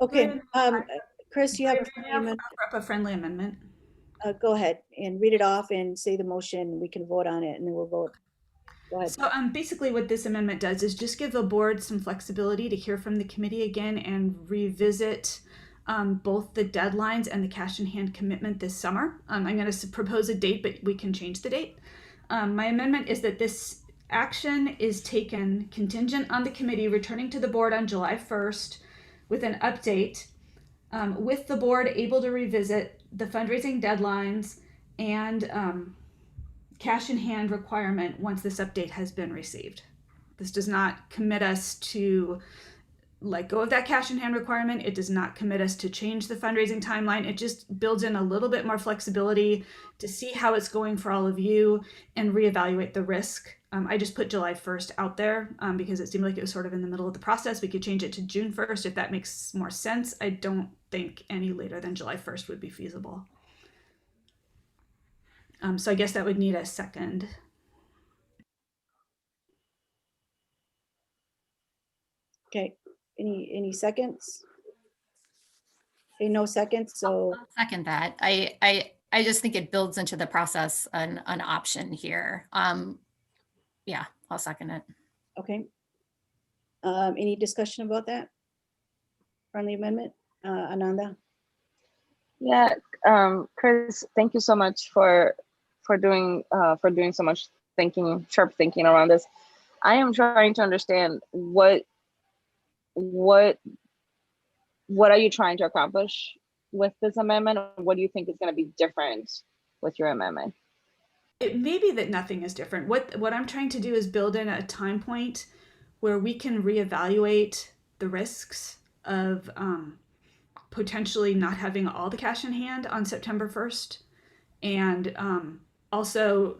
Okay, Chris, you have a friendly amendment? A friendly amendment. Go ahead and read it off and say the motion. We can vote on it and then we'll vote. Go ahead. So basically what this amendment does is just give the board some flexibility to hear from the committee again and revisit both the deadlines and the cash in hand commitment this summer. I'm going to propose a date, but we can change the date. My amendment is that this action is taken contingent on the committee returning to the board on July 1st with an update, with the board able to revisit the fundraising deadlines and cash in hand requirement once this update has been received. This does not commit us to let go of that cash in hand requirement. It does not commit us to change the fundraising timeline. It just builds in a little bit more flexibility to see how it's going for all of you and reevaluate the risk. I just put July 1st out there because it seemed like it was sort of in the middle of the process. We could change it to June 1st if that makes more sense. I don't think any later than July 1st would be feasible. So I guess that would need a second. Okay, any seconds? Okay, no seconds, so. I'll second that. I just think it builds into the process an option here. Yeah, I'll second it. Okay. Any discussion about that? Friendly amendment, Ananda? Yeah, Chris, thank you so much for doing so much sharp thinking around this. I am trying to understand what are you trying to accomplish with this amendment? What do you think is going to be different with your amendment? It may be that nothing is different. What I'm trying to do is build in a time point where we can reevaluate the risks of potentially not having all the cash in hand on September 1st, and also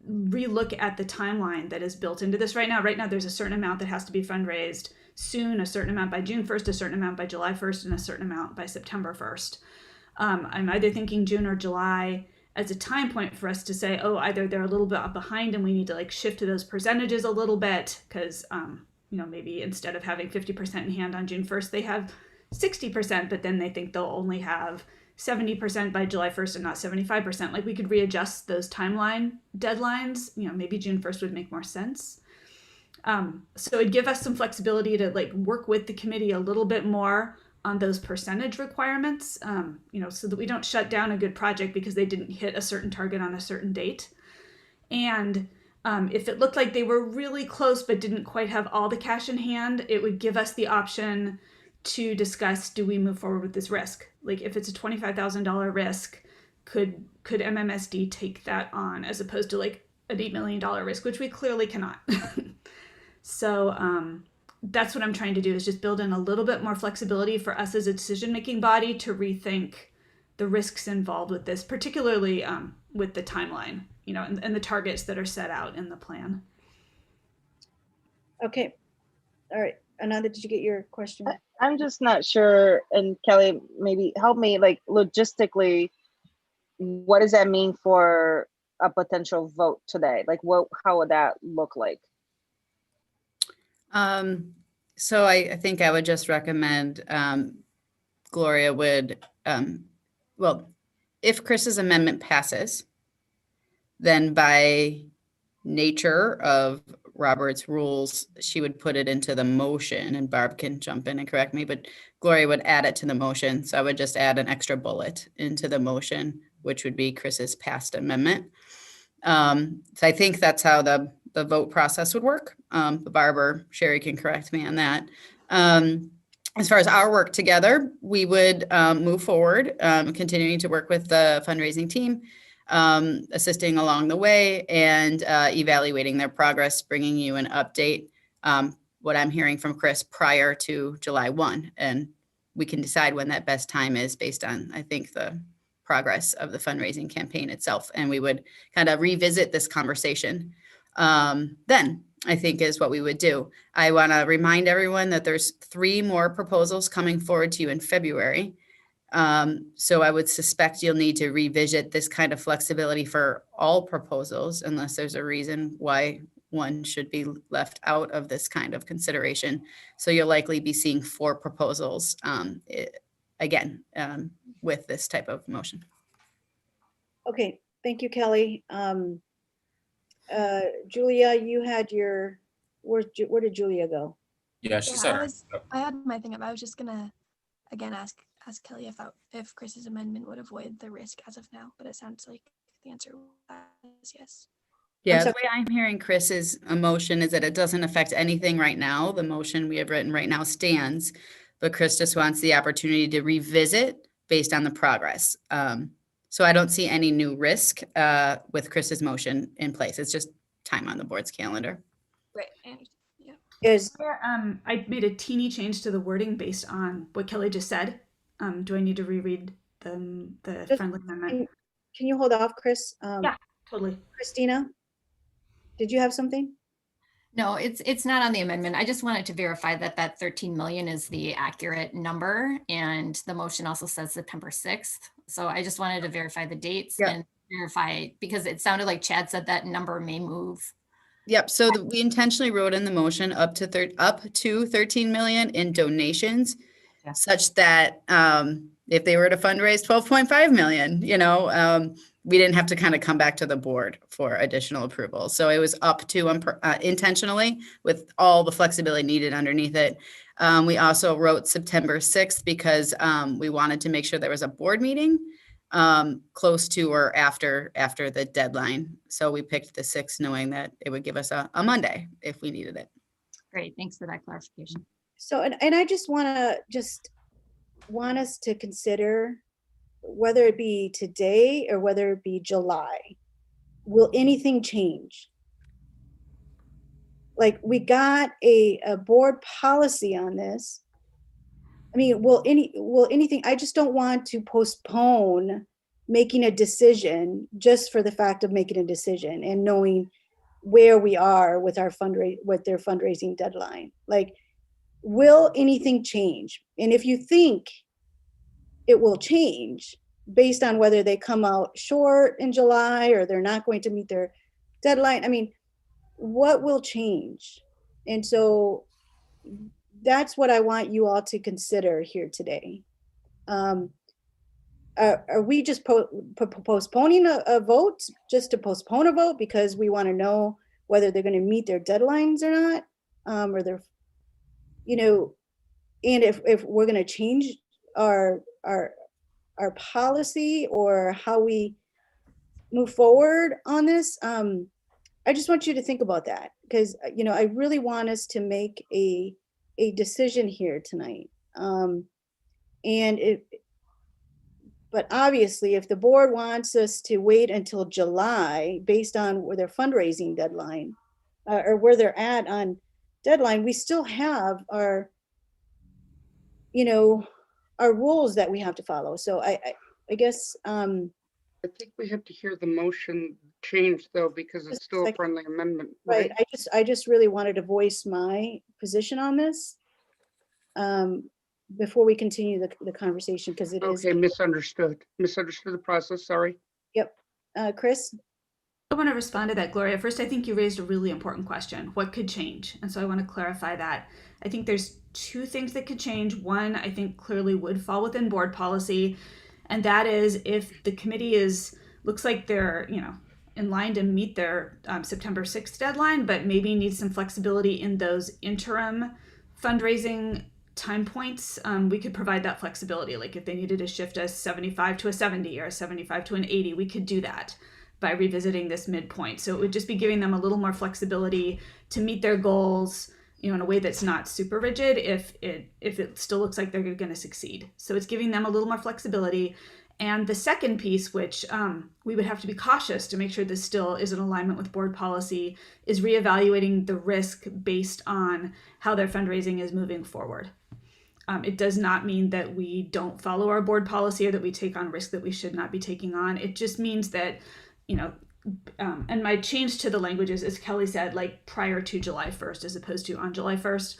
relook at the timeline that is built into this right now. Right now, there's a certain amount that has to be fundraised soon, a certain amount by June 1st, a certain amount by July 1st, and a certain amount by September 1st. I'm either thinking June or July as a time point for us to say, oh, either they're a little bit behind and we need to like shift to those percentages a little bit because, maybe instead of having 50% in hand on June 1st, they have 60%, but then they think they'll only have 70% by July 1st and not 75%. Like we could readjust those timeline deadlines. Maybe June 1st would make more sense. So it'd give us some flexibility to like work with the committee a little bit more on those percentage requirements, so that we don't shut down a good project because they didn't hit a certain target on a certain date. And if it looked like they were really close but didn't quite have all the cash in hand, it would give us the option to discuss, do we move forward with this risk? Like if it's a $25,000 risk, could MMSD take that on as opposed to like an $8 million risk, which we clearly cannot. So that's what I'm trying to do, is just build in a little bit more flexibility for us as a decision-making body to rethink the risks involved with this, particularly with the timeline, and the targets that are set out in the plan. Okay. All right. Ananda, did you get your question? I'm just not sure, and Kelly, maybe help me, like logistically, what does that mean for a potential vote today? Like how would that look like? So I think I would just recommend Gloria would, if Chris's amendment passes, then by nature of Robert's rules, she would put it into the motion, and Barb can jump in and correct me, but Gloria would add it to the motion. So I would just add an extra bullet into the motion, which would be Chris's passed amendment. So I think that's how the vote process would work. But Barb or Sherry can correct me on that. As far as our work together, we would move forward, continuing to work with the fundraising team, assisting along the way and evaluating their progress, bringing you an update, what I'm hearing from Chris prior to July 1. And we can decide when that best time is based on, I think, the progress of the fundraising campaign itself. And we would kind of revisit this conversation then I think is what we would do. I want to remind everyone that there's 3 more proposals coming forward to you in February. So I would suspect you'll need to revisit this kind of flexibility for all proposals unless there's a reason why one should be left out of this kind of consideration. So you'll likely be seeing 4 proposals again with this type of motion. Okay, thank you, Kelly. Julia, you had your, where did Julia go? Yeah, she said. I had my thing up. I was just gonna again ask Kelly if Chris's amendment would avoid the risk as of now, but it sounds like the answer is yes. Yeah, the way I'm hearing Chris's motion is that it doesn't affect anything right now. The motion we have written right now stands, but Chris just wants the opportunity to revisit based on the progress. So I don't see any new risk with Chris's motion in place. It's just time on the board's calendar. Right. Yeah. I made a teeny change to the wording based on what Kelly just said. Do I need to reread the friendly amendment? Can you hold off, Chris? Yeah, totally. Christina, did you have something? No, it's not on the amendment. I just wanted to verify that 13 million is the accurate number, and the motion also says September 6th. So I just wanted to verify the dates and verify, because it sounded like Chad said that number may move. Yep. So we intentionally wrote in the motion up to 13 million in donations, such that if they were to fundraise 12.5 million, we didn't have to kind of come back to the board for additional approval. So it was up to intentionally with all the flexibility needed underneath it. We also wrote September 6th because we wanted to make sure there was a board meeting close to or after the deadline. So we picked the 6th knowing that it would give us a Monday if we needed it. Great, thanks for that clarification. So, and I just want us to consider, whether it be today or whether it be July, will anything change? Like, we got a board policy on this. I mean, will anything, I just don't want to postpone making a decision just for the fact of making a decision and knowing where we are with their fundraising deadline. Like, will anything change? And if you think it will change based on whether they come out short in July or they're not going to meet their deadline, I mean, what will change? And so that's what I want you all to consider here today. Are we just postponing a vote just to postpone a vote because we want to know whether they're going to meet their deadlines or not? Or they're, and if we're going to change our policy or how we move forward on this, I just want you to think about that, because I really want us to make a decision here tonight. But obviously, if the board wants us to wait until July based on their fundraising deadline or where they're at on deadline, we still have our rules that we have to follow. So I guess I think we have to hear the motion change though, because it's still a friendly amendment. Right. I just really wanted to voice my position on this before we continue the conversation, because it is. Okay, misunderstood the process, sorry. Yep. Chris? I want to respond to that, Gloria. First, I think you raised a really important question. What could change? And so I want to clarify that. I think there's 2 things that could change. One, I think clearly would fall within board policy. And that is if the committee looks like they're, in line to meet their September 6th deadline, but maybe needs some flexibility in those interim fundraising time points, we could provide that flexibility. Like if they needed to shift a 75 to a 70 or a 75 to an 80, we could do that by revisiting this midpoint. So it would just be giving them a little more flexibility to meet their goals, in a way that's not super rigid if it still looks like they're going to succeed. So it's giving them a little more flexibility. And the second piece, which we would have to be cautious to make sure this still is in alignment with board policy, is reevaluating the risk based on how their fundraising is moving forward. It does not mean that we don't follow our board policy or that we take on risk that we should not be taking on. It just means that, and my change to the languages, as Kelly said, like prior to July 1st, as opposed to on July 1st.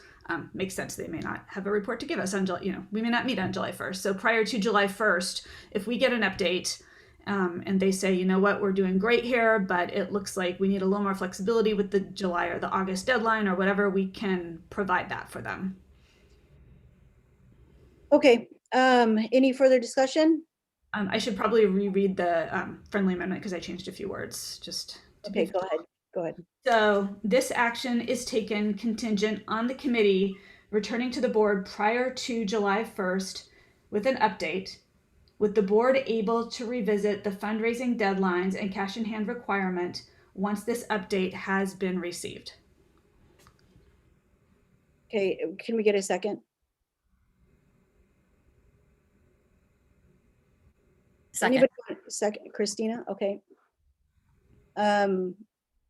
Makes sense. They may not have a report to give us on July, we may not meet on July 1st. So prior to July 1st, if we get an update and they say, you know what, we're doing great here, but it looks like we need a little more flexibility with the July or the August deadline or whatever, we can provide that for them. Okay, any further discussion? I should probably reread the friendly amendment because I changed a few words just to Okay, go ahead. Go ahead. So this action is taken contingent on the committee returning to the board prior to July 1st with an update, with the board able to revisit the fundraising deadlines and cash in hand requirement once this update has been received. Okay, can we get a second? Second. Anybody want a second? Christina, okay.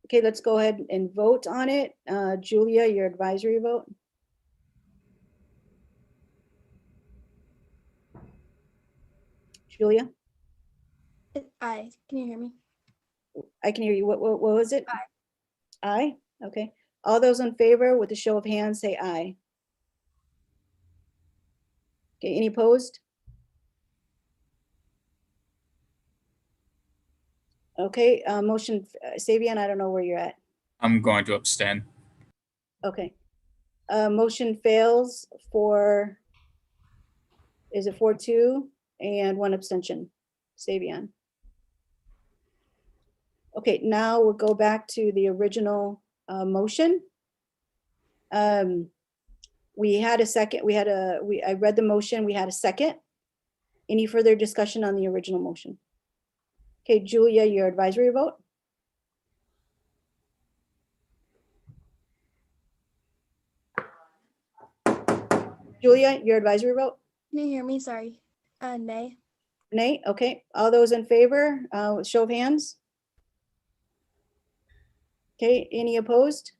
Okay, let's go ahead and vote on it. Julia, your advisory vote. Julia, Aye. Can you hear me? I can hear you. What was it? Aye. Aye, okay. All those in favor with a show of hands, say aye. Okay, any opposed? Okay, motion, Savion, I don't know where you're at. I'm going to abstain. Okay. Motion fails for, is it 4-2 and 1 abstention? Savion. Okay, now we'll go back to the original motion. We had a second, I read the motion, we had a second. Any further discussion on the original motion? Okay, Julia, your advisory vote? Julia, your advisory vote? Can you hear me? Sorry. Nay. Nay, okay. All those in favor, show of hands? Okay, any opposed?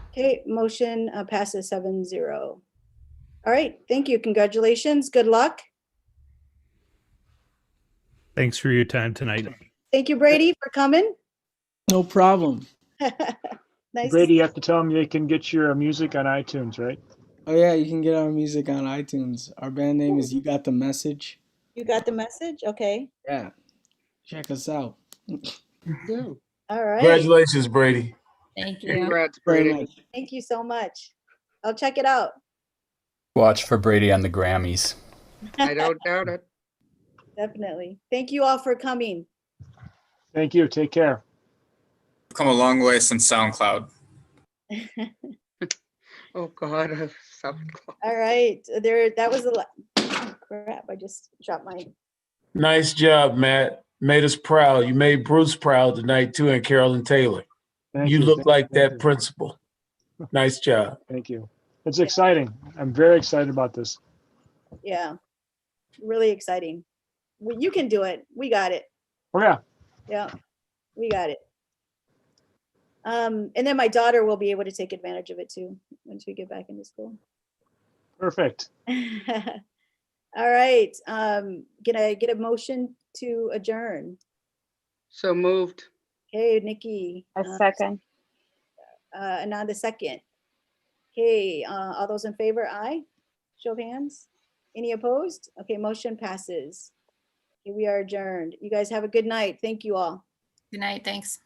Okay, motion passes 7-0. All right, thank you. Congratulations. Good luck. Thanks for your time tonight. Thank you, Brady, for coming. No problem. Nice. Brady, you have to tell them they can get your music on iTunes, right? Oh yeah, you can get our music on iTunes. Our band name is You Got the Message. You got the message? Okay. Yeah. Check us out. All right. Congratulations, Brady. Thank you. Congrats, Very Brady. much. Thank you so much. I'll check it out. Watch for Brady on the Grammys. I don't doubt it. Definitely. Thank you all for coming. Thank you. Take care. We've come a long way since SoundCloud. Oh God, SoundCloud. All right. That was the crap. I just dropped my. Nice job, Matt. Made us proud. You made Bruce proud tonight too, and Carolyn Taylor. Thank You you. look Thank like you. Thank that you. principal. Nice job. Thank you. It's exciting. I'm very excited about this. Yeah. Really exciting. You can do it. We got it. Oh yeah. Yeah. We got it. And then my daughter will be able to take advantage of it too once we get back into school. Perfect. All right. Can I get a motion to adjourn? So moved. Okay, Nikki. A second. Another second. Okay, all those in favor, aye? Show of hands. Any opposed? Okay, motion passes. Okay, we are adjourned. You guys have a good night. Thank you all. Good night. Thanks.